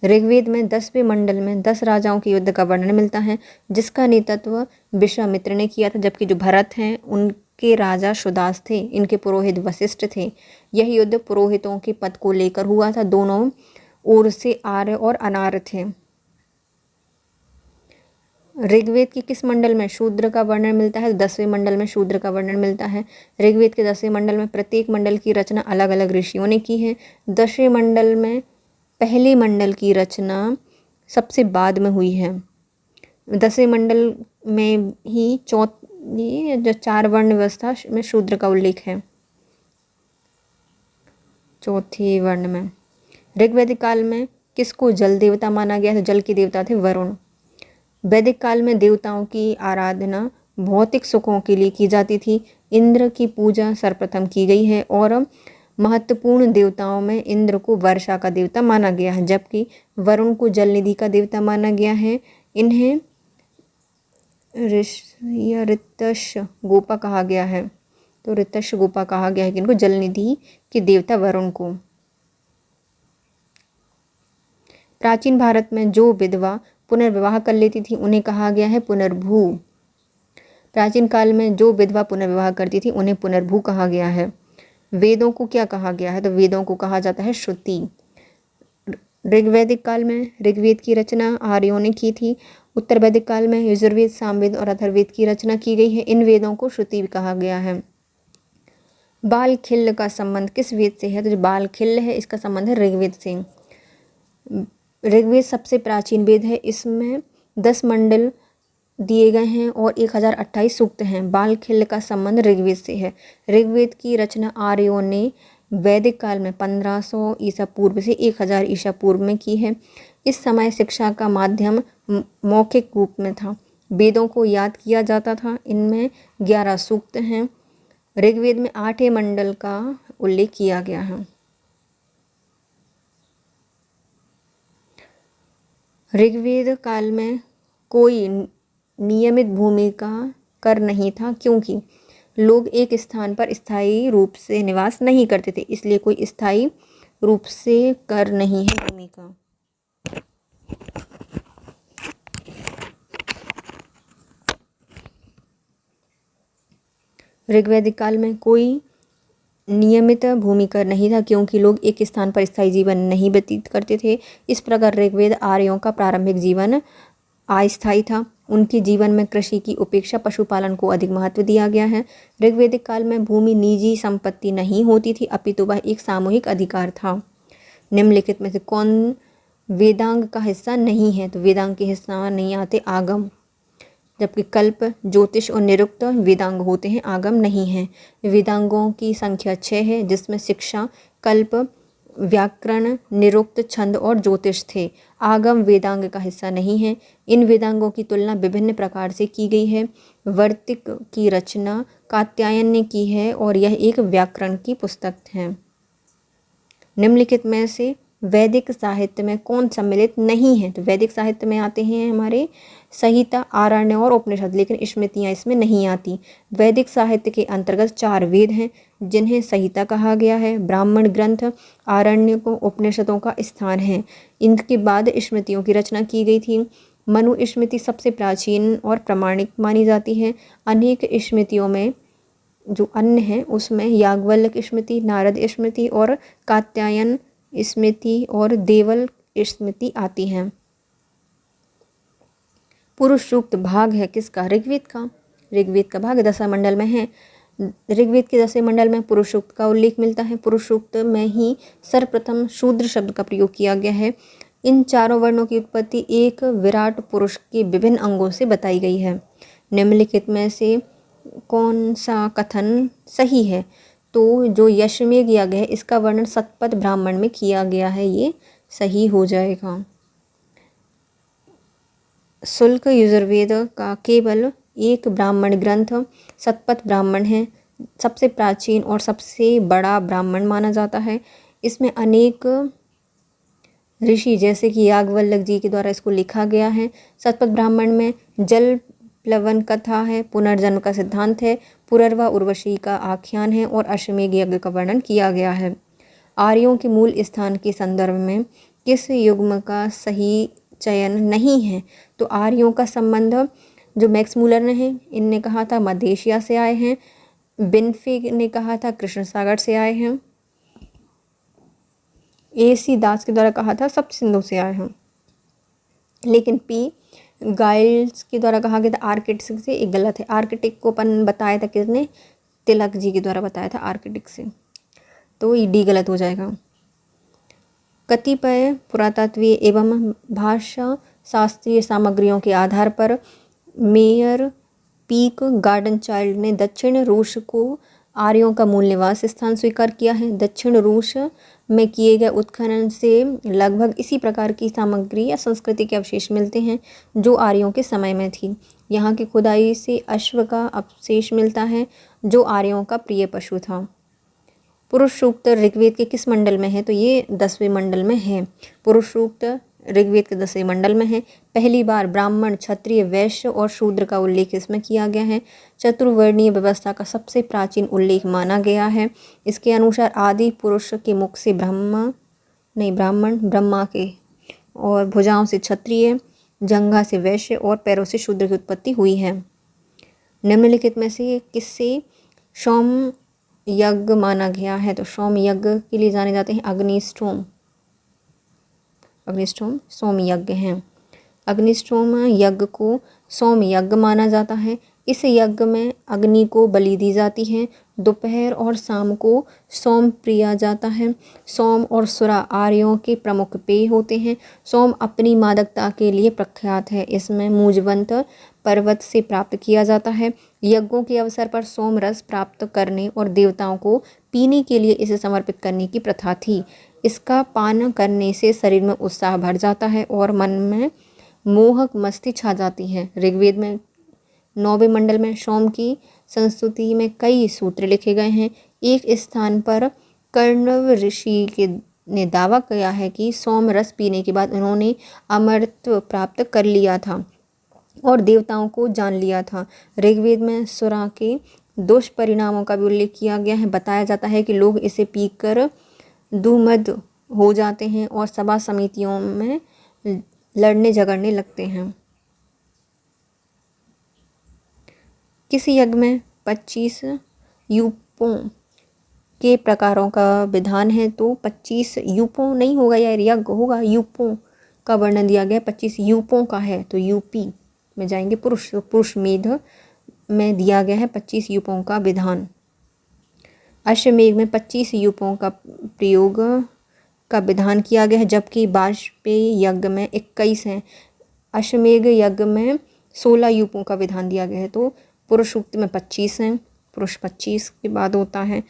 ऋग्वेद में 10वें मंडल में 10 राजाओं के युद्ध का वर्णन मिलता है, जिसका नेतृत्व विश्वामित्र ने किया था, जबकि जो भरत हैं उनके राजा सुदास थे, इनके पुरोहित वशिष्ठ थे। यह युद्ध पुरोहितों के पद को लेकर हुआ था। दोनों ओर से आर्य और अनार्य थे। ऋग्वेद के किस मंडल में शूद्र का वर्णन मिलता है? 10वें मंडल में शूद्र का वर्णन मिलता है। ऋग्वेद के 10वें मंडल में प्रत्येक मंडल की रचना अलग अलग ऋषियों ने की है। 10वें मंडल में पहले मंडल की रचना सबसे बाद में हुई है। 10वें मंडल में ही ये जो 4 वर्ण व्यवस्था में शूद्र का उल्लेख है। चौथे वर्ण में ऋग्वैदिक काल में किसको जल देवता माना गया? तो जल के देवता थे वरुण। वैदिक काल में देवताओं की आराधना भौतिक सुखों के लिए की जाती थी। इंद्र की पूजा सर्वप्रथम की गई है और महत्वपूर्ण देवताओं में इंद्र को वर्षा का देवता माना गया है, जबकि वरुण को जल निधि का देवता माना गया है। इन्हें ऋतश गोपा कहा गया है। तो ऋतश गोपा कहा गया है कि इनको जल निधि के देवता वरुण को। प्राचीन भारत में जो विधवा पुनर्विवाह कर लेती थी उन्हें कहा गया है पुनर्भू। प्राचीन काल में जो विधवा पुनर्विवाह करती थी उन्हें पुनर्भू कहा गया है। वेदों को क्या कहा गया है? तो वेदों को कहा जाता है श्रुति। ऋग्वैदिक काल में ऋग्वेद की रचना आर्यों ने की थी। उत्तर वैदिक काल में यजुर्वेद, सामवेद और अथर्ववेद की रचना की गई है। इन वेदों को श्रुति भी कहा गया है। बाल खिल्ल का संबंध किस वेद से है? तो जो बाल खिल्ल है इसका संबंध है ऋग्वेद से। ऋग्वेद सबसे प्राचीन वेद है। इसमें 10 मंडल दिए गए हैं और 1028 सूक्त हैं। बाल खिल्ल का संबंध ऋग्वेद से है। ऋग्वेद की रचना आर्यों ने वैदिक काल में 1500 ईसा पूर्व से 1000 ईसा पूर्व में की है। इस समय शिक्षा का माध्यम मौखिक रूप में था। वेदों को याद किया जाता था। इनमें 11 सूक्त हैं। ऋग्वेद में 8वें मंडल का उल्लेख किया गया है। ऋग्वेद काल में कोई नियमित भूमिका कर नहीं था, क्योंकि लोग एक स्थान पर स्थायी रूप से निवास नहीं करते थे, इसलिए कोई स्थायी रूप से कर नहीं है भूमिका। ऋग्वैदिक काल में कोई नियमित भूमिका नहीं था, क्योंकि लोग एक स्थान पर स्थायी जीवन नहीं व्यतीत करते थे। इस प्रकार ऋग्वेद आर्यों का प्रारंभिक जीवन अस्थायी था। उनके जीवन में कृषि की उपेक्षा पशुपालन को अधिक महत्व दिया गया है। ऋग्वैदिक काल में भूमि निजी संपत्ति नहीं होती थी, अपितु वह एक सामूहिक अधिकार था। निम्नलिखित में से कौन वेदांग का हिस्सा नहीं है? तो वेदांग के हिस्सा नहीं आते आगम, जबकि कल्प, ज्योतिष और निरुक्त वेदांग होते हैं, आगम नहीं है। वेदांगों की संख्या 6 है, जिसमें शिक्षा, कल्प, व्याकरण, निरुक्त, छंद और ज्योतिष थे। आगम वेदांग का हिस्सा नहीं है। इन वेदांगों की तुलना विभिन्न प्रकार से की गई है। वर्तिक की रचना कात्यायन ने की है और यह एक व्याकरण की पुस्तक है। निम्नलिखित में से वैदिक साहित्य में कौन सम्मिलित नहीं है? तो वैदिक साहित्य में आते हैं हमारे संहिता, आरण्य और उपनिषद, लेकिन स्मृतियाँ इसमें नहीं आती। वैदिक साहित्य के अंतर्गत 4 वेद हैं, जिन्हें संहिता कहा गया है। ब्राह्मण ग्रंथ, आरण्य को, उपनिषदों का स्थान है। इनके बाद स्मृतियों की रचना की गई थी। मनु स्मृति सबसे प्राचीन और प्रमाणिक मानी जाती है। अनेक स्मृतियों में जो अन्य हैं उसमें याज्ञवल्क्य स्मृति, नारद स्मृति और कात्यायन स्मृति और देवल स्मृति आती हैं। पुरुष सूक्त भाग है किसका? ऋग्वेद का। ऋग्वेद का भाग 10वें मंडल में है। ऋग्वेद के 10वें मंडल में पुरुष सूक्त का उल्लेख मिलता है। पुरुष सूक्त में ही सर्वप्रथम शूद्र शब्द का प्रयोग किया गया है। इन चारों वर्णों की उत्पत्ति एक विराट पुरुष के विभिन्न अंगों से बताई गई है। निम्नलिखित में से कौन सा कथन सही है? तो जो यश में किया गया है इसका वर्णन शतपथ ब्राह्मण में किया गया है, ये सही हो जाएगा। शुल्क यजुर्वेद का केवल एक ब्राह्मण ग्रंथ शतपथ ब्राह्मण है। सबसे प्राचीन और सबसे बड़ा ब्राह्मण माना जाता है। इसमें अनेक ऋषि जैसे कि याज्ञवल्क्य जी के द्वारा इसको लिखा गया है। शतपथ ब्राह्मण में जल प्लवन कथा है, पुनर्जन्म का सिद्धांत है, पुरर्वा उर्वशी का आख्यान है और अश्वमेध यज्ञ का वर्णन किया गया है। आर्यों के मूल स्थान के संदर्भ में किस युग्म का सही चयन नहीं है? तो आर्यों का संबंध जो मैक्स मूलर ने है, इनने कहा था मध्य एशिया से आए हैं। बिनफे ने कहा था कृष्ण सागर से आए हैं। AC दास के द्वारा कहा था सप्त सिंधु से आए हैं। लेकिन P गाइल्स के द्वारा कहा गया था आर्किटिक से, एक गलत है। आर्किटिक को अपन बताया था किसने, तिलक जी के द्वारा बताया था आर्किटिक से, तो ये डी गलत हो जाएगा। कतिपय पुरातत्वीय एवं भाषा शास्त्रीय सामग्रियों के आधार पर मेयर पीक गार्डन चाइल्ड ने दक्षिण रूस को आर्यों का मूल निवास स्थान स्वीकार किया है। दक्षिण रूस में किए गए उत्खनन से लगभग इसी प्रकार की सामग्री या संस्कृति के अवशेष मिलते हैं जो आर्यों के समय में थी। यहाँ की खुदाई से अश्व का अवशेष मिलता है जो आर्यों का प्रिय पशु था। पुरुष सूक्त ऋग्वेद के किस मंडल में है, तो ये 10वें मंडल में है। पुरुष सूक्त ऋग्वेद के 10वें मंडल में है। पहली बार ब्राह्मण, क्षत्रिय, वैश्य और शूद्र का उल्लेख इसमें किया गया है। चतुर्वर्णीय व्यवस्था का सबसे प्राचीन उल्लेख माना गया है। इसके अनुसार आदि पुरुष के मुख से ब्राह्मण, ब्रह्मा के, और भुजाओं से क्षत्रिय, जंघा से वैश्य और पैरों से शूद्र की उत्पत्ति हुई है। निम्नलिखित में से किससे सोम यज्ञ माना गया है, तो सोम यज्ञ के लिए जाने जाते हैं अग्निष्टोम सोम यज्ञ हैं। अग्निष्टोम यज्ञ को सोम यज्ञ माना जाता है। इस यज्ञ में अग्नि को बलि दी जाती है। दोपहर और शाम को सोम प्रिया जाता है। सोम और सुरा आर्यों के प्रमुख पेय होते हैं। सोम अपनी मादकता के लिए प्रख्यात है। इसमें मूजवंत पर्वत से प्राप्त किया जाता है। यज्ञों के अवसर पर सोम रस प्राप्त करने और देवताओं को पीने के लिए इसे समर्पित करने की प्रथा थी। इसका पान करने से शरीर में उत्साह भर जाता है और मन में मोहक मस्ती छा जाती है। ऋग्वेद में 9वें मंडल में सोम की संस्तुति में कई सूत्र लिखे गए हैं। एक स्थान पर कर्णव ऋषि ने दावा किया है कि सोम रस पीने के बाद उन्होंने अमरत्व प्राप्त कर लिया था और देवताओं को जान लिया था। ऋग्वेद में सुरा के दुष्परिणामों का भी उल्लेख किया गया है। बताया जाता है कि लोग इसे पीकर दुर्मद हो जाते हैं और सभा समितियों में लड़ने झगड़ने लगते हैं। किसी यज्ञ में 25 यूपों के प्रकारों का विधान है, तो 25 यूपों नहीं होगा यार, यज्ञ होगा। यूपों का वर्णन दिया गया 25 यूपों का है, तो यूपी में जाएंगे। पुरुष मेध में दिया गया है 25 यूपों का विधान। अश्वमेध में 25 यूपों का प्रयोग का विधान किया गया है, जबकि वाजपेयी यज्ञ में 21 हैं। अश्वमेध यज्ञ में 16 यूपों का विधान दिया गया है, तो पुरुष सूक्त में 25 हैं। पुरुष 25 के बाद होता है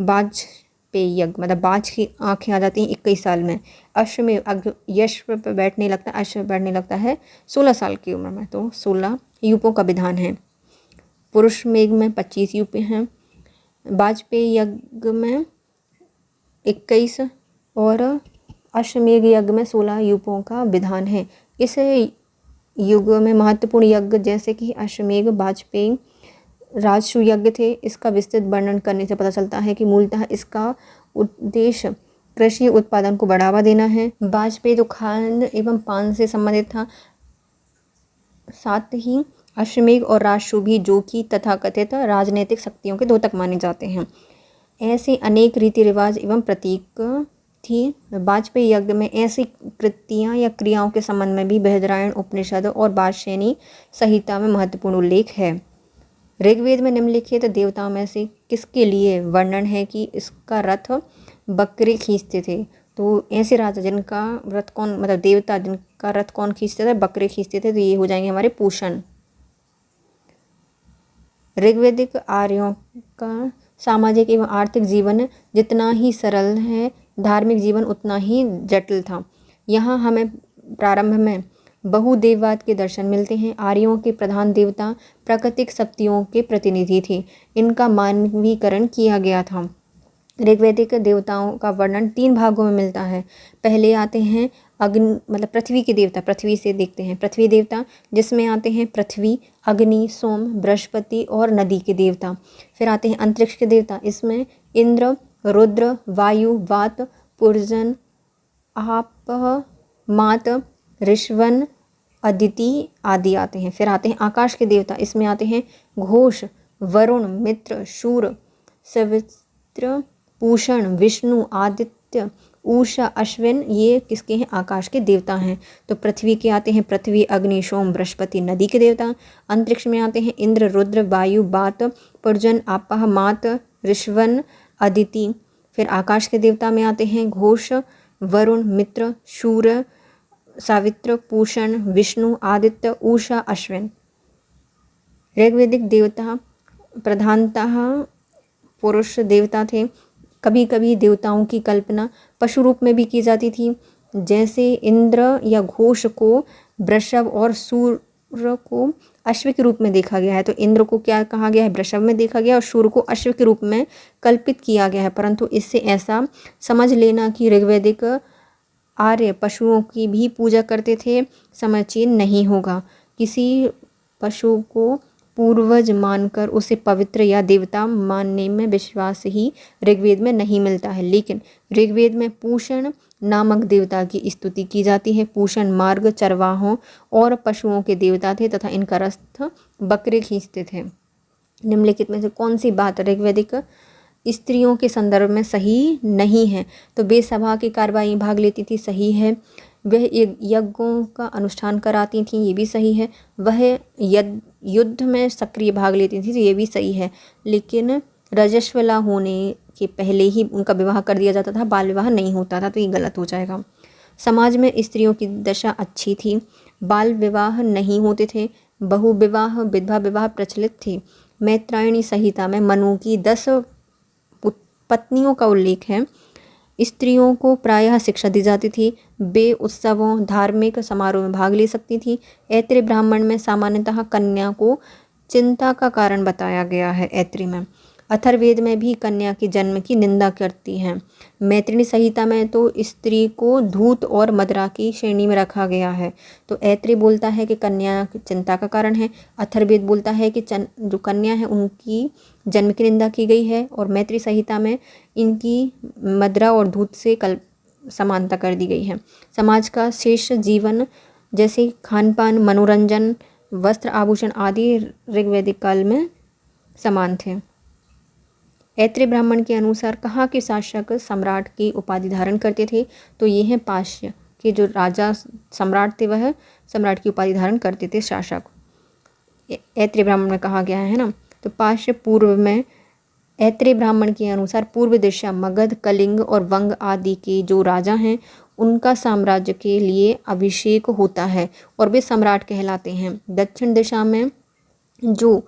वाजपेयी यज्ञ, मतलब बाज की आंखें आ जाती हैं 21 साल में। अश्वमेध यश्व पर बैठने लगता है, अश्व बैठने लगता है 16 साल की उम्र में, तो 16 यूपों का विधान है। पुरुष मेघ में 25 यूपे हैं। वाजपेयी यज्ञ में 21 और अश्वमेध यज्ञ में 16 यूपों का विधान है। इस युग में महत्वपूर्ण यज्ञ जैसे कि अश्वमेध, वाजपेयी, राजसूय यज्ञ थे। इसका विस्तृत वर्णन करने से पता चलता है कि मूलतः इसका उद्देश्य कृषि उत्पादन को बढ़ावा देना है। वाजपेयी तो खाद्य एवं पान से संबंधित था, साथ ही अश्वमेध और राजसूय भी, जो कि तथाकथित राजनीतिक शक्तियों के द्योतक माने जाते हैं। ऐसे अनेक रीति रिवाज एवं प्रतीक थी। वाजपेयी यज्ञ में ऐसी कृतियाँ या क्रियाओं के संबंध में भी बृहदारण्यक उपनिषद और वाजसेनी संहिता में महत्वपूर्ण उल्लेख है। ऋग्वेद में निम्नलिखित देवताओं में से किसके लिए वर्णन है कि इसका रथ बकरे खींचते थे, तो ऐसे राजा जिनका रथ मतलब देवता जिनका रथ कौन खींचते थे, बकरे खींचते थे, तो ये हो जाएंगे हमारे पूषण। ऋग्वैदिक आर्यों का सामाजिक एवं आर्थिक जीवन जितना ही सरल है, धार्मिक जीवन उतना ही जटिल था। यहाँ हमें प्रारंभ में बहुदेववाद के दर्शन मिलते हैं। आर्यों के प्रधान देवता प्राकृतिक शक्तियों के प्रतिनिधि थे। इनका मानवीकरण किया गया था। ऋग्वैदिक देवताओं का वर्णन 3 भागों में मिलता है। पहले आते हैं अग्नि, मतलब पृथ्वी के देवता। पृथ्वी से देखते हैं पृथ्वी देवता, जिसमें आते हैं पृथ्वी, अग्नि, सोम, बृहस्पति और नदी के देवता। फिर आते हैं अंतरिक्ष के देवता। इसमें इंद्र, रुद्र, वायु, वात, पुर्जन, आप, मात, ऋषवन, अदिति आदि आते हैं। फिर आते हैं आकाश के देवता। इसमें आते हैं घोष, वरुण, मित्र, शूर, सवित्र, पूषण, विष्णु, आदित्य, उषा अश्विन ये किसके हैं, आकाश के देवता हैं। तो पृथ्वी के आते हैं पृथ्वी, अग्नि, सोम, बृहस्पति नदी के देवता। अंतरिक्ष में आते हैं इंद्र, रुद्र, वायु, बात, पुर्जन, आपह, मात, ऋषवन, अदिति। फिर आकाश के देवता में आते हैं घोष, वरुण, मित्र, सूर्य, सावित्र, पूषण, विष्णु, आदित्य, उषा, अश्विन। ऋग्वेदिक देवता प्रधानतः पुरुष देवता थे। कभी कभी देवताओं की कल्पना पशु रूप में भी की जाती थी, जैसे इंद्र या घोष को वृषभ और सूर्य को अश्व के रूप में देखा गया है। तो इंद्र को क्या कहा गया है, वृषभ में देखा गया, और सूर्य को अश्व के रूप में कल्पित किया गया है। परंतु इससे ऐसा समझ लेना कि ऋग्वेदिक आर्य पशुओं की भी पूजा करते थे, समीचीन नहीं होगा। किसी पशु को पूर्वज मानकर उसे पवित्र या देवता मानने में विश्वास ही ऋग्वेद में नहीं मिलता है। लेकिन ऋग्वेद में पूषण नामक देवता की स्तुति की जाती है। पूषण मार्ग, चरवाहों और पशुओं के देवता थे तथा इनका रथ बकरे खींचते थे। निम्नलिखित में से कौन सी बात ऋग्वेदिक स्त्रियों के संदर्भ में सही नहीं है? तो वे सभा की कार्रवाई में भाग लेती थी, सही है। वह यज्ञों का अनुष्ठान कराती थीं, ये भी सही है। वह युद्ध में सक्रिय भाग लेती थी, तो ये भी सही है। लेकिन रजस्वला होने के पहले ही उनका विवाह कर दिया जाता था, बाल विवाह नहीं होता था, तो ये गलत हो जाएगा। समाज में स्त्रियों की दशा अच्छी थी, बाल विवाह नहीं होते थे, बहु विवाह, विधवा विवाह प्रचलित थी। मैत्रायणी संहिता में मनु की 10 पत्नियों का उल्लेख है। स्त्रियों को प्रायः शिक्षा दी जाती थी, वे उत्सवों, धार्मिक समारोह में भाग ले सकती थी। ऐत्रेय ब्राह्मण में सामान्यतः कन्या को चिंता का कारण बताया गया है। ऐत्रेय में, अथर्ववेद में भी कन्या के जन्म की निंदा करती हैं। मैत्रेयी संहिता में तो स्त्री को धूत और मदरा की श्रेणी में रखा गया है। तो ऐत्रेय बोलता है कि कन्या चिंता का कारण है, अथर्ववेद बोलता है कि जो कन्या है उनकी जन्म की निंदा की गई है, और मैत्रेयी संहिता में इनकी मदरा और धूत से समानता कर दी गई है। समाज का शेष जीवन जैसे खान पान, मनोरंजन, वस्त्र, आभूषण आदि ऋग्वैदिक काल में समान थे। ऐत्रेय ब्राह्मण के अनुसार कहाँ के शासक सम्राट की उपाधि धारण करते थे? तो ये हैं पाश्य के जो राजा सम्राट थे, वह सम्राट की उपाधि धारण करते थे, शासक। ऐत्रेय ब्राह्मण में कहा गया है ना। तो पाश्य पूर्व में ऐत्रेय ब्राह्मण के अनुसार पूर्व दिशा मगध, कलिंग और वंग आदि के जो राजा हैं उनका साम्राज्य के लिए अभिषेक होता है और वे सम्राट कहलाते हैं। दक्षिण दिशा में जो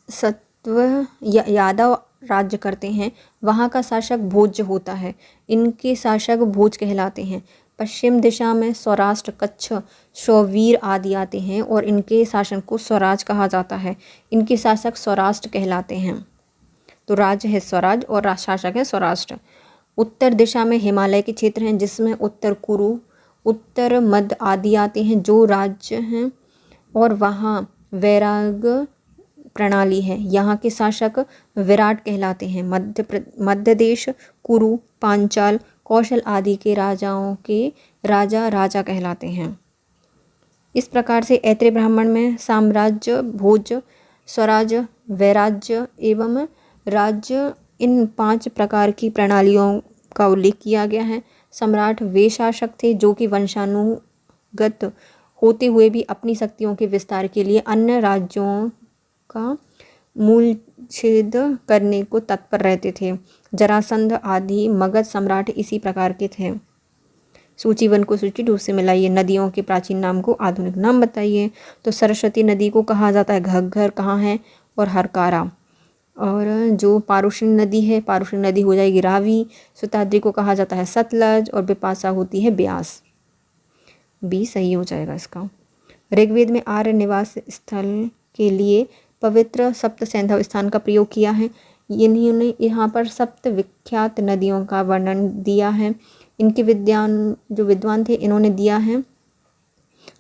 सत्व यादव राज्य करते हैं वहाँ का शासक भोज्य होता है, इनके शासक भोज कहलाते हैं। पश्चिम दिशा में सौराष्ट्र, कच्छ, शौवीर आदि आते हैं और इनके शासन को स्वराज कहा जाता है, इनके शासक सौराष्ट्र कहलाते हैं। तो राज्य है स्वराज और शासक है सौराष्ट्र। उत्तर दिशा में हिमालय के क्षेत्र हैं जिसमें उत्तर कुरु, उत्तर मध्य आदि आते हैं जो राज्य हैं, और वहाँ वैराग प्रणाली है, यहाँ के शासक विराट कहलाते हैं। मध्य देश, कुरु, पांचाल, कौशल आदि के राजाओं के राजा राजा कहलाते हैं। इस प्रकार से ऐत्रेय ब्राह्मण में साम्राज्य, भोज, स्वराज्य, वैराज्य एवं राज्य, इन 5 प्रकार की प्रणालियों का उल्लेख किया गया है। सम्राट वे शासक थे जो कि वंशानुगत होते हुए भी अपनी शक्तियों के विस्तार के लिए अन्य राज्यों का मूलच्छेद करने को तत्पर रहते थे। जरासंध आदि मगध सम्राट इसी प्रकार के थे। सूची 1 को सूची 2 से मिलाइए। नदियों के प्राचीन नाम को आधुनिक नाम बताइए। तो सरस्वती नदी को कहा जाता है घग्गर, कहाँ है, और हरकारा। और जो पारुषणी नदी है, पारुषणी नदी हो जाएगी रावी। सुताद्री को कहा जाता है सतलज, और बिपाशा होती है ब्यास। बी सही हो जाएगा इसका। ऋग्वेद में आर्य निवास स्थल के लिए पवित्र सप्त सैंधव स्थान का प्रयोग किया है। इन्होंने यहाँ पर सप्त विख्यात नदियों का वर्णन दिया है। इनके विद्वान थे इन्होंने दिया है,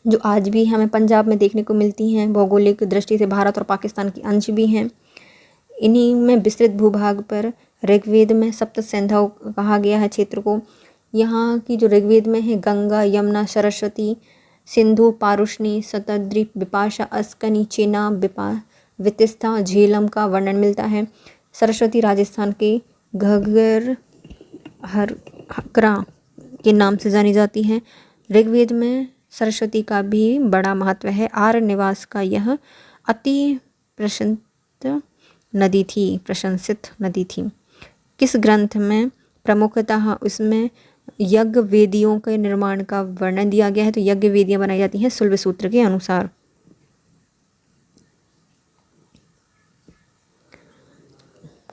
जो आज भी हमें पंजाब में देखने को मिलती हैं। भौगोलिक दृष्टि से भारत और पाकिस्तान के अंश भी हैं। इन्हीं में विस्तृत भूभाग पर ऋग्वेद में सप्त सैंधव कहा गया है क्षेत्र को। यहाँ की जो ऋग्वेद में है गंगा, यमुना, सरस्वती, सिंधु, पारुष्णी, शतद्री, बिपाशा, अस्कनी, चेना, वितिस्ता, झेलम का वर्णन मिलता है। सरस्वती राजस्थान के घग्गर, हरकरा के नाम से जानी जाती है। ऋग्वेद में सरस्वती का भी बड़ा महत्व है। आर्य निवास का यह अति प्रशंसित नदी थी। किस ग्रंथ में प्रमुखतः उसमें यज्ञ वेदियों के निर्माण का वर्णन दिया गया है? तो यज्ञ वेदियां बनाई जाती हैं शुल्ब सूत्र के अनुसार।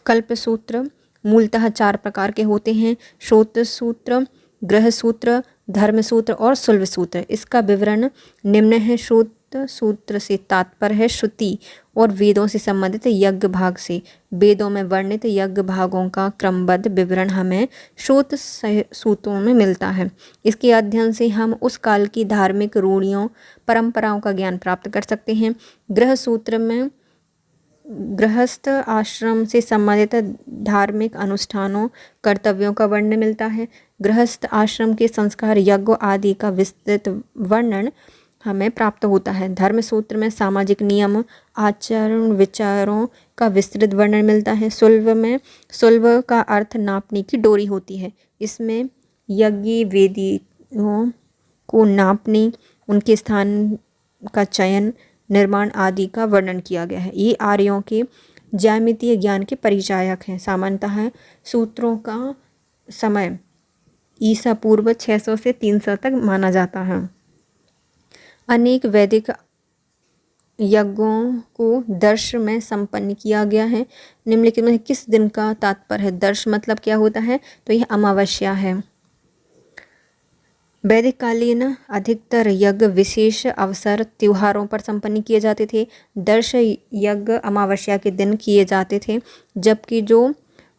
कल्प सूत्र मूलतः 4 प्रकार के होते हैं: श्रोत सूत्र, ग्रह सूत्र, धर्म सूत्र और शुल्ब सूत्र। इसका विवरण निम्न है। श्रोत सूत्र से तात्पर्य है श्रुति और वेदों से संबंधित यज्ञ भाग से। वेदों में वर्णित यज्ञ भागों का क्रमबद्ध विवरण हमें श्रोत सूत्रों में मिलता है। इसके अध्ययन से हम उस काल की धार्मिक रूढ़ियों, परंपराओं का ज्ञान प्राप्त कर सकते हैं। ग्रह सूत्र में गृहस्थ आश्रम से संबंधित धार्मिक अनुष्ठानों, कर्तव्यों का वर्णन मिलता है। गृहस्थ आश्रम के संस्कार, यज्ञ आदि का विस्तृत वर्णन हमें प्राप्त होता है। धर्म सूत्र में सामाजिक नियम, आचरण, विचारों का विस्तृत वर्णन मिलता है। शुल्ब में शुल्ब का अर्थ नापने की डोरी होती है। इसमें यज्ञ वेदियों को नापने, उनके स्थान का चयन, निर्माण आदि का वर्णन किया गया है। ये आर्यों के ज्यामितीय ज्ञान के परिचायक हैं। सामान्यतः सूत्रों का समय ईसा पूर्व 600 से 300 तक माना जाता है। अनेक वैदिक यज्ञों को दर्श में संपन्न किया गया है। निम्नलिखित में किस दिन का तात्पर्य है? दर्श मतलब क्या होता है? तो यह अमावस्या है। वैदिक कालीन अधिकतर यज्ञ विशेष अवसर, त्योहारों पर संपन्न किए जाते थे। दर्श यज्ञ अमावस्या के दिन किए जाते थे, जबकि जो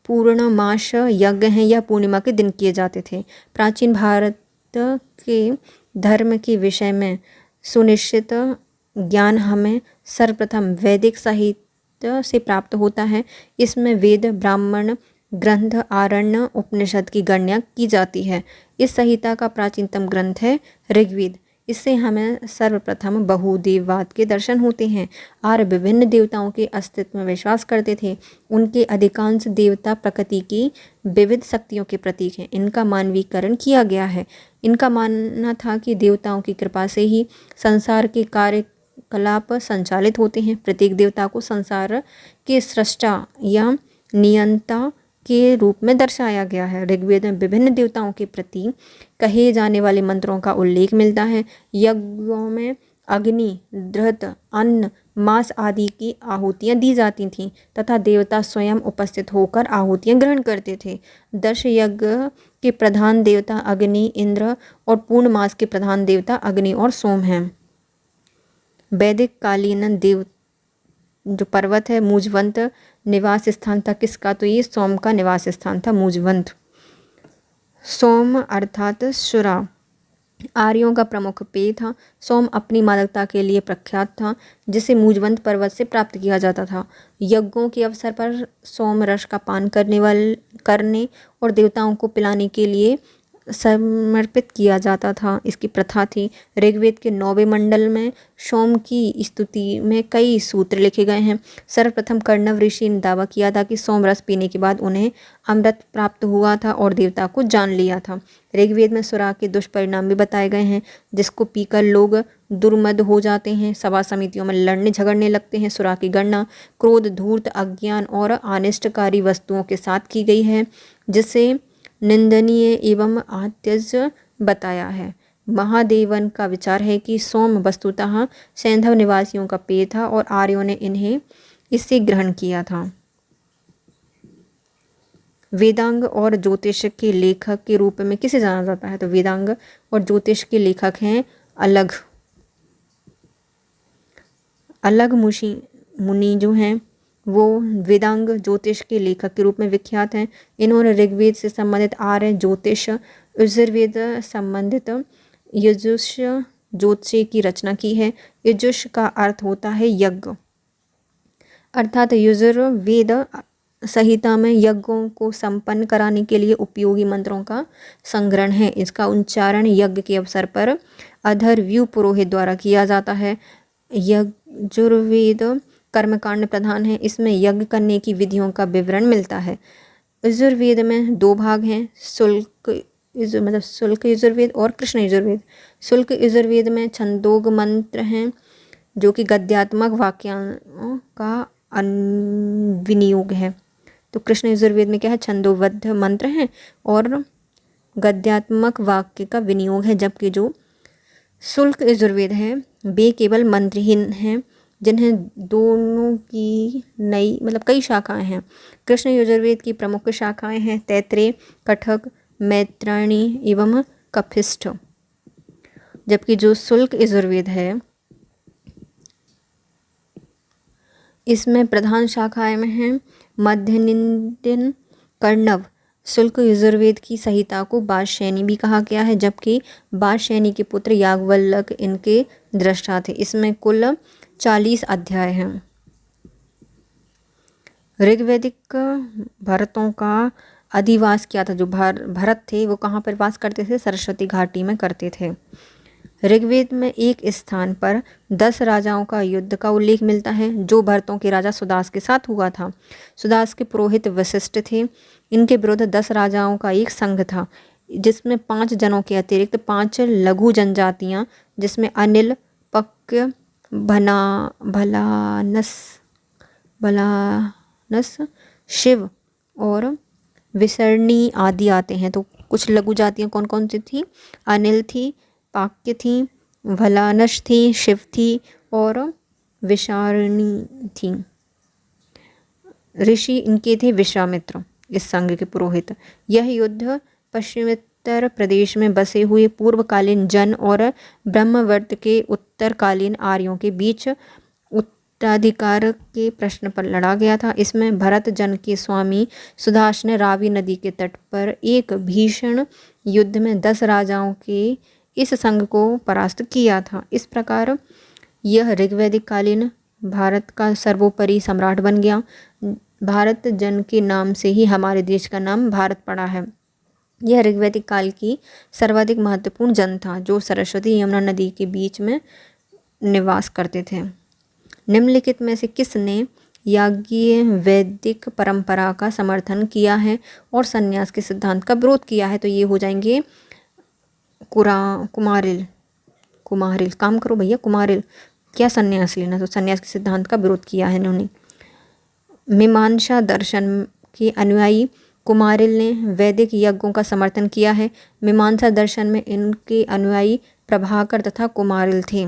पूर्णमास यज्ञ हैं यह पूर्णिमा के दिन किए जाते थे। प्राचीन भारत के धर्म के विषय में सुनिश्चित ज्ञान हमें सर्वप्रथम वैदिक साहित्य से प्राप्त होता है। इसमें वेद, ब्राह्मण ग्रंथ, आरण्य, उपनिषद की गणना की जाती है। इस संहिता का प्राचीनतम ग्रंथ है ऋग्वेद। इससे हमें सर्वप्रथम बहुदेववाद के दर्शन होते हैं। आर्य विभिन्न देवताओं के अस्तित्व में विश्वास करते थे। उनके अधिकांश देवता प्रकृति की विविध शक्तियों के प्रतीक हैं। इनका मानवीकरण किया गया है। इनका मानना था कि देवताओं की कृपा से ही संसार के कार्यकलाप संचालित होते हैं। प्रत्येक देवता को संसार के सृष्टा या नियंता के रूप में दर्शाया गया है। ऋग्वेद में विभिन्न देवताओं के प्रति कहे जाने वाले मंत्रों का उल्लेख मिलता है। यज्ञों में अग्नि, धृत, अन्न, मांस आदि की आहुतियाँ दी जाती थीं तथा देवता स्वयं उपस्थित होकर आहुतियाँ ग्रहण करते थे। दश यज्ञ के प्रधान देवता अग्नि, इंद्र और पूर्णमास के प्रधान देवता अग्नि और सोम हैं। वैदिक कालीन देव जो पर्वत है मूजवंत निवास स्थान था किसका? तो ये सोम का निवास स्थान था मूजवंत। सोम अर्थात शुरा आर्यों का प्रमुख पेय था। सोम अपनी मादकता के लिए प्रख्यात था, जिसे मूजवंत पर्वत से प्राप्त किया जाता था। यज्ञों के अवसर पर सोम रस का पान करने और देवताओं को पिलाने के लिए समर्पित किया जाता था। इसकी प्रथा थी। ऋग्वेद के 9वें मंडल में सोम की स्तुति में कई सूत्र लिखे गए हैं। सर्वप्रथम कर्णव ऋषि ने दावा किया था कि सोम रस पीने के बाद उन्हें अमृत प्राप्त हुआ था और देवता को जान लिया था। ऋग्वेद में सुरा के दुष्परिणाम भी बताए गए हैं, जिसको पीकर लोग दुर्मद हो जाते हैं, सभा समितियों में लड़ने झगड़ने लगते हैं। सुरा की गणना क्रोध, धूर्त, अज्ञान और अनिष्टकारी वस्तुओं के साथ की गई है, जिसे निंदनीय एवं आत्यज बताया है। महादेवन का विचार है कि सोम वस्तुतः सैंधव निवासियों का पेय था और आर्यों ने इन्हें इससे ग्रहण किया था। वेदांग और ज्योतिष के लेखक के रूप में किसे जाना जाता है? तो वेदांग और ज्योतिष के लेखक हैं अलग मुनि जो हैं वो वेदांग ज्योतिष के लेखक के रूप में विख्यात हैं। इन्होंने ऋग्वेद से संबंधित आर्य ज्योतिष, यजुर्वेद संबंधित यजुष ज्योतिष की रचना की है। यजुष का अर्थ होता है यज्ञ, अर्थात यजुर्वेद संहिता में यज्ञों को संपन्न कराने के लिए उपयोगी मंत्रों का संग्रहण है। इसका उच्चारण यज्ञ के अवसर पर अधर्व्यू पुरोहित द्वारा किया जाता है। यजुर्वेद कर्मकांड प्रधान है। इसमें यज्ञ करने की विधियों का विवरण मिलता है। यजुर्वेद में 2 भाग हैं, शुल्क मतलब शुल्क यजुर्वेद और कृष्ण यजुर्वेद। शुल्क यजुर्वेद में छंदोग मंत्र हैं जो कि गद्यात्मक वाक्यों का विनियोग है। तो कृष्ण यजुर्वेद में क्या है, छंदोबद्ध मंत्र हैं और गद्यात्मक वाक्य का विनियोग है, जबकि जो शुल्क यजुर्वेद है वे केवल मंत्रहीन हैं जिन्हें दोनों की नई मतलब कई शाखाएं हैं। कृष्ण यजुर्वेद की प्रमुख शाखाएं हैं तैत्रेय, कठक, मैत्रायणी एवं कपिष्ठ, जबकि जो शुल्क यजुर्वेद है इसमें प्रधान शाखाएं में हैं मध्यनिंदन, कर्णव। शुल्क यजुर्वेद की संहिता को बादशैनी भी कहा गया है, जबकि बादशैनी के पुत्र याज्ञवल्क्य इनके दृष्टा थे। इसमें कुल 40 अध्याय हैं। ऋग्वैदिक भरतों का अधिवास क्या था, जो भरत थे वो कहाँ पर वास करते थे, सरस्वती घाटी में करते थे। ऋग्वेद में एक स्थान पर 10 राजाओं का युद्ध का उल्लेख मिलता है जो भरतों के राजा सुदास के साथ हुआ था। सुदास के पुरोहित वशिष्ठ थे। इनके विरुद्ध 10 राजाओं का एक संघ था जिसमें 5 जनों के अतिरिक्त 5 लघु जनजातियां जिसमें अनिल, पक्य, भलानस, शिव और विसरणी आदि आते हैं। तो कुछ लघु जातियां कौन कौन सी थी, अनिल थी, पाक्य थी, भलानश थी, शिव थी और विशारणी थी। ऋषि इनके थे विश्वामित्र, इस संघ के पुरोहित। यह युद्ध पश्चिमोत्तर प्रदेश में बसे हुए पूर्वकालीन जन और ब्रह्मवर्त के उत्तरकालीन आर्यों के बीच उत्तराधिकार के प्रश्न पर लड़ा गया था। इसमें भरत जन के स्वामी सुदास ने रावी नदी के तट पर एक भीषण युद्ध में 10 राजाओं के इस संघ को परास्त किया था। इस प्रकार यह ऋग्वैदिक कालीन भारत का सर्वोपरि सम्राट बन गया। भारत जन के नाम से ही हमारे देश का नाम भारत पड़ा है। यह ऋग्वैदिक काल की सर्वाधिक महत्वपूर्ण जन था जो सरस्वती यमुना नदी के बीच में निवास करते थे। निम्नलिखित में से किसने याज्ञीय वैदिक परंपरा का समर्थन किया है और संन्यास के सिद्धांत का विरोध किया है, तो ये हो जाएंगे कुमारिल। काम करो भैया, कुमारिल। क्या संन्यास लेना, तो संन्यास के सिद्धांत का विरोध किया है इन्होंने। मीमांसा दर्शन के अनुयायी कुमारिल ने वैदिक यज्ञों का समर्थन किया है। मीमांसा दर्शन में इनके अनुयायी प्रभाकर तथा कुमारिल थे।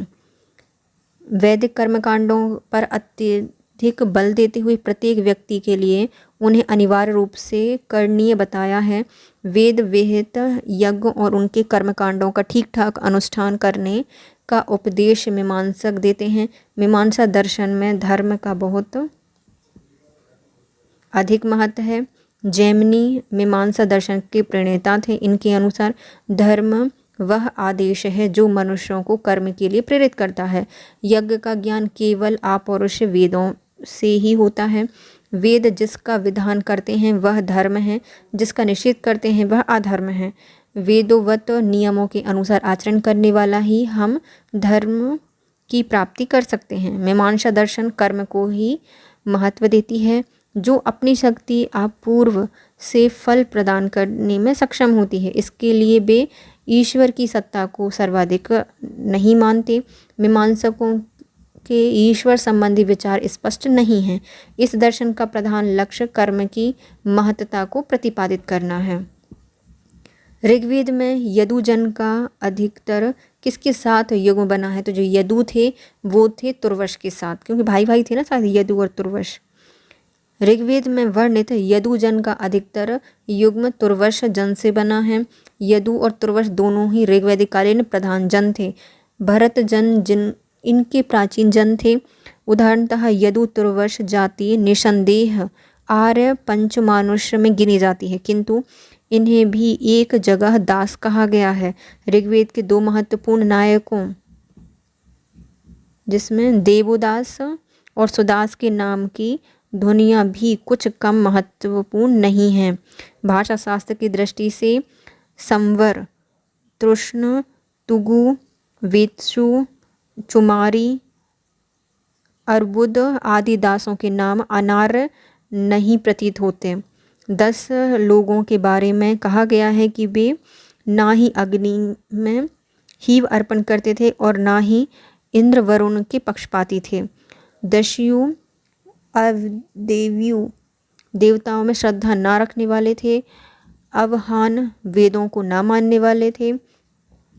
वैदिक कर्मकांडों पर अत्यधिक बल देते हुए प्रत्येक व्यक्ति के लिए उन्हें अनिवार्य रूप से करणीय बताया है। वेद विहित यज्ञ और उनके कर्मकांडों का ठीक ठाक अनुष्ठान करने का उपदेश मीमांसक देते हैं। मीमांसा दर्शन में धर्म का बहुत अधिक महत्व है। जैमिनी मीमांसा दर्शन के प्रणेता थे। इनके अनुसार धर्म वह आदेश है जो मनुष्यों को कर्म के लिए प्रेरित करता है। यज्ञ का ज्ञान केवल अपौरुष वेदों से ही होता है। वेद जिसका विधान करते हैं वह धर्म है, जिसका निषेध करते हैं वह अधर्म है। वेदोवत नियमों के अनुसार आचरण करने वाला ही हम धर्म की प्राप्ति कर सकते हैं। मीमांसा दर्शन कर्म को ही महत्व देती है जो अपनी शक्ति अपूर्व से फल प्रदान करने में सक्षम होती है। इसके लिए वे ईश्वर की सत्ता को सर्वाधिक नहीं मानते। मीमांसकों के ईश्वर संबंधी विचार स्पष्ट नहीं हैं। इस दर्शन का प्रधान लक्ष्य कर्म की महत्ता को प्रतिपादित करना है। ऋग्वेद में यदुजन का अधिकतर किसके साथ युग्म बना है, तो जो यदु थे वो थे तुर्वश के साथ, क्योंकि भाई भाई थे ना साथ, यदु और तुर्वश। ऋग्वेद में वर्णित यदुजन का अधिकतर युग्म तुर्वश जन से बना है। यदु और तुर्वश दोनों ही ऋग्वैदिक कालीन प्रधान जन थे। भरत जन जिन इनके प्राचीन जन थे। उदाहरणतः यदु तुर्वश जाति निसंदेह आर्य पंचमानुष्य में गिनी जाती है, किंतु इन्हें भी एक जगह दास कहा गया है। ऋग्वेद के 2 महत्वपूर्ण नायकों जिसमें देवोदास और सुदास के नाम की ध्वनियाँ भी कुछ कम महत्वपूर्ण नहीं हैं। भाषा शास्त्र की दृष्टि से संवर, तृष्ण, तुगु, वेत्सु, चुमारी, अर्बुद आदि दासों के नाम अनार्य नहीं प्रतीत होते। 10 लोगों के बारे में कहा गया है कि वे ना ही अग्नि में हीव अर्पण करते थे और ना ही इंद्र वरुण के पक्षपाती थे। दस्यु अवदेव्यु देवताओं में श्रद्धा ना रखने वाले थे। अवहान वेदों को ना मानने वाले थे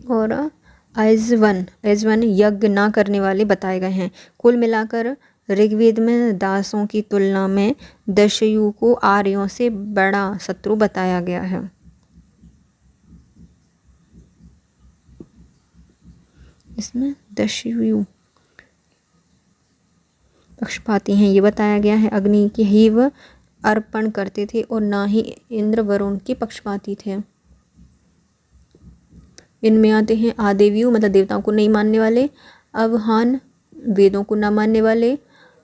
और ऐजवन यज्ञ ना करने वाले बताए गए हैं। कुल मिलाकर ऋग्वेद में दासों की तुलना में दस्यु को आर्यों से बड़ा शत्रु बताया गया है। इसमें दस्यु पक्षपाती हैं ये बताया गया है। अग्नि की हीव अर्पण करते थे और ना ही इंद्र वरुण के पक्षपाती थे। इनमें आते हैं आदेव्यु मतलब देवताओं को नहीं मानने वाले, अवहान वेदों को ना मानने वाले,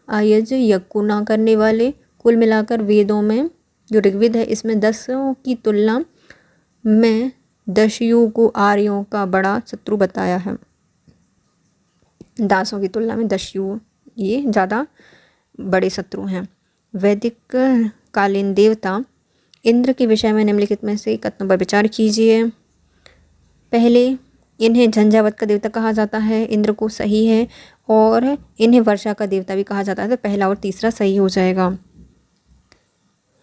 आयज यज्ञ को ना करने वाले। कुल मिलाकर वेदों में जो ऋग्वेद है इसमें 10 की तुलना में दस्यु को आर्यों का बड़ा शत्रु बताया है। दासों की तुलना में दस्यु ये ज़्यादा बड़े शत्रु हैं। वैदिक कालीन देवता इंद्र के विषय में निम्नलिखित में से कथनों पर विचार कीजिए। पहले इन्हें झंझावत का देवता कहा जाता है, इंद्र को सही है, और इन्हें वर्षा का देवता भी कहा जाता है, तो पहला और तीसरा सही हो जाएगा।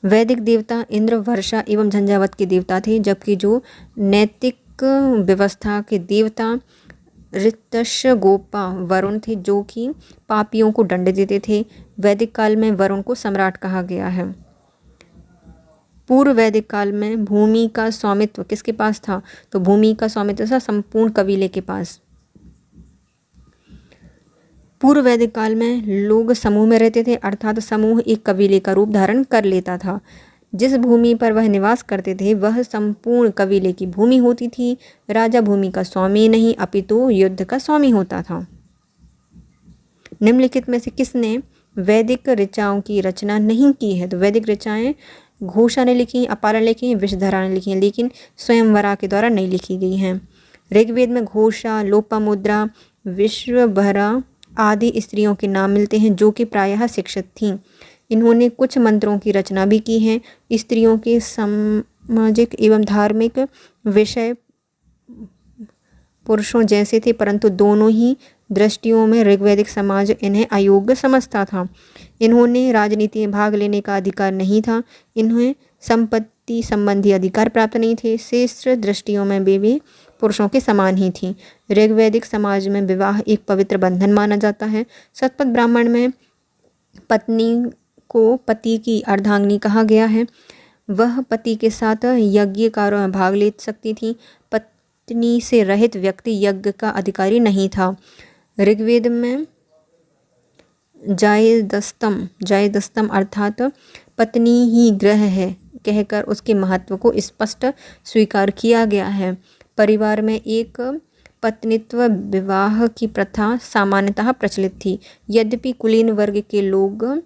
वैदिक देवता इंद्र, वर्षा एवं झंझावत के देवता थे, जबकि जो नैतिक व्यवस्था के देवता ऋतस्य गोपा वरुण थे, जो कि पापियों को दंड देते थे। वैदिक काल में वरुण को सम्राट कहा गया है। पूर्व वैदिक काल में भूमि का स्वामित्व किसके पास था? तो भूमि का स्वामित्व था संपूर्ण कबीले के पास। पूर्व वैदिक काल में लोग समूह में रहते थे, अर्थात समूह एक कबीले का रूप धारण कर लेता था। जिस भूमि पर वह निवास करते थे वह संपूर्ण कबीले की भूमि होती थी। राजा भूमि का स्वामी नहीं अपितु युद्ध का स्वामी होता था। निम्नलिखित में से किसने वैदिक ऋचाओं की रचना नहीं की है? तो वैदिक ऋचाएं घोषा ने लिखी, अपारा ने लिखी, विषधरा ने लिखी हैं, लेकिन स्वयंवरा के द्वारा नहीं लिखी गई हैं। ऋग्वेद में घोषा, लोपामुद्रा, विश्वभरा आदि स्त्रियों के नाम मिलते हैं जो कि प्रायः शिक्षित थीं। इन्होंने कुछ मंत्रों की रचना भी की है। स्त्रियों के सामाजिक एवं धार्मिक विषय पुरुषों जैसे थे, परंतु दोनों ही दृष्टियों में ऋग्वैदिक समाज इन्हें अयोग्य समझता था। इन्होंने राजनीति में भाग लेने का अधिकार नहीं था। इन्हें संपत्ति संबंधी अधिकार प्राप्त नहीं थे। श्रेष्ठ दृष्टियों में वे भी पुरुषों के समान ही थीं। ऋग्वैदिक समाज में विवाह एक पवित्र बंधन माना जाता है। शतपथ ब्राह्मण में पत्नी को पति की अर्धांगिनी कहा गया है। वह पति के साथ यज्ञ कार्यों में भाग ले सकती थी। पत्नी से रहित व्यक्ति यज्ञ का अधिकारी नहीं था। ऋग्वेद में जायदस्तम अर्थात पत्नी ही ग्रह है कहकर उसके महत्व को स्पष्ट स्वीकार किया गया है। परिवार में एक पत्नीत्व विवाह की प्रथा सामान्यतः प्रचलित थी। यद्यपि कुलीन वर्ग के लोग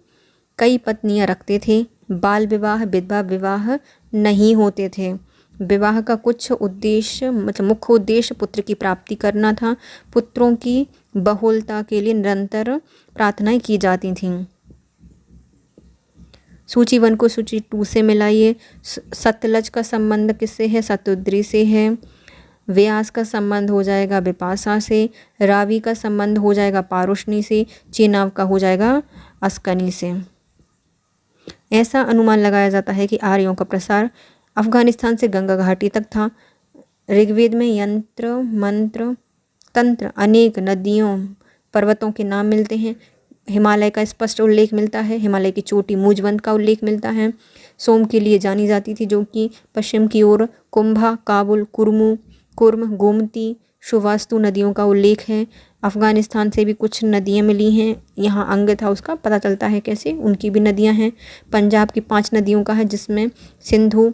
कई पत्नियां रखते थे, बाल विवाह विधवा विवाह नहीं होते थे। विवाह का कुछ उद्देश्य मतलब मुख्य उद्देश्य पुत्र की प्राप्ति करना था। पुत्रों की बहुलता के लिए निरंतर प्रार्थनाएं की जाती थीं। सूची 1 को सूची 2 से मिलाइए। सतलज का संबंध किससे है? शतुद्री से है। व्यास का संबंध हो जाएगा विपाशा से। रावी का संबंध हो जाएगा पारुष्णी से। चेनाब का हो जाएगा अस्कनी से। ऐसा अनुमान लगाया जाता है कि आर्यों का प्रसार अफगानिस्तान से गंगा घाटी तक था। ऋग्वेद में यंत्र मंत्र तंत्र अनेक नदियों पर्वतों के नाम मिलते हैं। हिमालय का स्पष्ट उल्लेख मिलता है। हिमालय की चोटी मूजवंत का उल्लेख मिलता है। सोम के लिए जानी जाती थी जो कि पश्चिम की ओर कुंभा, काबुल, कुर्म, गोमती, सुवास्तु नदियों का उल्लेख है। अफ़गानिस्तान से भी कुछ नदियाँ मिली हैं। यहाँ अंग था उसका पता चलता है कैसे, उनकी भी नदियाँ हैं। पंजाब की 5 नदियों का है जिसमें सिंधु,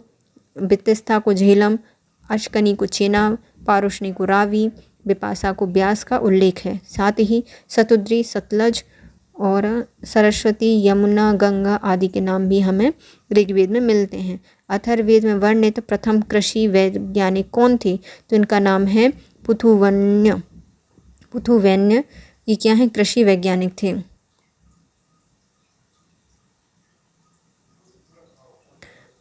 बित्तिस्ता को झेलम, अशकनी को चेनाब, पारुष्णी को रावी, बिपाशा को ब्यास का उल्लेख है। साथ ही शतुद्री, सतलज और सरस्वती, यमुना, गंगा आदि के नाम भी हमें ऋग्वेद में मिलते हैं। अथर्ववेद में वर्णित प्रथम कृषि वैज्ञानिक कौन थे? तो इनका नाम है पृथुवैन्य। ये क्या है? कृषि वैज्ञानिक थे।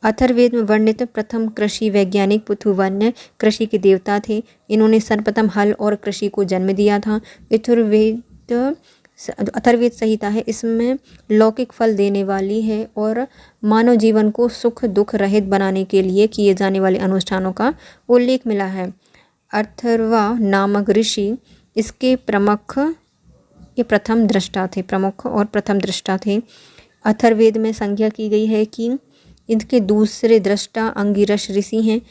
अथर्ववेद में वर्णित प्रथम कृषि वैज्ञानिक पृथुवन्य कृषि के देवता थे। इन्होंने सर्वप्रथम हल और कृषि को जन्म दिया था। अथर्ववेद संहिता है, इसमें लौकिक फल देने वाली है और मानव जीवन को सुख दुख रहित बनाने के लिए किए जाने वाले अनुष्ठानों का उल्लेख मिला है। अथर्वा नामक ऋषि इसके प्रथम दृष्टा थे, प्रमुख और प्रथम दृष्टा थे। अथर्ववेद में संज्ञा की गई है कि इनके दूसरे दृष्टा अंगिरस ऋषि हैं।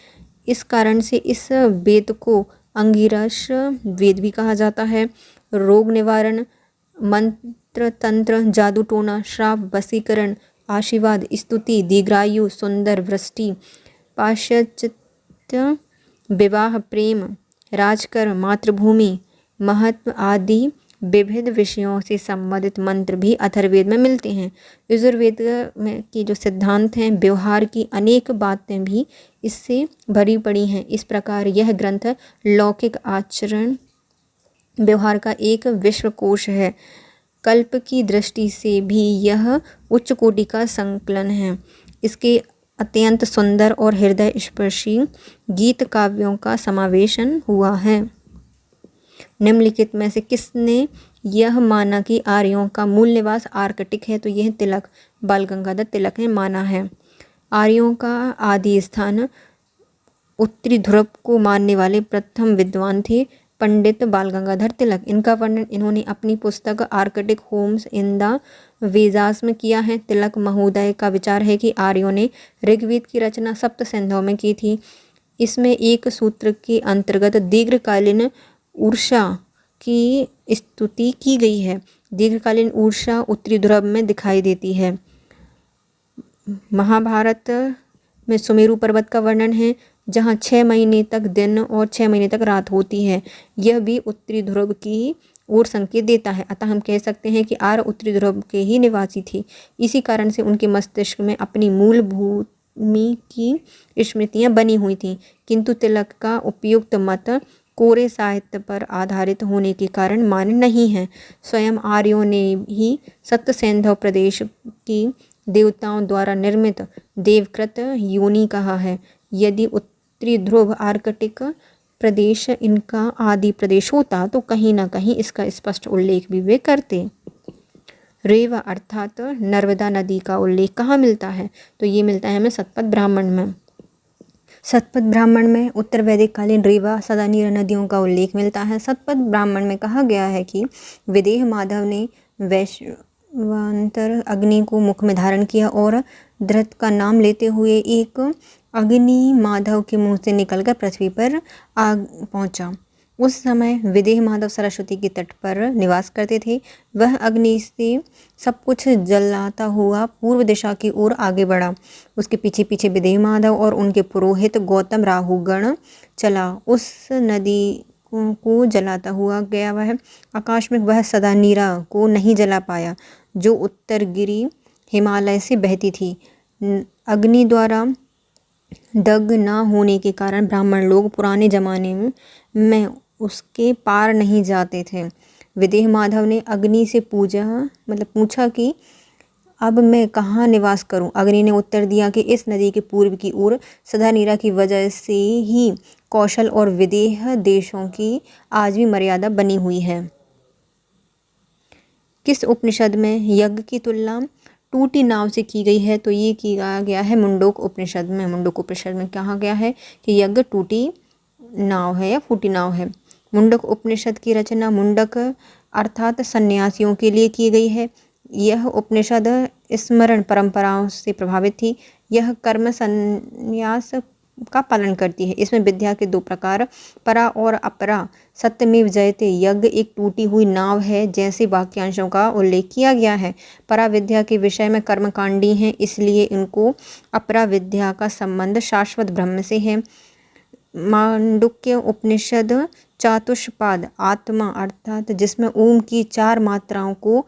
इस कारण से इस वेद को अंगिरस वेद भी कहा जाता है। रोग निवारण, मंत्र तंत्र, जादू टोना, श्राप, वशीकरण, आशीर्वाद, स्तुति, दीर्घायु, सुंदर वृष्टि, पाश्चात्य विवाह, प्रेम, राजकर, मातृभूमि, महत्व आदि विविध विषयों से संबंधित मंत्र भी अथर्ववेद में मिलते हैं। यजुर्वेद में की जो सिद्धांत हैं, व्यवहार की अनेक बातें भी इससे भरी पड़ी हैं। इस प्रकार यह ग्रंथ लौकिक आचरण व्यवहार का एक विश्वकोश है। कल्प की दृष्टि से भी यह उच्च कोटि का संकलन है। इसके अत्यंत सुंदर और हृदय स्पर्शी गीत काव्यों का समावेशन हुआ है। निम्नलिखित में से किसने यह माना कि आर्यों का मूल निवास आर्कटिक है? तो यह तिलक, बाल गंगाधर तिलक ने माना है। आर्यों का आदि स्थान उत्तरी ध्रुव को मानने वाले प्रथम विद्वान थे पंडित बाल गंगाधर तिलक। इनका वर्णन इन्होंने अपनी पुस्तक Arctic homes in the Vedas में किया है। तिलक महोदय का विचार है कि आर्यों ने ऋग्वेद की रचना सप्त सिंधों में की थी। इसमें एक सूत्र के अंतर्गत दीर्घकालीन ऊर्जा की स्तुति की गई है। दीर्घकालीन ऊर्जा उत्तरी ध्रुव में दिखाई देती है। महाभारत में सुमेरु पर्वत का वर्णन है, जहाँ 6 महीने तक दिन और 6 महीने तक रात होती है। यह भी उत्तरी ध्रुव की ओर संकेत देता है। अतः हम कह सकते हैं कि आर्य उत्तरी ध्रुव के ही निवासी थे। इसी कारण से उनके मस्तिष्क में अपनी मूल भूमि की स्मृतियाँ बनी हुई थीं। किंतु तिलक का उपयुक्त मत कोरे साहित्य पर आधारित होने के कारण मान्य नहीं है। स्वयं आर्यों ने ही सप्त सिंधु प्रदेश की देवताओं द्वारा निर्मित देवकृत योनि कहा है। यदि उत्तरी ध्रुव आर्कटिक प्रदेश इनका आदि प्रदेश होता तो कहीं ना कहीं इसका स्पष्ट उल्लेख भी वे करते। रेवा अर्थात नर्मदा नदी का उल्लेख कहाँ मिलता है? तो ये मिलता है हमें शतपथ ब्राह्मण में। शतपथ ब्राह्मण में उत्तर वैदिक कालीन रेवा सदानीरा नदियों का उल्लेख मिलता है। शतपथ ब्राह्मण में कहा गया है कि विदेह माधव ने वैश्वानर अग्नि को मुख में धारण किया और धृत का नाम लेते हुए एक अग्नि माधव के मुंह से निकलकर पृथ्वी पर आ पहुंचा। उस समय विदेह माधव सरस्वती के तट पर निवास करते थे। वह अग्नि से सब कुछ जलाता हुआ पूर्व दिशा की ओर आगे बढ़ा। उसके पीछे पीछे विदेह माधव और उनके पुरोहित गौतम राहुगण चला। उस नदी को जलाता हुआ गया। वह आकाश में वह सदानीरा को नहीं जला पाया जो उत्तरगिरी हिमालय से बहती थी। अग्नि द्वारा दग्ध न होने के कारण ब्राह्मण लोग पुराने जमाने में उसके पार नहीं जाते थे। विदेह माधव ने अग्नि से पूछा कि अब मैं कहाँ निवास करूं? अग्नि ने उत्तर दिया कि इस नदी के पूर्व की ओर सदानीरा की वजह से ही कौशल और विदेह देशों की आज भी मर्यादा बनी हुई है। किस उपनिषद में यज्ञ की तुलना टूटी नाव से की गई है? तो ये किया गया है मुंडोक उपनिषद में। मुंडोक उपनिषद में कहा गया है कि यज्ञ टूटी नाव है या फूटी नाव है। मुंडक उपनिषद की रचना मुंडक अर्थात सन्यासियों के लिए की गई है। यह उपनिषद स्मरण परंपराओं से प्रभावित थी। यह कर्म संन्यास का पालन करती है। इसमें विद्या के 2 प्रकार परा और अपरा सत्यमेव जयते। यज्ञ एक टूटी हुई नाव है जैसे वाक्यांशों का उल्लेख किया गया है। परा विद्या के विषय में कर्मकांडी हैं, इसलिए इनको अपरा विद्या का संबंध शाश्वत ब्रह्म से है। मांडुक्य उपनिषद चातुष्पाद आत्मा अर्थात जिसमें ओम की 4 मात्राओं को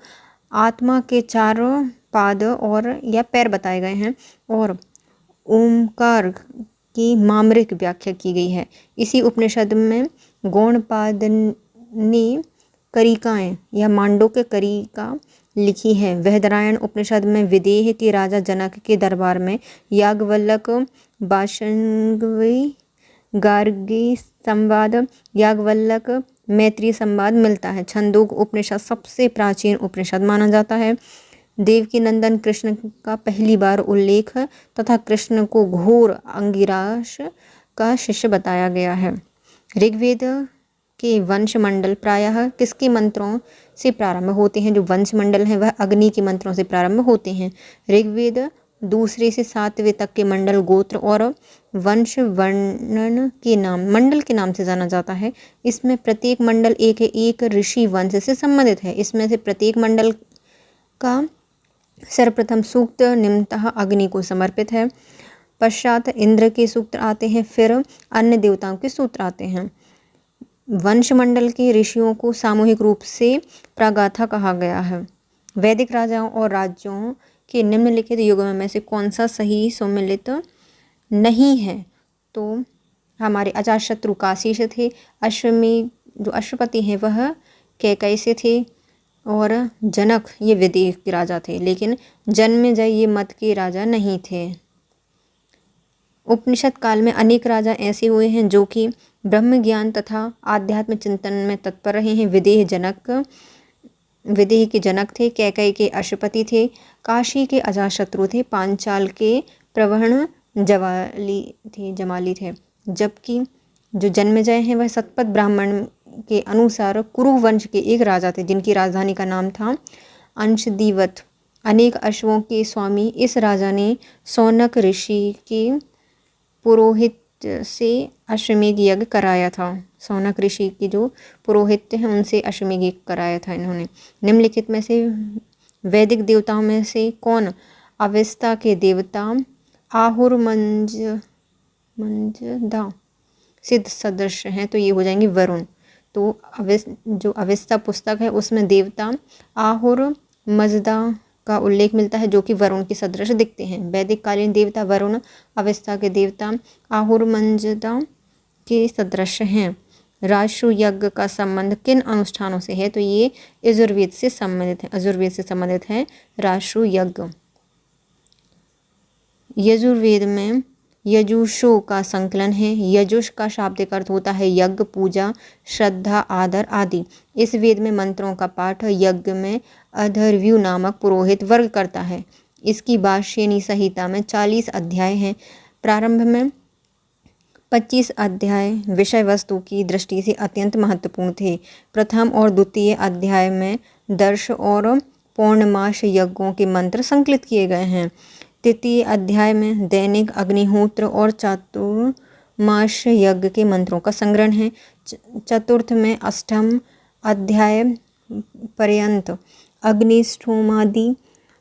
आत्मा के 4 पाद और या पैर बताए गए हैं और ओमकार की मामरिक व्याख्या की गई है। इसी उपनिषद में गौणपाद ने करिकाएँ या मांडुक्य करिका लिखी है। बृहदारण्यक उपनिषद में विदेह के राजा जनक के दरबार में याज्ञवल्क्य भाषांगवी गार्गी संवाद, याज्ञवल्क्य मैत्री संवाद मिलता है। छंदोग उपनिषद सबसे प्राचीन उपनिषद माना जाता है। देवकी नंदन कृष्ण का पहली बार उल्लेख तथा कृष्ण को घोर अंगिरास का शिष्य बताया गया है। ऋग्वेद के वंश मंडल प्रायः किसके मंत्रों से प्रारंभ होते हैं? जो वंश मंडल हैं वह अग्नि के मंत्रों से प्रारंभ होते हैं। ऋग्वेद दूसरे से सातवें तक के मंडल गोत्र और वंश वर्णन के नाम मंडल के नाम से जाना जाता है। इसमें प्रत्येक मंडल एक ऋषि वंश से संबंधित है। इसमें से प्रत्येक मंडल का सर्वप्रथम सूक्त निम्नतः अग्नि को समर्पित है, पश्चात इंद्र के सूत्र आते हैं, फिर अन्य देवताओं के सूत्र आते हैं। वंश मंडल के ऋषियों को सामूहिक रूप से प्रागाथा कहा गया है। वैदिक राजाओं और राज्यों के निम्नलिखित युगों में से कौन सा सही सम्मिलित नहीं है? तो हमारे अजातशत्रु काशी से थे, अश्वमेध जो अश्वपति हैं वह कैकई से थे, और जनक ये विदेह के राजा थे, लेकिन जन्मेजय ये मत के राजा नहीं थे। उपनिषद काल में अनेक राजा ऐसे हुए हैं जो कि ब्रह्म ज्ञान तथा आध्यात्म चिंतन में तत्पर रहे हैं। विदेह के जनक थे, कैकई के अश्वपति थे, काशी के अजातशत्रु थे, पांचाल के प्रवहण जमाली थे, जबकि जो जन्मेजय हैं वह सतपथ ब्राह्मण के अनुसार कुरु वंश के एक राजा थे जिनकी राजधानी का नाम था अंशदीवत। अनेक अश्वों के स्वामी इस राजा ने सौनक ऋषि के पुरोहित से अश्वमेध यज्ञ कराया था। सौनक ऋषि के जो पुरोहित हैं उनसे अश्वमेध यज्ञ कराया था इन्होंने। निम्नलिखित में से वैदिक देवताओं में से कौन अवेस्ता के देवता आहुर्मंजदा सिद्ध सदृश हैं? तो ये हो जाएंगे वरुण। तो जो अवेस्ता पुस्तक है उसमें देवता आहुर्मंजदा का उल्लेख मिलता है जो कि वरुण के सदृश दिखते हैं। वैदिक कालीन देवता वरुण अवेस्ता के देवता आहुर्मंजदा के सदृश हैं। राजसु यज्ञ का संबंध किन अनुष्ठानों से है? तो ये यजुर्वेद से संबंधित है। यजुर्वेद से संबंधित है राजसु यज्ञ। यजुर्वेद में यजुषो का संकलन है। यजुष का शाब्दिक अर्थ होता है यज्ञ, पूजा, श्रद्धा, आदर आदि। इस वेद में मंत्रों का पाठ यज्ञ में अधर्व्यू नामक पुरोहित वर्ग करता है। इसकी भाष्यनी संहिता में 40 अध्याय हैं। प्रारंभ में 25 अध्याय विषय वस्तु की दृष्टि से अत्यंत महत्वपूर्ण थे। प्रथम और द्वितीय अध्याय में दर्श और पौर्णमास यज्ञों के मंत्र संकलित किए गए हैं। तृतीय अध्याय में दैनिक अग्निहोत्र और चातुर्मास यज्ञ के मंत्रों का संग्रहण है। चतुर्थ में अष्टम अध्याय पर्यंत अग्निष्ठोमादि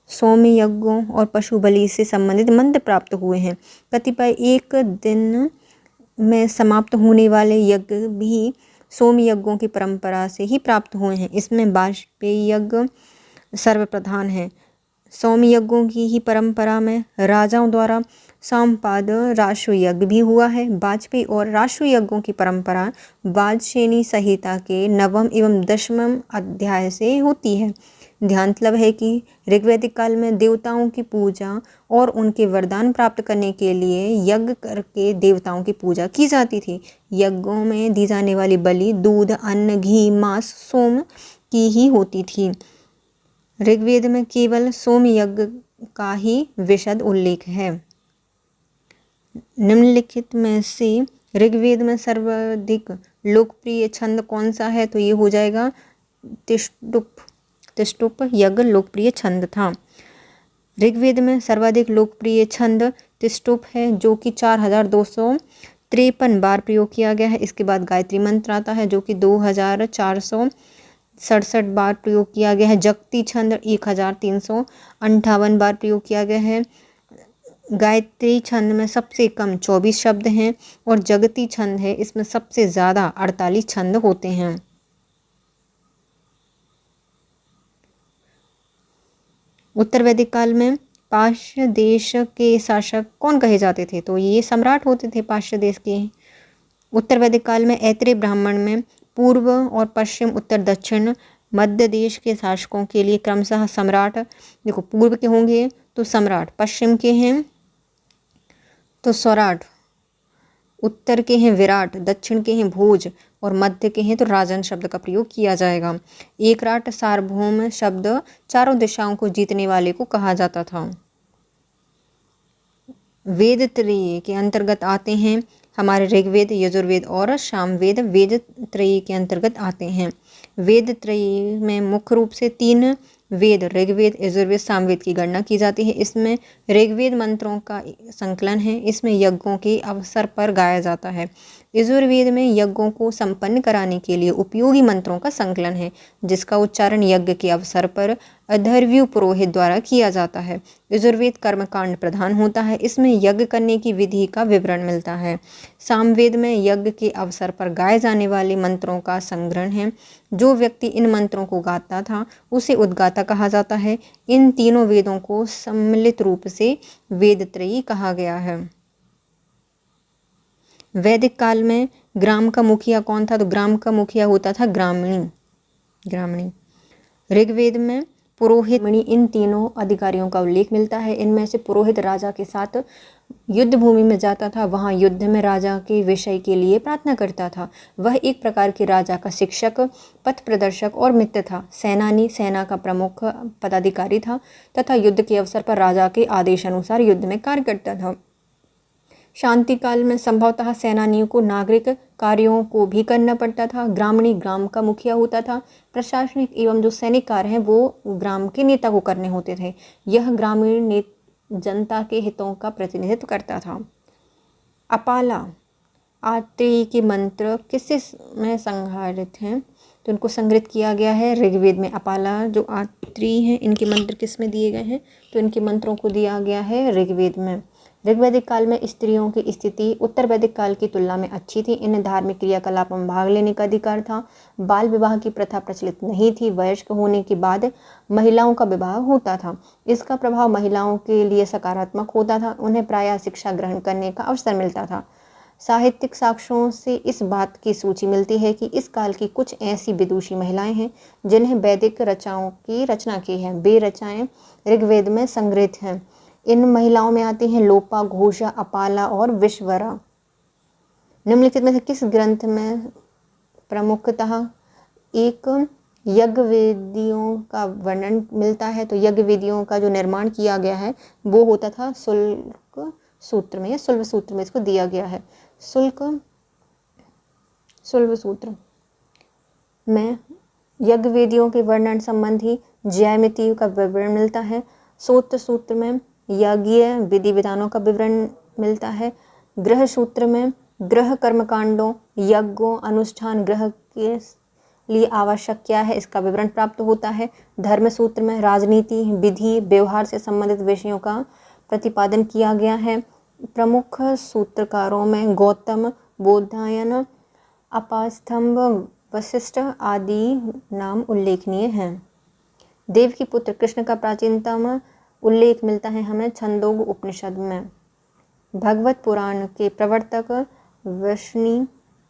सौम्य यज्ञों और पशु बलि से संबंधित मंत्र प्राप्त हुए हैं। कतिपय एक दिन में समाप्त होने वाले यज्ञ भी सौम्य यज्ञों की परंपरा से ही प्राप्त हुए हैं। इसमें वाजपेयी यज्ञ सर्वप्रधान है। सौम्य यज्ञों की ही परंपरा में राजाओं द्वारा सामपाद राजसु यज्ञ भी हुआ है। वाजपेयी और राजसु यज्ञों की परंपरा वाजसेनी संहिता के 9वें एवं 10वें अध्याय से होती है। ध्यानतलब है कि ऋग्वैदिक काल में देवताओं की पूजा और उनके वरदान प्राप्त करने के लिए यज्ञ करके देवताओं की पूजा की जाती थी। यज्ञों में दी जाने वाली बलि दूध, अन्न, घी, मांस, सोम की ही होती थी। ऋग्वेद में केवल सोम यज्ञ का ही विशद उल्लेख है। निम्नलिखित में से ऋग्वेद में सर्वाधिक लोकप्रिय छंद कौन सा है? तो ये हो जाएगा तिष्टुप। तिष्टुप यज्ञ लोकप्रिय छंद था। ऋग्वेद में सर्वाधिक लोकप्रिय छंद तिष्टुप है जो कि 4253 बार प्रयोग किया गया है। इसके बाद गायत्री मंत्र आता है जो कि 2467 बार प्रयोग किया गया है। जगती छंद 1358 बार प्रयोग किया गया है। गायत्री छंद में सबसे कम 24 शब्द हैं और जगती छंद है इसमें सबसे ज़्यादा 48 छंद होते हैं। उत्तर वैदिक काल में पाश्चात्य देश के शासक कौन कहे जाते थे? तो ये सम्राट होते थे पाश्चात्य देश के। उत्तर वैदिक काल में ऐत्रेय ब्राह्मण में पूर्व और पश्चिम, उत्तर दक्षिण, मध्य देश के शासकों के लिए क्रमशः सम्राट, देखो पूर्व के होंगे तो सम्राट, पश्चिम के हैं तो स्वराट, उत्तर के हैं विराट, दक्षिण के हैं भोज और मध्य के हैं तो राजन शब्द का प्रयोग किया जाएगा। एकराट सार्वभौम शब्द चारों दिशाओं को जीतने वाले को कहा जाता था। वेद त्रयी के अंतर्गत आते हैं हमारे ऋग्वेद, यजुर्वेद और सामवेद वेद त्रयी के अंतर्गत आते हैं। वेद त्रयी में मुख्य रूप से 3 वेद ऋग्वेद, यजुर्वेद, सामवेद की गणना की जाती है। इसमें ऋग्वेद मंत्रों का संकलन है, इसमें यज्ञों के अवसर पर गाया जाता है। यजुर्वेद में यज्ञों को संपन्न कराने के लिए उपयोगी मंत्रों का संकलन है, जिसका उच्चारण यज्ञ के अवसर पर अधर्व्यू पुरोहित द्वारा किया जाता है। यजुर्वेद कर्मकांड प्रधान होता है, इसमें यज्ञ करने की विधि का विवरण मिलता है। सामवेद में यज्ञ के अवसर पर गाए जाने वाले मंत्रों का संग्रह है। जो व्यक्ति इन मंत्रों को गाता था उसे उद्गाता कहा जाता है। इन तीनों वेदों को सम्मिलित रूप से वेदत्रयी कहा गया है। वैदिक काल में ग्राम का मुखिया कौन था? तो ग्राम का मुखिया होता था ग्रामणी। ऋग्वेद में पुरोहित, इन तीनों अधिकारियों का उल्लेख मिलता है। इनमें से पुरोहित राजा के साथ युद्ध भूमि में जाता था, वहाँ युद्ध में राजा के विषय के लिए प्रार्थना करता था। वह एक प्रकार के राजा का शिक्षक, पथ प्रदर्शक और मित्र था। सेनानी सेना का प्रमुख पदाधिकारी था तथा युद्ध के अवसर पर राजा के आदेश अनुसार युद्ध में कार्य करता था। शांति काल में संभवतः सेनानियों को नागरिक कार्यों को भी करना पड़ता था। ग्रामणी ग्राम का मुखिया होता था। प्रशासनिक एवं जो सैनिक कार्य हैं वो ग्राम के नेता को करने होते थे। यह ग्रामीण जनता के हितों का प्रतिनिधित्व करता था। अपाला आत्रेयी के मंत्र किस में संग्रहित हैं? तो इनको संग्रहित किया गया है ऋग्वेद में। अपाला जो आत्रेयी हैं इनके मंत्र किस में दिए गए हैं? तो इनके मंत्रों को दिया गया है ऋग्वेद में। ऋग्वैदिक काल में स्त्रियों की स्थिति उत्तर वैदिक काल की तुलना में अच्छी थी। इन्हें धार्मिक क्रियाकलापों में भाग लेने का अधिकार था। बाल विवाह की प्रथा प्रचलित नहीं थी। वयस्क होने के बाद महिलाओं का विवाह होता था। इसका प्रभाव महिलाओं के लिए सकारात्मक होता था। उन्हें प्रायः शिक्षा ग्रहण करने का अवसर मिलता था। साहित्यिक साक्ष्यों से इस बात की सूची मिलती है कि इस काल की कुछ ऐसी विदुषी महिलाएं हैं जिन्हें वैदिक रचनाओं की रचना की है। वे रचनाएं ऋग्वेद में संग्रहित हैं। इन महिलाओं में आती हैं लोपा, घोषा, अपाला और विश्वरा। निम्नलिखित में से किस ग्रंथ में प्रमुखतः एक यज्ञ वेदियों का वर्णन मिलता है? तो यज्ञ वेदियों का जो निर्माण किया गया है वो होता था शुल्क सूत्र में या शुल्व सूत्र में इसको दिया गया है। शुल्व सूत्र में यज्ञ वेदियों के वर्णन संबंधी ज्यामिति का विवरण मिलता है। सूत्र सूत्र में यज्ञ विधि विधानों का विवरण मिलता है। गृह सूत्र में गृह कर्मकांडों, यज्ञों, अनुष्ठान, गृह के लिए आवश्यक क्या है इसका विवरण प्राप्त होता है। धर्म सूत्र में राजनीति, विधि, व्यवहार से संबंधित विषयों का प्रतिपादन किया गया है। प्रमुख सूत्रकारों में गौतम, बोधायन, अपास्तंभ, वशिष्ठ आदि नाम उल्लेखनीय हैं। देव की पुत्र कृष्ण का प्राचीनतम उल्लेख मिलता है हमें छंदोग उपनिषद में। भगवत पुराण के प्रवर्तक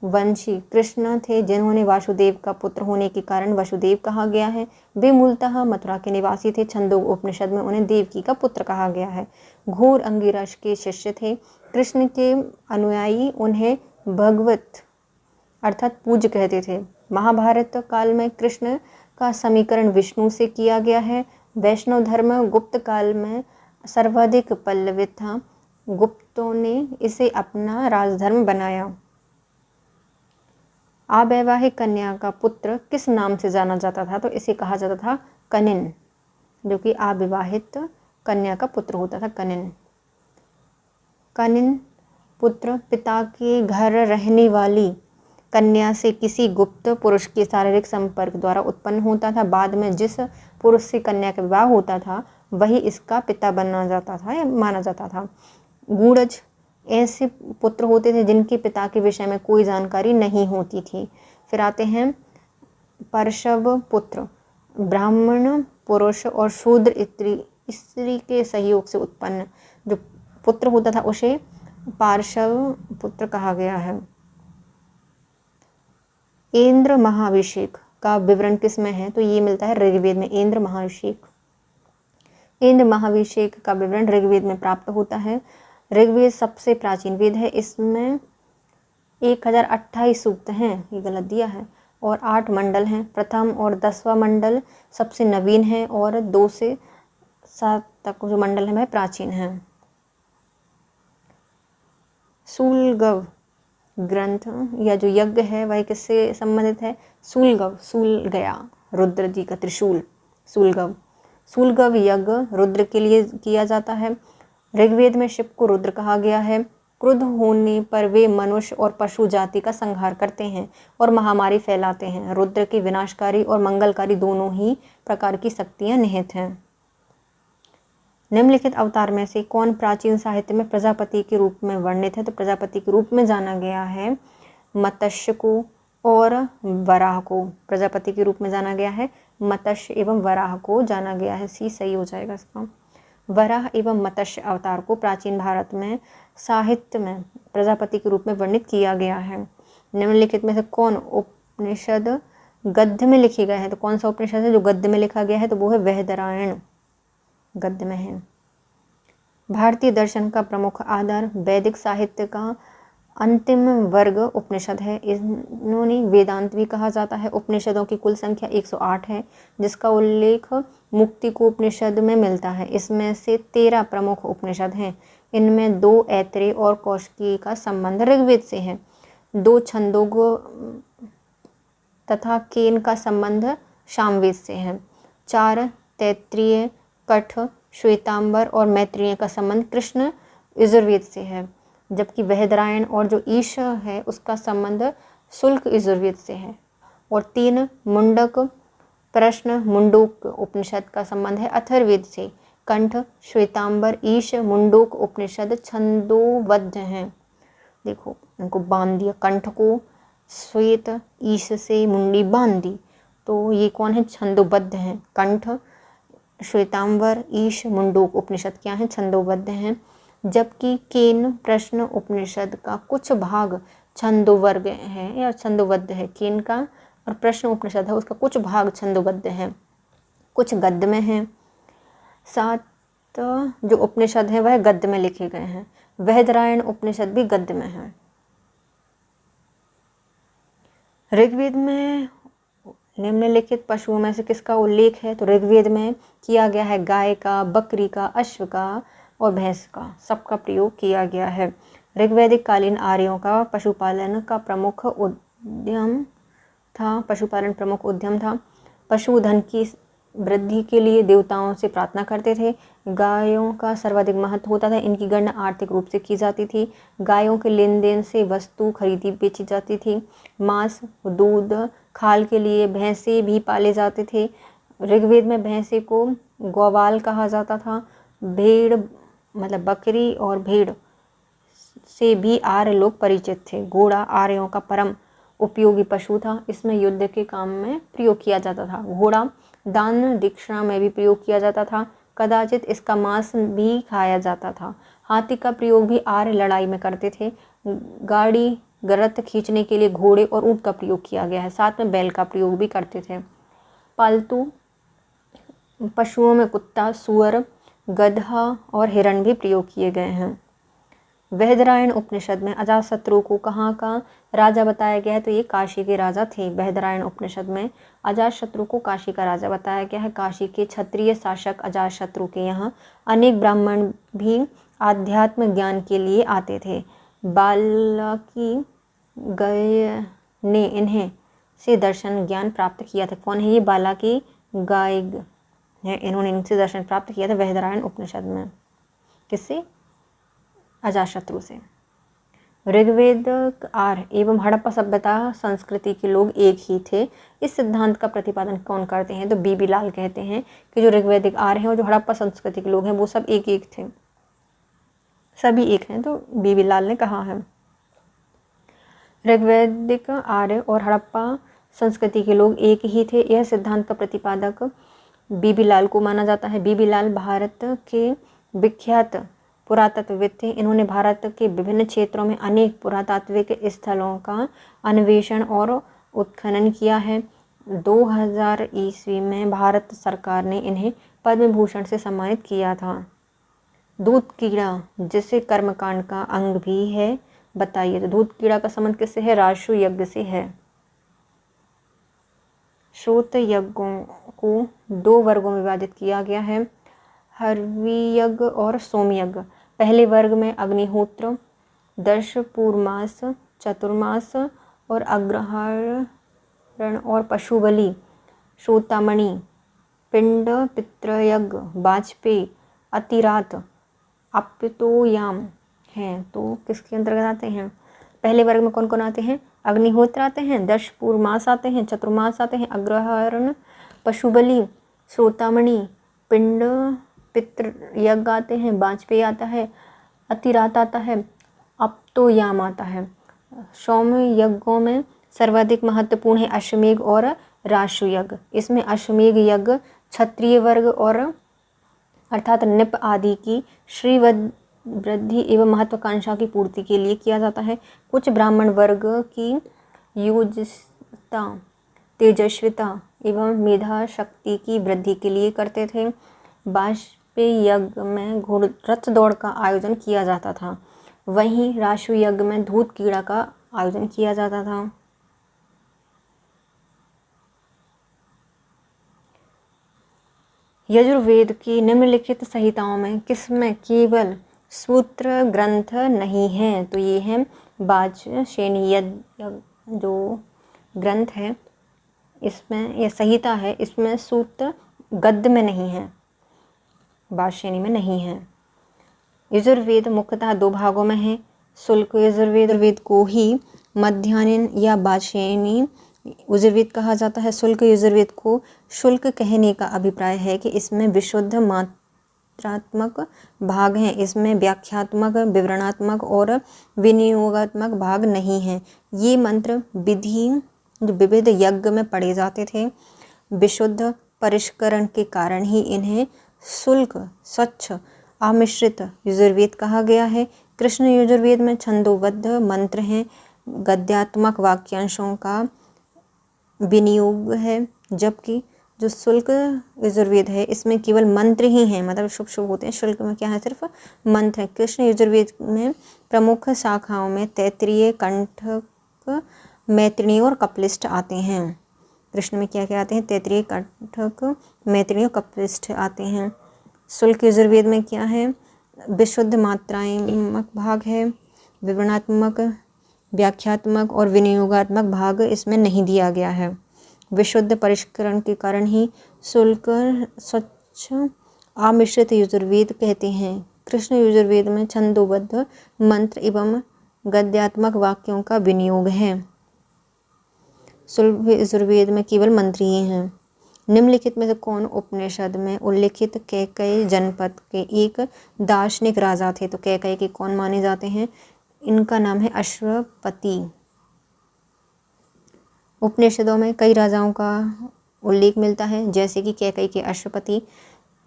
वंशी कृष्ण थे, जिन्होंने वासुदेव का पुत्र होने के कारण वसुदेव कहा गया है। वे मूलतः मथुरा के निवासी थे। छंदोग उपनिषद में उन्हें देवकी का पुत्र कहा गया है। घोर अंगिरस के शिष्य थे। कृष्ण के अनुयायी उन्हें भगवत अर्थात पूज्य कहते थे। महाभारत काल में कृष्ण का समीकरण विष्णु से किया गया है। वैष्णव धर्म गुप्त काल में सर्वाधिक पल्लवित था। गुप्तों ने इसे अपना राजधर्म बनाया। अवैवाहिक कन्या का पुत्र किस नाम से जाना जाता था? तो इसे कहा जाता था कनिन, जो कि अविवाहित कन्या का पुत्र होता था। कनिन पुत्र पिता के घर रहने वाली कन्या से किसी गुप्त पुरुष के शारीरिक संपर्क द्वारा उत्पन्न होता था। बाद में जिस पुरुष से कन्या का विवाह होता था वही इसका पिता बना जाता था या माना जाता था। गूढ़ज ऐसे पुत्र होते थे जिनके पिता के विषय में कोई जानकारी नहीं होती थी। फिर आते हैं पार्श्व पुत्र, ब्राह्मण पुरुष और शूद्र स्त्री के सहयोग से उत्पन्न जो पुत्र होता था उसे पार्श्व पुत्र कहा गया है। इंद्र महाभिषेक का विवरण किस में है? तो ये मिलता है ऋग्वेद में। इंद्र महाभिषेक का विवरण ऋग्वेद में प्राप्त होता है। ऋग्वेद सबसे प्राचीन वेद है। इसमें 1028 सूक्त हैं, ये गलत दिया है, और 8 मंडल हैं। प्रथम और 10वां मंडल सबसे नवीन है और 2 से 7 तक जो मंडल है वह प्राचीन है। सूलगव ग्रंथ या जो यज्ञ है वह किससे संबंधित है? सूलगया, रुद्र जी का त्रिशूल सूलगव यज्ञ रुद्र के लिए किया जाता है। ऋग्वेद में शिव को रुद्र कहा गया है। क्रुद्ध होने पर वे मनुष्य और पशु जाति का संहार करते हैं और महामारी फैलाते हैं। रुद्र की विनाशकारी और मंगलकारी दोनों ही प्रकार की शक्तियां निहित हैं। निम्नलिखित अवतार में से कौन प्राचीन साहित्य में प्रजापति के रूप में वर्णित है? तो प्रजापति के रूप में जाना गया है मत्स्य को और वराह को। प्रजापति के रूप में जाना गया है मत्स्य एवं वराह को जाना गया है। सी सही हो जाएगा इसका। वराह एवं मत्स्य अवतार को प्राचीन भारत में साहित्य में प्रजापति के रूप में वर्णित किया गया है। निम्नलिखित में से कौन उपनिषद गद्य में लिखे गए हैं? तो कौन सा उपनिषद है जो गद्य में लिखा गया है? तो वो है बृहदारण्यक, गद्य में है। भारतीय दर्शन का प्रमुख आधार वैदिक साहित्य का अंतिम वर्ग उपनिषद है। इन्होंने वेदांत भी कहा जाता है। उपनिषदों की कुल संख्या 108 है, जिसका उल्लेख मुक्ति को उपनिषद में मिलता है। इसमें से 13 प्रमुख उपनिषद हैं। इनमें 2 ऐत्रेय और कौशिकी का संबंध ऋग्वेद से है। 2 छंदोग तथा केन का संबंध सामवेद से है। 4 तैत्तिरीय, कठ, श्वेतांबर और मैत्रेय का संबंध कृष्ण यजुर्वेद से है। जबकि बृहदारण्यक और जो ईश है उसका संबंध शुल्क यजुर्वेद से है। और 3 मुंडक, प्रश्न, मुंडोक उपनिषद का संबंध है अथर्ववेद से। कंठ, श्वेतांबर, ईश, मुंडोक उपनिषद छंदोबद्ध हैं। देखो इनको बांध दिया, कंठ को श्वेत, ईश से मुंडी बांध दी, तो ये कौन है? छंदोबद्ध हैं। कंठ, श्वेतांबर, ईश, मुंडोक उपनिषद क्या हैं? छंदोबद्ध हैं। जबकि केन, प्रश्न उपनिषद का कुछ भाग छंदोवर्ग है या छंदोबद्ध है। केन का और प्रश्न उपनिषद है उसका कुछ भाग छंदोबद्ध है, कुछ गद्य में है। 7 जो उपनिषद हैं वह गद्य में लिखे गए हैं। बृहदारण्यक उपनिषद भी गद्य में है। ऋग्वेद में निम्नलिखित पशुओं में से किसका उल्लेख है? तो ऋग्वेद में किया गया है गाय का, बकरी का, अश्व का और भैंस का, सबका प्रयोग किया गया है। ऋग्वैदिक कालीन आर्यों का पशुपालन प्रमुख उद्यम था। पशुधन की वृद्धि के लिए देवताओं से प्रार्थना करते थे। गायों का सर्वाधिक महत्व होता था। इनकी गणना आर्थिक रूप से की जाती थी। गायों के लेन देन से वस्तु खरीदी बेची जाती थी। मांस, दूध, खाल के लिए भैंसे भी पाले जाते थे। ऋग्वेद में भैंसे को गौवाल कहा जाता था। भेड़ मतलब बकरी और भेड़ से भी आर्य लोग परिचित थे। घोड़ा आर्यों का परम उपयोगी पशु था। इसमें युद्ध के काम में प्रयोग किया जाता था। घोड़ा दान दीक्षा में भी प्रयोग किया जाता था। कदाचित इसका मांस भी खाया जाता था। हाथी का प्रयोग भी आर्य लड़ाई में करते थे। गाड़ी रथ खींचने के लिए घोड़े और ऊंट का प्रयोग किया गया है। साथ में बैल का प्रयोग भी करते थे। पालतू पशुओं में कुत्ता, सूअर, गधा और हिरण भी प्रयोग किए गए हैं। बृहदारण्यक उपनिषद में अजातशत्रु को कहाँ का राजा बताया गया है? तो ये काशी के राजा थे। बृहदारण्यक उपनिषद में अजातशत्रु को काशी का राजा बताया गया है। काशी के क्षत्रिय शासक अजातशत्रु के यहाँ अनेक ब्राह्मण भी आध्यात्म ज्ञान के लिए आते थे। बालाकी गाय ने इन्हें से दर्शन ज्ञान प्राप्त किया था। कौन है ये? बालाकी गाय है, इन्होंने इनसे दर्शन प्राप्त किया था बृहदारण्यक उपनिषद में। किससे? अजातशत्रु से। ऋग्वेद, आर्य एवं हड़प्पा सभ्यता संस्कृति के लोग एक ही थे। इस सिद्धांत का प्रतिपादन कौन करते हैं? तो बीबी लाल कहते हैं कि जो ऋग्वैदिक आर्य हैं और जो हड़प्पा संस्कृति के लोग हैं वो सब एक थे, सभी एक हैं। तो बीबी लाल ने कहा है। ऋग्वैदिक, आर्य और हड़प्पा संस्कृति के लोग एक ही थे, यह सिद्धांत का प्रतिपादक बीबी लाल को माना जाता है। बीबी लाल भारत के विख्यात पुरातत्वविद थे। इन्होंने भारत के विभिन्न क्षेत्रों में अनेक पुरातात्विक स्थलों का अन्वेषण और उत्खनन किया है। 2000 ईस्वी में भारत सरकार ने इन्हें पद्म भूषण से सम्मानित किया था। दूध कीड़ा जिसे कर्मकांड का अंग भी है, बताइए। तो दूध कीड़ा का संबंध किससे है? राजसूय यज्ञ से है। श्रोत यज्ञों को 2 वर्गों में विभाजित किया गया है, हरवी यज्ञ और सोम यज्ञ। पहले वर्ग में अग्निहोत्र, दर्श पूर्णमास, चतुर्मास और अग्रहारण और पशु बलि, श्रोतामणि, पिंड, पितृयज्ञ, वाजपेयी, अतिरात, अप्यतोयाम हैं। तो किसके अंतर्गत आते हैं? पहले वर्ग में कौन कौन आते हैं? अग्निहोत्र आते हैं, दर्श पूर्णमास आते हैं, चतुर्मास आते हैं, अग्रहारण, पशु बलि, श्रोतामणि, पिंड, पितृयज्ञ आते हैं, वाजपेयी आता है, अतिरात आता है, अप्तोयाम आता है। सौम यज्ञों में सर्वाधिक महत्वपूर्ण है अश्वमेघ और राजसूय यज्ञ। इसमें अश्वमेघ यज्ञ क्षत्रिय वर्ग और अर्थात निप आदि की श्री वृद्धि एवं महत्वाकांक्षा की पूर्ति के लिए किया जाता है। कुछ ब्राह्मण वर्ग की योजता, तेजस्विता एवं मेधा शक्ति की वृद्धि के लिए करते थे। वाजपेयी यज्ञ में रथ दौड़ का आयोजन किया जाता था। वहीं राजसूय यज्ञ में दूध कीड़ा का आयोजन किया जाता था। यजुर्वेद की निम्नलिखित संहिताओं में किसमें केवल सूत्र ग्रंथ नहीं है? तो ये है वाजसेनी जो ग्रंथ है, इसमें यह संहिता है, इसमें सूत्र गद्य में नहीं है, वाजसेनी में नहीं है। यजुर्वेद मुख्यतः 2 भागों में है। शुल्क यजुर्वेद को ही मध्याह्न या वाजसेनी यजुर्वेद कहा जाता है। शुल्क यजुर्वेद को शुल्क कहने का अभिप्राय है कि इसमें विशुद्ध मात्रात्मक भाग हैं, इसमें व्याख्यात्मक, विवरणात्मक और विनियोगात्मक भाग नहीं हैं। ये मंत्र विधि विविध यज्ञ में पढ़े जाते थे। विशुद्ध परिष्करण के कारण ही इन्हें शुल्क, स्वच्छ, आमिश्रित यजुर्वेद कहा गया है। कृष्ण यजुर्वेद में छंदोबद्ध मंत्र हैं, गद्यात्मक वाक्यांशों का विनियोग है, जबकि जो शुल्क यजुर्वेद है इसमें केवल मंत्र ही हैं, मतलब शुभ शुभ होते हैं। शुल्क में क्या है? सिर्फ मंत्र है। कृष्ण यजुर्वेद में प्रमुख शाखाओं में तैत्तिरीय, कंठक, मैत्रेयी और कपिलिष्ट आते हैं। कृष्ण में क्या क्या आते हैं? तैत्तिरीय, कंठक, मैत्रेयी और कपिलिष्ट आते हैं। शुल्क यजुर्वेद में क्या है? विशुद्ध मात्रात्मक भाग है, विवरणात्मक, व्याख्यात्मक और विनियोगात्मक भाग इसमें नहीं दिया गया है। विशुद्ध परिष्करण के कारण ही शुल्क, स्वच्छ, आमिश्रित यजुर्वेद कहते हैं। कृष्ण यजुर्वेद में छंदोबद्ध मंत्र एवं गद्यात्मक वाक्यों का विनियोग है। शुल्क यजुर्वेद में केवल मंत्र ही हैं। निम्नलिखित में से कौन उपनिषद में उल्लिखित कैकेयी जनपद के एक दार्शनिक राजा थे? तो कैकेयी के कौन माने जाते हैं? इनका नाम है अश्वपति। उपनिषदों में कई राजाओं का उल्लेख मिलता है, जैसे कि कैकेयी के अश्वपति।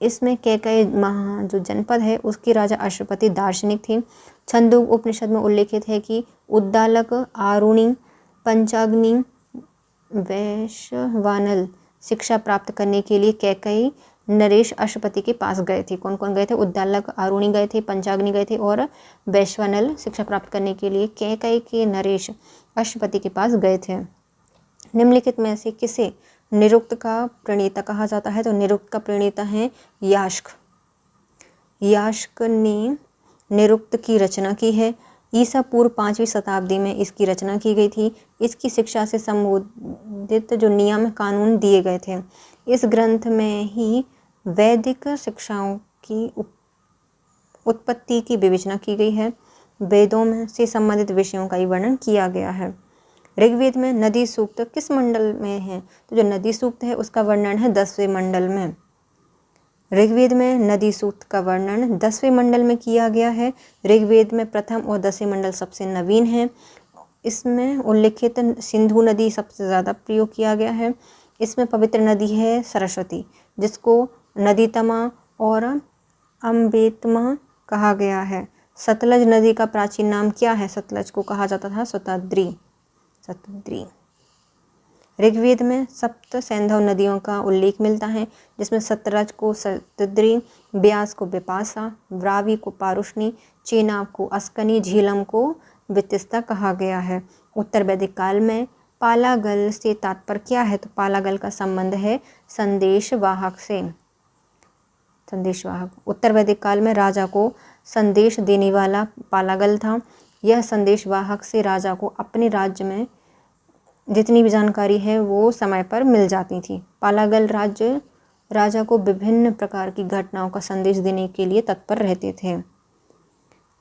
इसमें कैकेयी जो जनपद है उसके राजा अश्वपति दार्शनिक थे। छंदोग उपनिषद में उल्लेखित है कि उद्दालक, आरुणि, पंचाग्नि, वैश्वानल शिक्षा प्राप्त करने के लिए कैकेयी नरेश अश्वपति के पास गए थे। कौन कौन गए थे? उद्दालक, आरुणि गए थे, पंचाग्नि गए थे और वैश्वानल शिक्षा प्राप्त करने के लिए कैकेयी के नरेश अश्वपति के पास गए थे। निम्नलिखित में से किसे निरुक्त का प्रणेता कहा जाता है? तो निरुक्त का प्रणेता है यास्क। यास्क ने निरुक्त की रचना की है। ईसा पूर्व 5वीं शताब्दी में इसकी रचना की गई थी। इसकी शिक्षा से संबंधित जो नियम कानून दिए गए थे, इस ग्रंथ में ही वैदिक शिक्षाओं की उत्पत्ति की विवेचना की गई है। वेदों में से संबंधित विषयों का ही वर्णन किया गया है। ऋग्वेद में नदी सूक्त किस मंडल में है? तो जो नदी सूक्त है उसका वर्णन है 10वें मंडल में। ऋग्वेद में नदी सूक्त का वर्णन 10वें मंडल में किया गया है। ऋग्वेद में प्रथम और 10वें मंडल सबसे नवीन है। इसमें उल्लिखित सिंधु नदी सबसे ज़्यादा प्रयोग किया गया है। इसमें पवित्र नदी है सरस्वती, जिसको नदीतमा और अम्बेतमा कहा गया है। सतलज नदी का प्राचीन नाम क्या है? सतलज को कहा जाता था सतद्री। ऋग्वेद में सप्त सैंधव नदियों का उल्लेख मिलता है, जिसमें सतरज को शतद्री, ब्यास को विपाशा, रावी को पारुष्णी, चेनाब को अस्कनी, झीलम को वितिस्ता कहा गया है। उत्तर वैदिक काल में पालागल से तात्पर्य क्या है? तो पालागल का संबंध है संदेशवाहक से। संदेशवाहक उत्तर वैदिक काल में राजा को संदेश देने वाला पालागल था। यह संदेशवाहक से राजा को अपने राज्य में जितनी भी जानकारी है वो समय पर मिल जाती थी। पालागल राज्य राजा को विभिन्न प्रकार की घटनाओं का संदेश देने के लिए तत्पर रहते थे।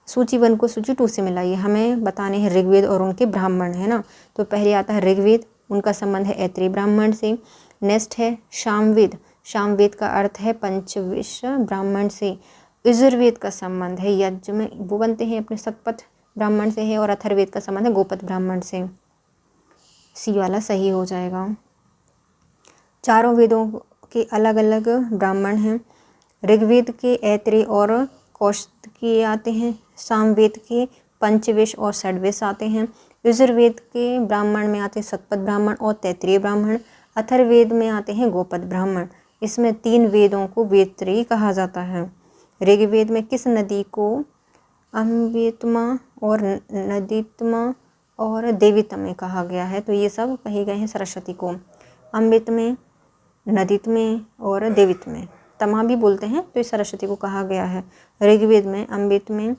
सूची 1 को सूची 2 से मिलाइए। हमें बताने हैं ऋग्वेद और उनके ब्राह्मण, है ना। तो पहले आता है ऋग्वेद, उनका संबंध है ऐत्रेय ब्राह्मण से। नेक्स्ट है सामवेद, सामवेद का अर्थ है पंचविश ब्राह्मण से। यजुर्वेद का संबंध है यज्ञ में वो बनते हैं अपने शतपथ ब्राह्मण से है। और अथर्ववेद का संबंध है गोपथ ब्राह्मण से। सी वाला सही हो जाएगा। चारों वेदों के अलग अलग ब्राह्मण हैं। ऋग्वेद के ऐत्रेय और कौशिकी आते हैं, सामवेद के पंचविश और षड्विश आते हैं, यजुर्वेद के ब्राह्मण में आते हैं शतपथ ब्राह्मण और तैत्तिरीय ब्राह्मण, अथर्ववेद में आते हैं गोपथ ब्राह्मण। इसमें 3 वेदों को वेदत्रयी कहा जाता है। ऋग्वेद में किस नदी को अमृतमा और नदीतमा और देवीतमे कहा गया है? तो ये सब कहे गए हैं सरस्वती को। अमृत में, नदीत में और देवित में, तमा भी बोलते हैं, तो ये सरस्वती को कहा गया है। ऋग्वेद में अमृत में,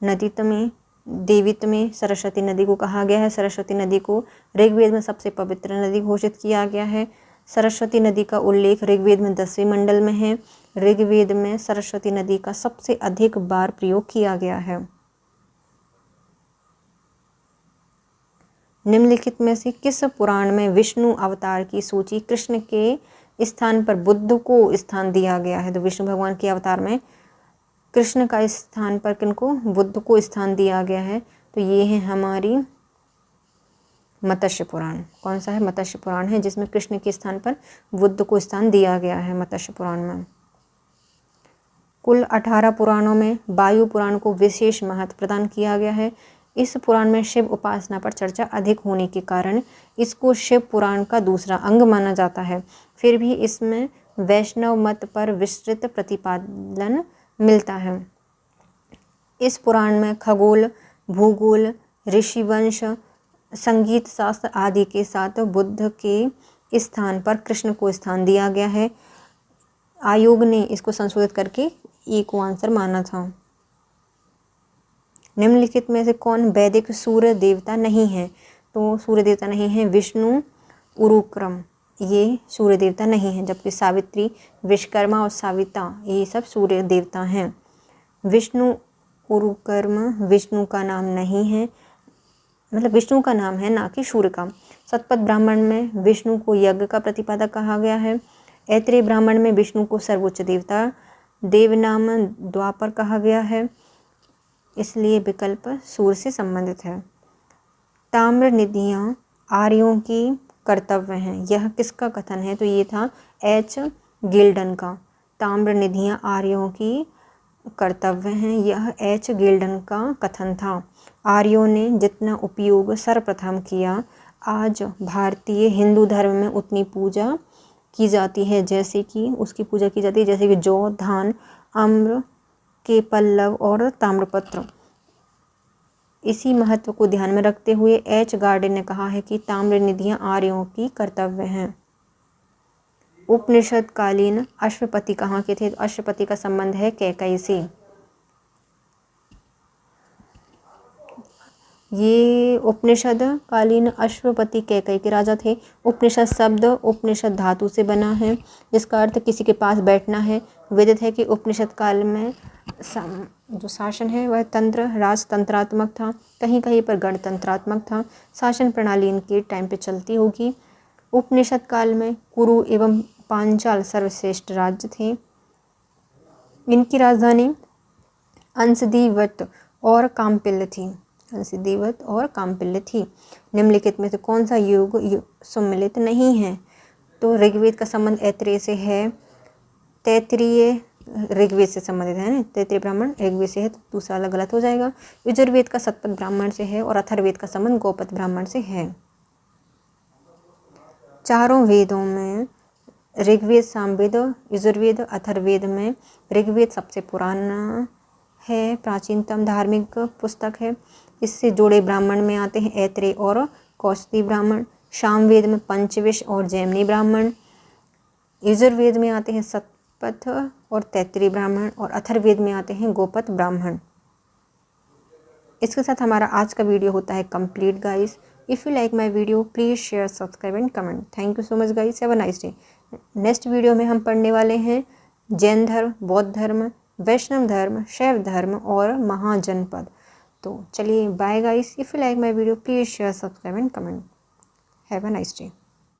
नदीत में, देवित में सरस्वती नदी को कहा गया है। सरस्वती नदी को ऋग्वेद में सबसे पवित्र नदी घोषित किया गया है। सरस्वती नदी का उल्लेख ऋग्वेद में 10वें मंडल में है। ऋग्वेद में सरस्वती नदी का सबसे अधिक बार प्रयोग किया गया है। निम्नलिखित में से किस पुराण में विष्णु अवतार की सूची कृष्ण के स्थान पर बुद्ध को स्थान दिया गया है? तो विष्णु भगवान के अवतार में कृष्ण का स्थान पर किनको? बुद्ध को स्थान दिया गया है। तो ये है हमारी मत्स्य पुराण। कौन सा है? मत्स्य पुराण है, जिसमें कृष्ण के स्थान पर बुद्ध को स्थान दिया गया है मत्स्य पुराण में। कुल 18 पुराणों में वायु पुराण को विशेष महत्व प्रदान किया गया है। इस पुराण में शिव उपासना पर चर्चा अधिक होने के कारण इसको शिव पुराण का दूसरा अंग माना जाता है। फिर भी इसमें वैष्णव मत पर विस्तृत प्रतिपादन मिलता है। इस पुराण में खगोल, भूगोल, ऋषिवंश, संगीत शास्त्र आदि के साथ बुद्ध के स्थान पर कृष्ण को स्थान दिया गया है। आयोग ने इसको संशोधित करके ए को आंसर माना था। निम्नलिखित में से कौन वैदिक सूर्य देवता नहीं है? तो सूर्य देवता नहीं है विष्णु, उरुक्रम, ये सूर्य देवता नहीं है। जबकि सावित्री, विश्वकर्मा और साविता ये सब सूर्य देवता हैं। विष्णु, उरुक्रम विष्णु का नाम नहीं है, मतलब विष्णु का नाम है ना कि सूर्य का। शतपथ ब्राह्मण में विष्णु को यज्ञ का प्रतिपादक कहा गया है। ऐत्रेय ब्राह्मण में विष्णु को सर्वोच्च देवता देवनाम द्वापर कहा गया है, इसलिए विकल्प सूर्य से संबंधित है। ताम्र निधियाँ आर्यों की कर्तव्य हैं, यह किसका कथन है? तो ये था एच गिल्डन का। ताम्र निधियाँ आर्यों की कर्तव्य हैं, यह एच गिल्डन का कथन था। आर्यों ने जितना उपयोग सर्वप्रथम किया, आज भारतीय हिंदू धर्म में उतनी पूजा की जाती है, जैसे कि उसकी पूजा की जाती है जैसे कि जौ, धान, आम्र के पल्लव और ताम्रपत्र। इसी महत्व को ध्यान में रखते हुए एच गार्डन ने कहा है कि ताम्र निधियाँ आर्यों की कर्तव्य हैं। उपनिषद कालीन अश्वपति कहाँ के थे? तो अश्वपति का संबंध है कैकई से। ये उपनिषद कालीन अश्वपति कैकई के राजा थे। उपनिषद शब्द उपनिषद धातु से बना है, जिसका अर्थ किसी के पास बैठना है। विदित है कि उपनिषद काल में जो शासन है वह तंत्र राजतंत्रात्मक था, कहीं कहीं पर गणतंत्रात्मक था। शासन प्रणाली इनके टाइम पे चलती होगी। उपनिषद काल में कुरु एवं पांचाल सर्वश्रेष्ठ राज्य थे। इनकी राजधानी अंशदीवत और काम्पिल्य थी। अंशदीवत और काम्पिल्य थी। निम्नलिखित में से कौन सा योग सम्मिलित नहीं है? तो ऋग्वेद का संबंध ऐत्रेय से है, तैत्तिरीय ऋग्वेद से संबंधित है ना, तैत्तिरीय ब्राह्मण ऋग्वेद से है, तो दूसरा अलग गलत हो जाएगा। यजुर्वेद का शतपथ ब्राह्मण से है और अथर्ववेद का संबंध गोपथ ब्राह्मण से है। चारों वेदों में ऋग्वेद, सामवेद, यजुर्वेद, अथर्ववेद में ऋग्वेद सबसे पुराना है, प्राचीनतम धार्मिक पुस्तक है। इससे जुड़े ब्राह्मण में आते हैं ऐत्रेय और कौस्ती ब्राह्मण। सामवेद में पंचविश और जैमिनी ब्राह्मण। यजुर्वेद में आते हैं सतपथ और तैत्तिरीय ब्राह्मण और अथर्ववेद में आते हैं गोपथ ब्राह्मण। इसके साथ हमारा आज का वीडियो होता है complete guys. If you like my video please share, subscribe and comment. Thank you so much guys, have a nice day. Next video में हम पढ़ने वाले हैं जैन धर्म, बौद्ध धर्म, वैष्णव धर्म, शैव धर्म और महाजनपद। तो चलिए bye guys. If you like my video please share, subscribe and comment. Have a nice day.